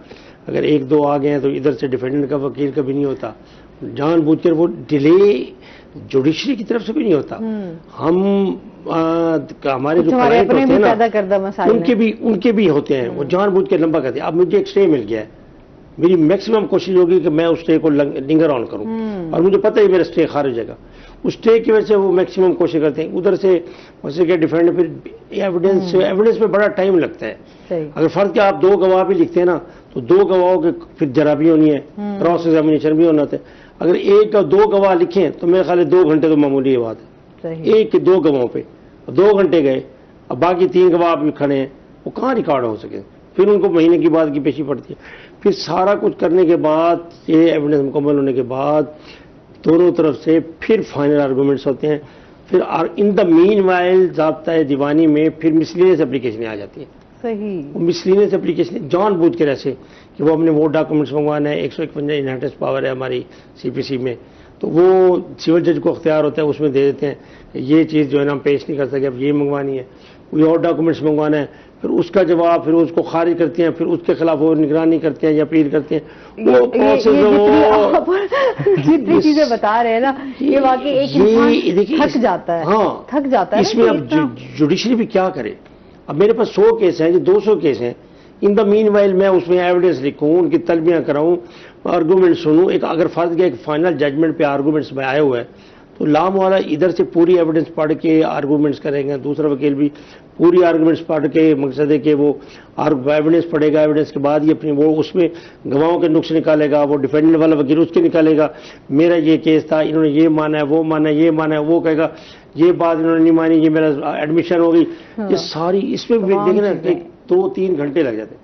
अगर 1-2 आ गए हैं तो इधर से डिफेंडेंट का वकील कभी नहीं होता। जानबूझकर वो डिले जुडिशरी की तरफ से भी नहीं होता। हम हमारे जो क्लाइंट होते हैं ना उनके भी होते हैं, वो जानबूझ के लंबा करते हैं। अब मुझे एक स्टे मिल गया है, मेरी मैक्सिमम कोशिश होगी कि मैं उस स्टे को लिंगर ऑन करूं, और मुझे पता है मेरा स्टे खारिज हो जाएगा। उस स्टे की वजह से वो मैक्सिमम कोशिश करते हैं उधर से वैसे क्या डिफेंड, फिर एविडेंस में बड़ा टाइम लगता है। अगर फर्ज के आप 2 गवाह भी लिखते हैं ना, तो 2 गवाहों के फिर जरा भी होनी है, क्रॉस एग्जामिनेशन भी होना था। अगर 1 या 2 गवाह लिखे तो मेरे ख्याल 2 घंटे तो मामूली बात है, 1 के 2 गवाहों पे 2 घंटे गए, अब बाकी 3 गवाह भी खड़े हैं, वो कहाँ रिकॉर्ड हो सके। फिर उनको महीने की बाद की पेशी पड़ती है। फिर सारा कुछ करने के बाद, ये एविडेंस मुकम्मल होने के बाद दोनों तरफ से फिर फाइनल आर्गूमेंट्स होते हैं। फिर इन द मीन वाइल ज़ाब्ता दीवानी में फिर मिसलिनियस एप्लीकेशन आ जाती है। सही, वो मिसलिनियस एप्लीकेशन जानबूझ के ऐसे कि वो अपने वो डॉक्यूमेंट्स मंगवाना है, 151 इनहेरिटेंस पावर है हमारी सीपीसी में, तो वो सिविल जज को अख्तियार होता है, उसमें दे देते हैं ये चीज़ जो है ना हम पेश नहीं कर सके, अब ये मंगवानी है, कोई और डॉक्यूमेंट्स मंगवाना है, फिर उसका जवाब फिर उसको खारिज करते हैं, फिर उसके खिलाफ वो निगरानी करते हैं या अपील करते हैं। वो जितनी चीजें बता रहे हैं ना, ये वाकई एक इंसान थक जाता है। हाँ, थक जाता है। इसमें अब जुडिशरी भी क्या करे। अब मेरे पास 100 केस हैं, 200 केस हैं, इन द मीन वाइल मैं उसमें एविडेंस लिखूं, उनकी तलबियां कराऊं, आर्गूमेंट सुनूं। एक अगर फर्ज के एक फाइनल जजमेंट पे आर्गूमेंट्स में आए हुए हैं तो लाम वाला इधर से पूरी एविडेंस पढ़ के आर्गूमेंट्स करेंगे, दूसरा वकील भी पूरी आर्गूमेंट्स पढ़ के, मकसद है कि वो एविडेंस पढ़ेगा, एविडेंस के बाद ही अपनी वो उसमें गवाहों के नुक्स निकालेगा, वो डिफेंडेंट वाला वकील उसके निकालेगा, मेरा ये केस था, इन्होंने ये माना है, वो माना है, ये माना है, वो कहेगा ये बात इन्होंने नहीं मानी, ये मेरा एडमिशन होगी। ये सारी इसमें देखें ना 2-3 घंटे लग जाते।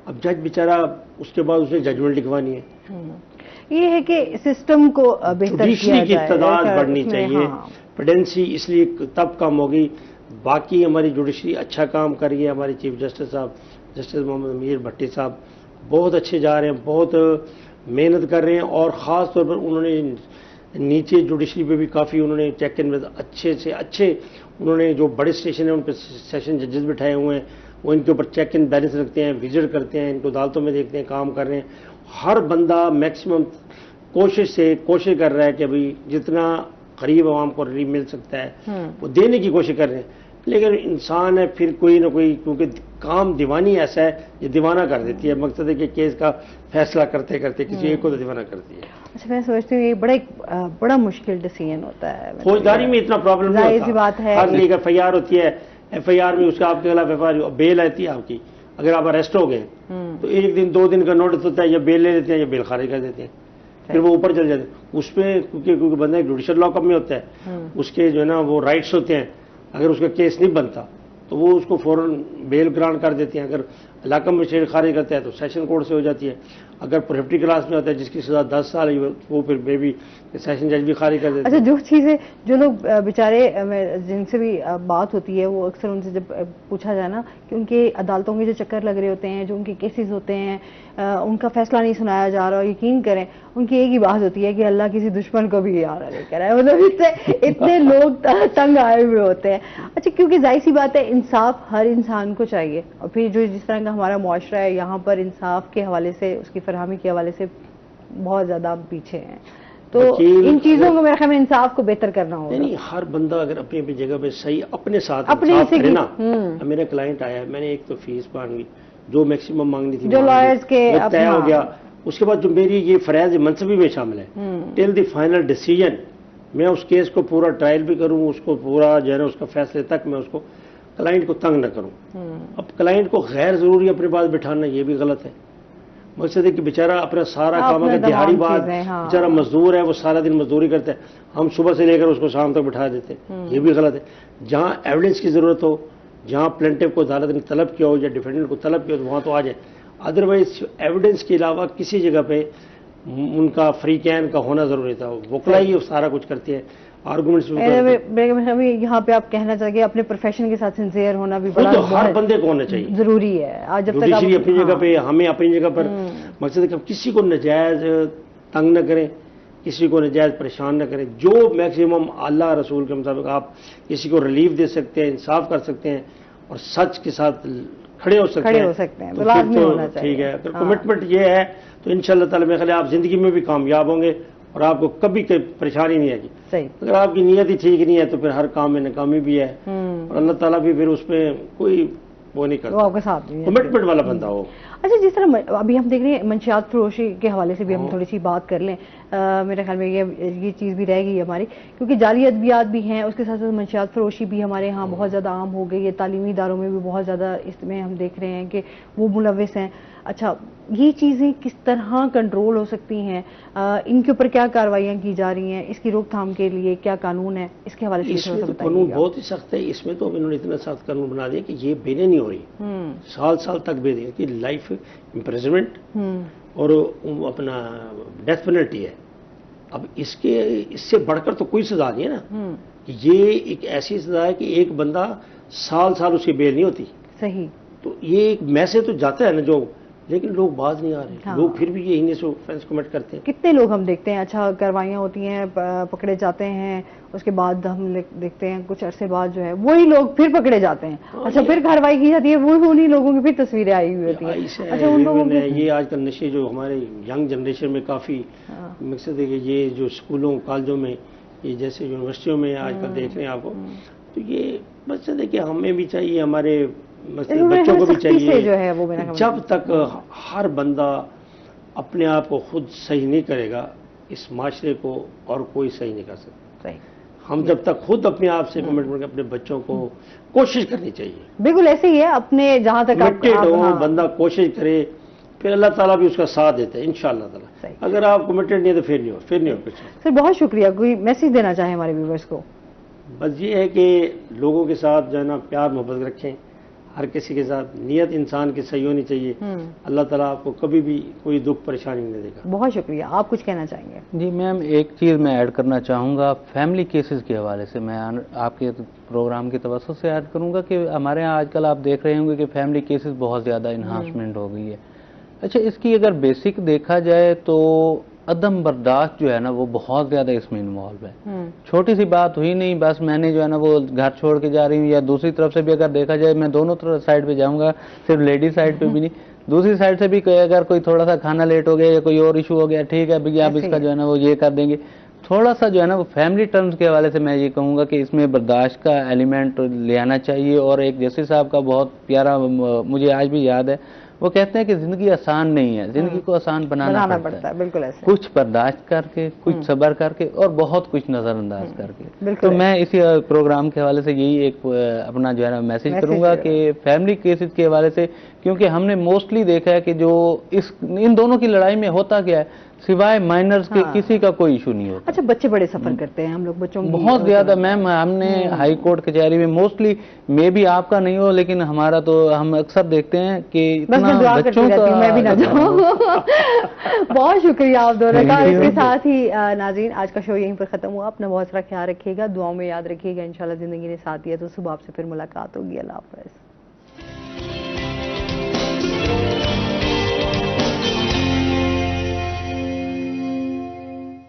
अब जज बेचारा उसके बाद उसने जजमेंट लिखवानी है। ये है कि सिस्टम को बेहतर किया जाए, की तादाद बढ़नी चाहिए। पेडेंसी इसलिए तब कम होगी। बाकी हमारी जुडिशरी अच्छा काम कर रही है। हमारे चीफ जस्टिस साहब, जस्टिस मोहम्मद अमीर भट्टी साहब बहुत अच्छे जा रहे हैं, बहुत मेहनत कर रहे हैं, और ख़ास तौर पर उन्होंने नीचे जुडिशरी पे भी काफ़ी उन्होंने चेक इन अच्छे से अच्छे, उन्होंने जो बड़े स्टेशन हैं उन पर सेशन जजेस बिठाए हुए हैं, वो इनके ऊपर चेक इन बैलेंस रखते हैं, विजिट करते हैं, इनको अदालतों में देखते हैं, काम कर रहे हैं। हर बंदा मैक्सिमम कोशिश कर रहा है कि अभी जितना करीब आवाम को रिलीफ मिल सकता है वो देने की कोशिश कर रहे हैं। लेकिन इंसान है, फिर कोई ना कोई, क्योंकि काम दीवानी ऐसा है ये दीवाना कर देती है। मकसद है कि केस का फैसला करते करते किसी एक को तो दीवाना करती है। अच्छा, मैं सोचती हूँ ये बड़ा मुश्किल डिसीजन होता है। फौजदारी में इतना प्रॉब्लम नहीं होता। बात है, हर लीग FIR होती है, FIR में उसका आपके खिलाफ FIR बेल आती है आपकी। अगर आप अरेस्ट हो गए तो 1 दिन 2 दिन का नोटिस होता है, या बेल ले लेते हैं या बेल खारिज कर देते हैं, फिर वो ऊपर चल जाते हैं। उसमें क्योंकि बंदा जुडिशल लॉकअप में होता है, उसके जो है ना वो राइट्स होते हैं। अगर उसका केस नहीं बनता तो वो उसको फौरन बेल ग्रांट कर देते हैं। अगर इलाका मजिस्ट्रेट खारिज करता है तो सेशन कोर्ट से हो जाती है। अगर प्रोहिबिटेड क्लास में होता है जिसकी सजा 10 साल है, वो फिर मे भी सेशन जज भी खारिज कर देते हैं। अच्छा, जो चीज़ें जो लोग बेचारे जिनसे भी बात होती है, वो अक्सर उनसे जब पूछा जाए ना कि उनके अदालतों के जो चक्कर लग रहे होते हैं, जो उनके केसेस होते हैं, उनका फैसला नहीं सुनाया जा रहा, यकीन करें उनकी एक ही बात होती है कि अल्लाह किसी दुश्मन को भी यार लेकर आए। मतलब इतने लोग तंग आए हुए होते हैं। अच्छा, क्योंकि जाहिर सी बात है इंसाफ हर इंसान को चाहिए, और फिर जो जिस तरह का हमारा मुआशरा है यहाँ पर इंसाफ के हवाले से, उसकी फरहमी के हवाले से बहुत ज्यादा पीछे हैं। तो इन चीजों को मेरे ख्याल में इंसाफ को बेहतर करना होगा। नहीं, हर बंदा अगर अपनी अपनी जगह पे सही अपने साथ अपने से करे ना। मेरा क्लाइंट आया, मैंने एक तो फीस मांगी जो मैक्सिमम मांगनी थी, जो लॉयर्स के तय हो गया। उसके बाद जो मेरी ये फरैज मनसबी में शामिल है, टिल द फाइनल डिसीजन मैं उस केस को पूरा ट्रायल भी करूं, उसको पूरा जो है ना उसका फैसले तक मैं उसको क्लाइंट को तंग न करूं। अब क्लाइंट को गैर जरूरी अपने पास बिठाना ये भी गलत है। मकसद है कि बेचारा अपना सारा काम, अगर दिहाड़ी बाद बेचारा मजदूर है, वो सारा दिन मजदूरी करता है, हम सुबह से लेकर उसको शाम तक बिठा देते हैं, ये भी गलत है। जहाँ एविडेंस की जरूरत हो, जहाँ प्लेंटिव को अदालत ने तलब किया हो या डिफेंडेंट को तलब किया हो, तो वहाँ तो आ जाए। अदरवाइज एविडेंस के अलावा किसी जगह पे उनका फ्री कैन का होना जरूरी था। वकला ही सारा कुछ करती है, आर्गूमेंट्स। यहाँ पे आप कहना चाहिए अपने प्रोफेशन के साथ सिंसियर होना भी बड़ा, तो हर बंदे को होना चाहिए, जरूरी है। आज जब तक अपनी जगह पे, हमें अपनी जगह पर मकसद है कि किसी को नजायज तंग न करें, किसी को नजायज परेशान न करें। जो मैक्सिमम अल्लाह रसूल के मुताबिक आप किसी को रिलीफ दे सकते हैं, इंसाफ कर सकते हैं और सच के साथ खड़े हो सकते हैं, तो लाजमी होना चाहिए। ठीक है, अगर कमिटमेंट ये है तो इंशाअल्लाह ताला मेरे ख्याल आप जिंदगी में भी कामयाब होंगे और आपको कभी कोई परेशानी नहीं आएगी। सही। अगर आपकी नीयत ही ठीक नहीं है तो फिर हर काम में नाकामी भी है, और अल्लाह ताला भी फिर उसमें कोई वो नहीं करता, आपके साथ कमिटमेंट वाला बंदा हो। अच्छा, जिस तरह अभी हम देख रहे हैं मंशियात फरोशी के हवाले से भी हम थोड़ी सी बात कर लें। मेरे ख्याल में ये चीज़ भी रह गई हमारी, क्योंकि जाली अद्वियात भी हैं, उसके साथ साथ मंशियात फरोशी भी हमारे यहाँ बहुत ज़्यादा आम हो गई है। तालीमी इदारों में भी बहुत ज़्यादा इसमें हम देख रहे हैं कि वो मुलविस हैं। अच्छा, ये चीज़ें किस तरह कंट्रोल हो सकती हैं? इनके ऊपर क्या कार्रवाइयाँ की जा रही हैं? इसकी रोकथाम के लिए क्या कानून है? इसके हवाले से इसमें तो कानून बहुत ही सख्त है। इसमें तो इन्होंने इतना सख्त कानून बना दिया कि ये बेलें नहीं हो रही, साल साल तक बेलें कि लाइफ इम्प्रिजनमेंट और अपना डेथ पेनल्टी है। अब इससे बढ़कर तो कोई सजा नहीं है ना। ये एक ऐसी सजा है कि एक बंदा साल साल उसकी बेल नहीं होती। सही। तो ये एक मैसेज तो जाता है ना जो, लेकिन लोग बाज नहीं आ रहे। हाँ। लोग फिर भी ये इन्हें से ऑफेंस कमिट करते हैं। कितने लोग हम देखते हैं, अच्छा कार्रवाइयाँ होती हैं, पकड़े जाते हैं, उसके बाद हम देखते हैं कुछ अरसे बाद जो है वही लोग फिर पकड़े जाते हैं। अच्छा, फिर कार्रवाई की जाती है, वो उन्हीं लोगों की फिर तस्वीरें आई हुई होती हैं। अच्छा, उन लोगों ने ये आजकल नशे जो हमारे यंग जनरेशन में काफी मकसद है कि ये जो स्कूलों कॉलेजों में, ये जैसे यूनिवर्सिटियों में आजकल देख रहे हैं आपको, तो ये मकसद है कि हमें भी चाहिए, हमारे बच्चों को भी चाहिए जो है वो जब तक हर बंदा अपने आप को खुद सही नहीं करेगा, इस माशरे को और कोई सही नहीं कर सकता। हम जब तक खुद अपने आप से कमिटमेंट अपने बच्चों को कोशिश करनी चाहिए। बिल्कुल ऐसे ही है, अपने जहां तक बंदा कोशिश करे, फिर अल्लाह ताला भी उसका साथ देता है इंशाअल्लाह ताला। अगर आप कमिटेड नहीं है तो फिर नहीं हो कुछ। सर बहुत शुक्रिया। कोई मैसेज देना चाहे हमारे व्यूअर्स को? बस ये है कि लोगों के साथ जो है ना प्यार मोहब्बत रखें, हर किसी के साथ नीयत इंसान की सही होनी चाहिए। अल्लाह ताला आपको कभी भी कोई दुख परेशानी नहीं देगा। बहुत शुक्रिया। आप कुछ कहना चाहेंगे? जी मैम, एक चीज़ मैं ऐड करना चाहूँगा फैमिली केसेस के हवाले से। मैं आपके प्रोग्राम की तवज्जो से ऐड करूँगा कि हमारे यहाँ आजकल आप देख रहे होंगे कि फैमिली केसेस बहुत ज़्यादा इन्हांसमेंट हो गई है। अच्छा, इसकी अगर बेसिक देखा जाए तो अदम बर्दाश्त जो है ना वो बहुत ज़्यादा इसमें इन्वॉल्व है। छोटी सी बात हुई नहीं, बस मैंने जो है ना वो घर छोड़ के जा रही हूँ, या दूसरी तरफ से भी अगर देखा जाए, मैं दोनों तरफ साइड पे जाऊँगा, सिर्फ लेडी साइड पे भी नहीं, दूसरी साइड से भी अगर कोई थोड़ा सा खाना लेट हो गया या कोई और इशू हो गया, ठीक है भैया आप इसका जो है ना वो ये कर देंगे, थोड़ा सा जो है ना वो फैमिली टर्म्स के हवाले से मैं ये कहूँगा कि इसमें बर्दाश्त का एलिमेंट ले आना चाहिए। और एक जस्टिस साहब का बहुत प्यारा मुझे आज भी याद है, वो कहते हैं कि जिंदगी आसान नहीं है, जिंदगी को आसान बनाना पड़ता है। बिल्कुल ऐसे। कुछ बर्दाश्त करके, कुछ सब्र करके और बहुत कुछ नजरअंदाज करके। तो मैं इसी प्रोग्राम के हवाले से यही एक अपना जो है ना मैसेज करूंगा कि फैमिली केसेस के हवाले से, क्योंकि हमने मोस्टली देखा है कि जो इन दोनों की लड़ाई में होता क्या है, सिवाय माइनर्स के किसी का कोई इशू नहीं होता। अच्छा, बच्चे बड़े सफर करते हैं, हम लोग बच्चों बहुत ज्यादा मैम। हमने हाई कोर्ट कचहरी में मोस्टली, मे भी आपका नहीं हो लेकिन हमारा तो हम अक्सर देखते हैं कि इतना बच्चों का, मैं भी ना जाऊं। बहुत शुक्रिया आप दोनों का। इसके साथ ही नाज़रीन, आज का शो यहीं पर खत्म हुआ। अपना बहुत सारा ख्याल रखिएगा, दुआओं में याद रखिएगा। इंशाल्लाह जिंदगी ने साथ दिया तो सुबह आपसे फिर मुलाकात होगी। अल्लाह हाफ़िज़।